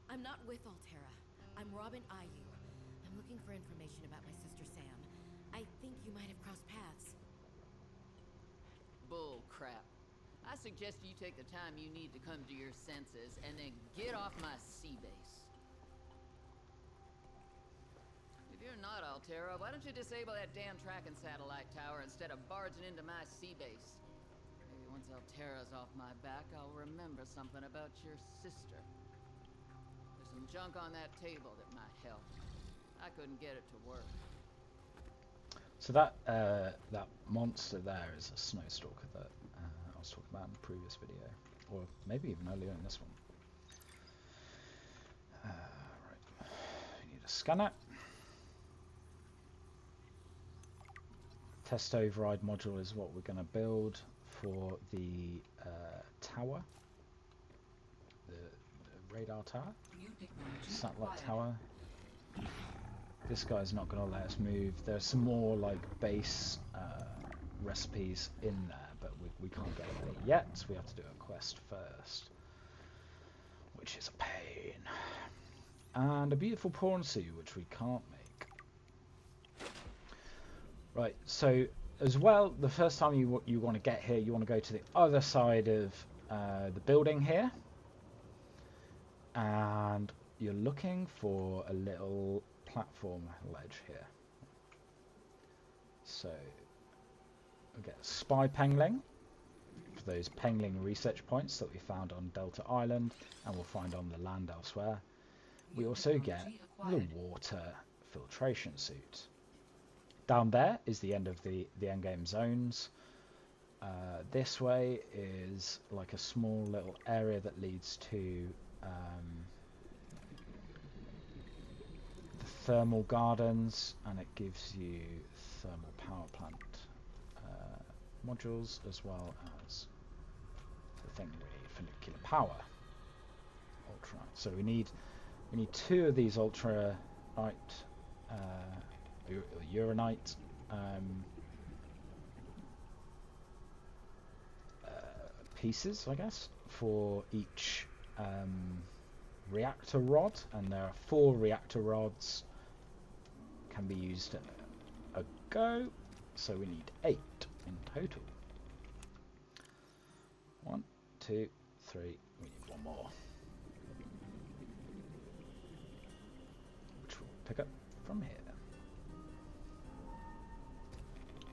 S2: I'm not with Altera. I'm Robin Ayu. I'm looking for information about my sister Sam. I think you might have crossed paths.
S7: Bull crap. I suggest you take the time you need to come to your senses and then get off my sea base. If you're not Altera, why don't you disable that damn tracking satellite tower instead of barging into my sea base? Maybe once Altera's off my back, I'll remember something about your sister. There's some junk on that table that might help. I couldn't get it to work.
S1: So that that monster there is a snowstalker that I was talking about in the previous video, or maybe even earlier in this one. Right, we need a scanner. Test override module is what we're going to build for the tower, the radar tower,
S3: New technology
S1: satellite
S3: acquired.
S1: tower. This guy's not going to let us move. There's some more like base recipes in there, but we can't get any yet. We have to do a quest first, which is a pain. And a beautiful prawn suit, which we can't make. Right, so as well, the first time you want to get here, you want to go to the other side of the building here, and you're looking for a little platform ledge here. So we'll get spy pengling for those pengling research points that we found on Delta Island and we'll find on the land elsewhere. We also get the water filtration suit. Down there is the end of the endgame zones. This way is like a small little area that leads to the thermal gardens, and it gives you thermal power plant modules as well as the thing we need for nuclear power. Ultra. So we need 2 of these ultra uranite pieces, I guess, for each reactor rod, and there are 4 reactor rods can be used a go, so we need 8 in total. 1, 2, 3, we need 1 more, which we'll pick up from here.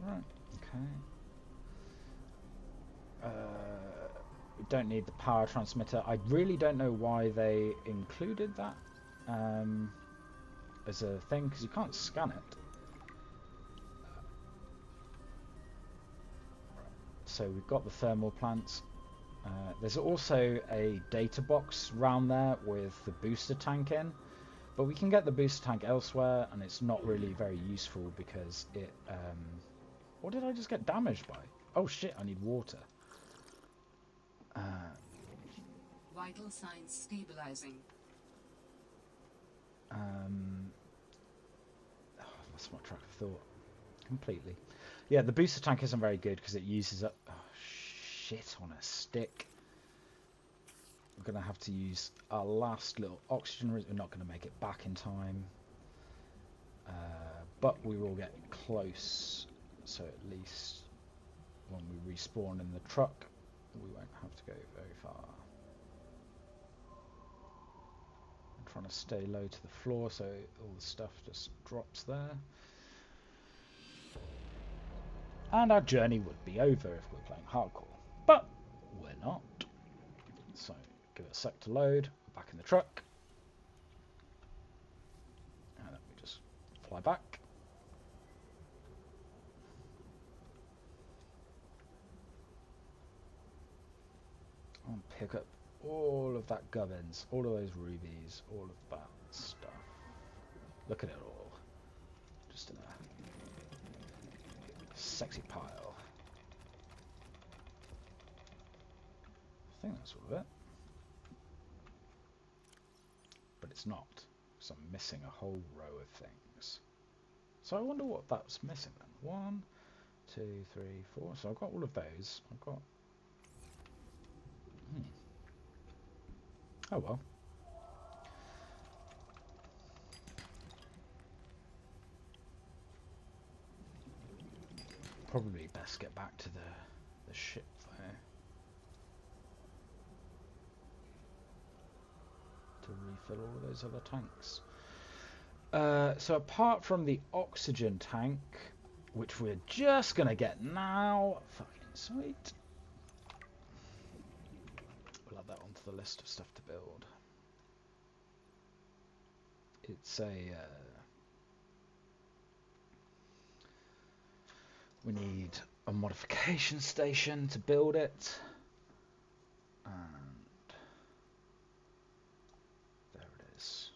S1: Right, okay. We don't need the power transmitter. I really don't know why they included that as a thing, because you can't scan it. So we've got the thermal plants. There's also a data box round there with the booster tank in, but we can get the booster tank elsewhere, and it's not really very useful because it... what did I just get damaged by? Oh shit, I need water.
S3: Vital signs stabilizing.
S1: That's my track of thought completely. Yeah, the booster tank isn't very good because it uses up shit on a stick. We're gonna have to use our last little oxygen. We're not gonna make it back in time, but we will get close. So at least when we respawn in the truck, we won't have to go very far. I'm trying to stay low to the floor so all the stuff just drops there. And our journey would be over if we're playing hardcore. But we're not. So give it a sec to load. We're back in the truck. And then we just fly back. And pick up all of that gubbins, all of those rubies, all of that stuff. Look at it all. Just in a sexy pile. I think that's all of it. But it's not, because I'm missing a whole row of things. So I wonder what that's missing then. 1, 2, 3, 4. So I've got all of those. I've got... Oh well. Probably best get back to the ship there to refill all of those other tanks. So apart from the oxygen tank, which we're just gonna get now, fucking sweet. We'll add that onto the list of stuff to build. It's a we need a modification station to build it, and there it is.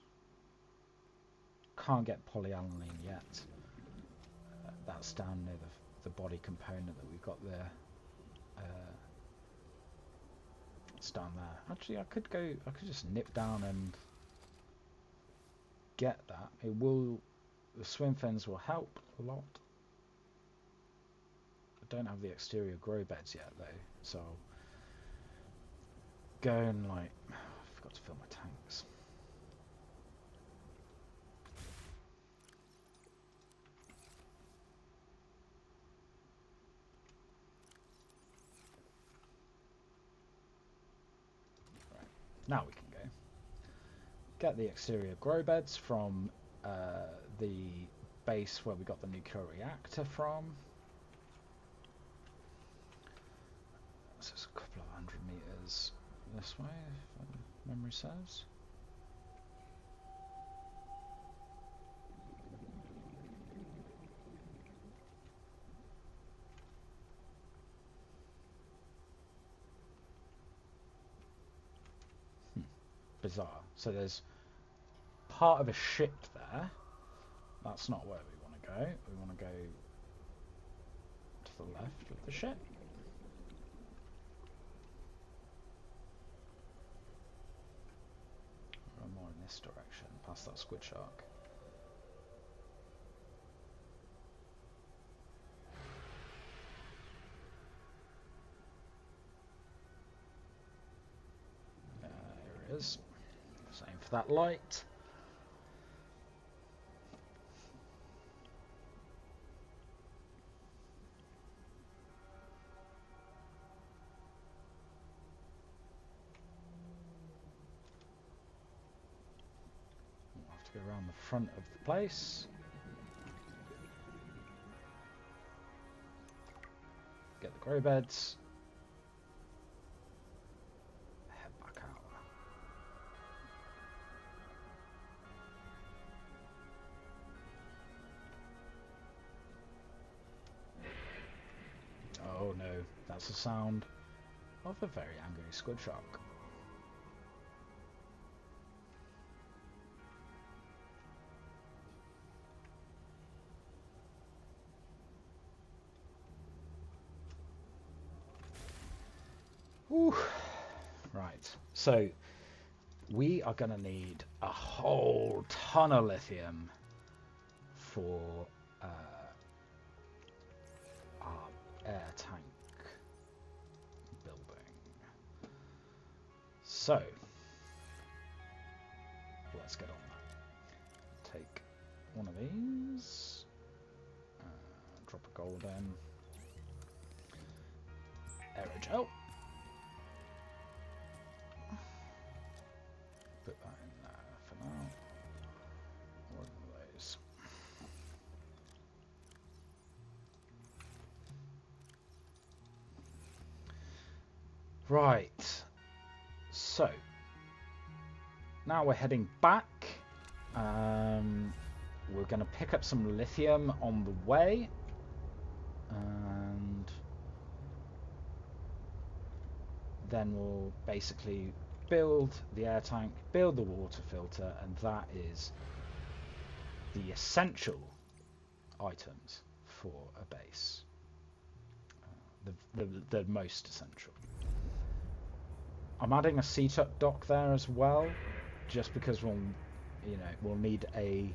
S1: Can't get polyaniline yet. That's down near the body component that we've got there. It's down there. Actually, I could just nip down and get that. It will. The swim fins will help a lot. I don't have the exterior grow beds yet though, so go and like, I forgot to fill my tanks. Now we can go. Get the exterior grow beds from the base where we got the nuclear reactor from. So it's a couple of 100 meters this way, if memory serves. Bizarre. So there's part of a ship there. That's not where we want to go. We want to go to the left of the ship. Or more in this direction, past that squid shark. Here it is. Same for that light. We'll have to go around the front of the place. Get the grow beds. Head back out. Oh no, that's the sound of a very angry squid shark. Whew. Right, so we are going to need a whole ton of lithium for our air tank building. So let's get on that. Take one of these, drop a gold in, aerogel. Put that in there for now. One of those. Right. So now we're heading back. We're going to pick up some lithium on the way, and then we'll basically build the air tank, build the water filter, and that is the essential items for a base. The most essential. I'm adding a Seatruck dock there as well, just because we'll need a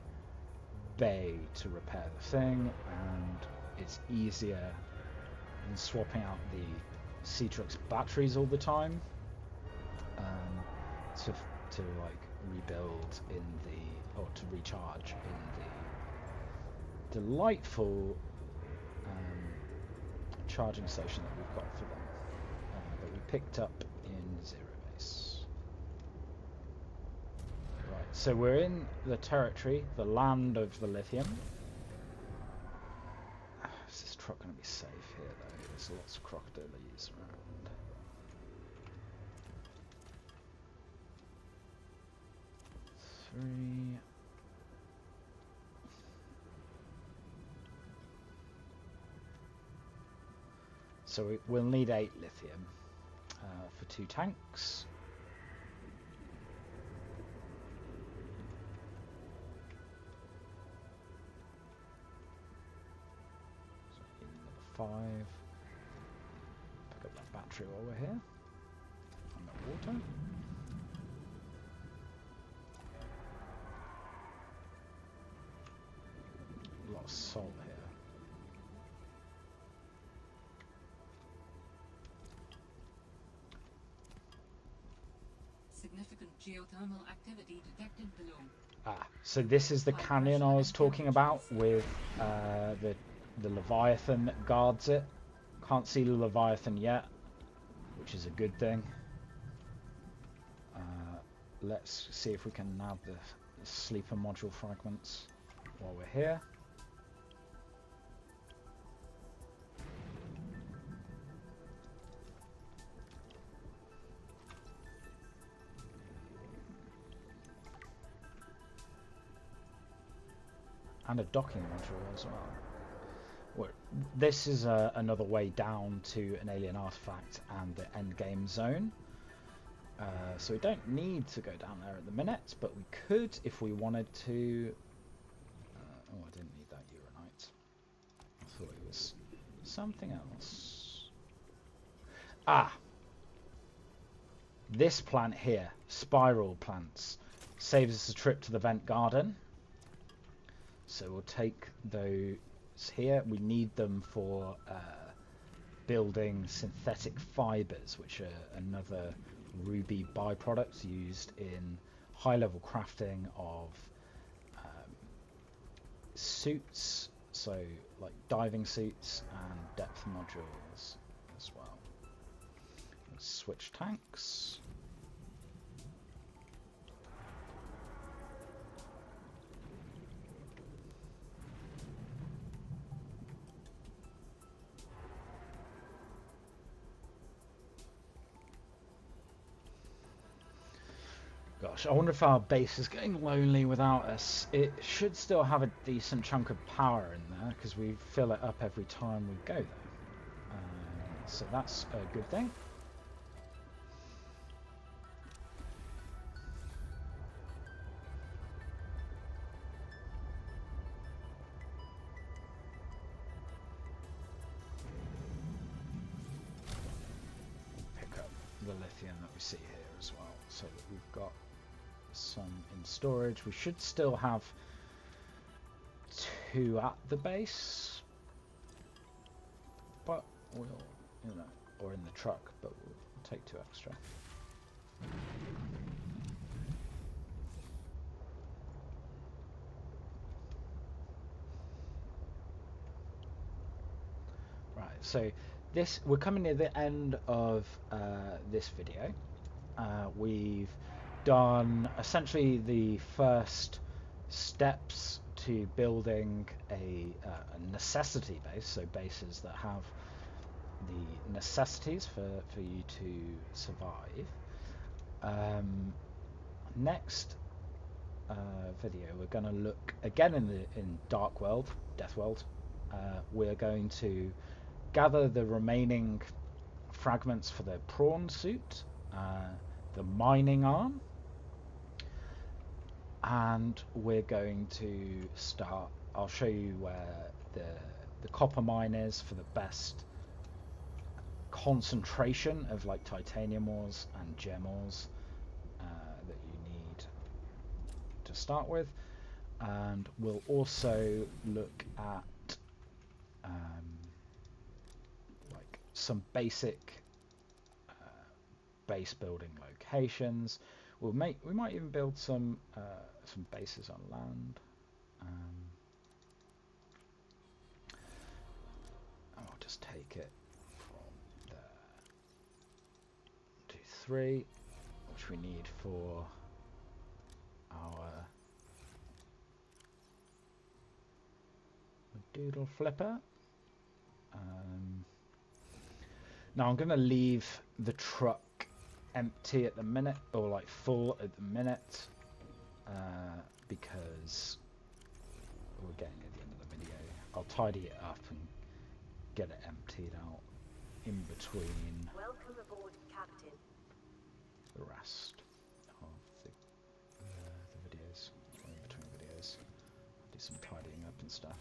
S1: bay to repair the thing, and it's easier than swapping out the Seatruck's batteries all the time. To like rebuild in the, or to recharge in the delightful charging station that we've got for them, that we picked up in Zero Base. Right, so we're in the territory, the land of the lithium. Is this truck going to be safe here though? There's lots of crocodiles around. Three. So we'll need 8 lithium for 2 tanks. So number 5. Pick up that battery while we're here. And the water. A lot of salt here.
S3: Significant geothermal activity detected below.
S1: Ah, so this is the canyon I was talking about with the Leviathan that guards it. Can't see the Leviathan yet, which is a good thing. let's see if we can nab the sleeper module fragments while we're here. And a docking module as well. This is another way down to an alien artifact and the endgame zone. So we don't need to go down there at the minute, but we could if we wanted to. Oh, I didn't need that uranite. I thought it was something else. Ah! This plant here, spiral plants, saves us a trip to the vent garden. So we'll take those here. We need them for building synthetic fibers, which are another ruby byproduct used in high-level crafting of suits, so like diving suits and depth modules as well. Let's switch tanks. Gosh, I wonder if our base is getting lonely without us. It should still have a decent chunk of power in there because we fill it up every time we go there. So that's a good thing. Pick up the lithium that we see here as well, so that we've got some in storage. We should still have 2 at the base, but we'll, or in the truck, but we'll take 2 extra. Right, so we're coming near the end of this video. We've done essentially the first steps to building a necessity base, so bases that have the necessities for you to survive. Next video we're going to look again in Dark World, Death World. We're going to gather the remaining fragments for the prawn suit, the mining arm, and we're going to start. I'll show you where the copper mine is for the best concentration of like titanium ores and gem ores that you need to start with, and we'll also look at like some basic base building locations. We might even build some bases on land. I'll just take it from there to 3, which we need for our doodle flipper. Now I'm going to leave the truck empty at the minute, or like full at the minute, because we're getting at the end of the video. I'll tidy it up and get it emptied out in between
S5: Welcome aboard, Captain.
S1: the rest of the videos, or in between videos. Do some tidying up and stuff.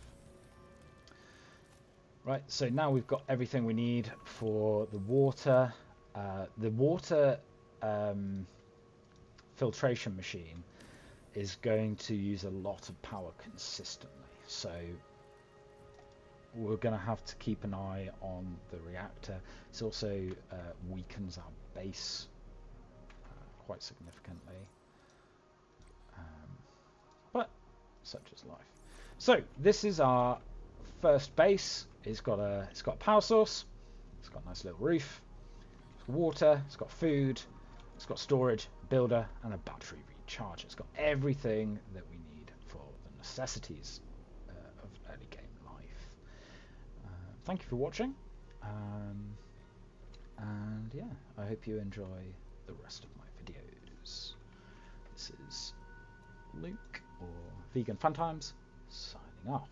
S1: Right, so now we've got everything we need for the water. The water filtration machine is going to use a lot of power consistently, so we're going to have to keep an eye on the reactor. It also weakens our base quite significantly, but such is life. So this is our first base. It's got a power source. It's got a nice little roof. Water, it's got food, it's got storage, builder, and a battery recharger. It's got everything that we need for the necessities of early game life. Thank you for watching, and yeah, I hope you enjoy the rest of my videos. This is Luke, or Vegan Fun Times, signing off.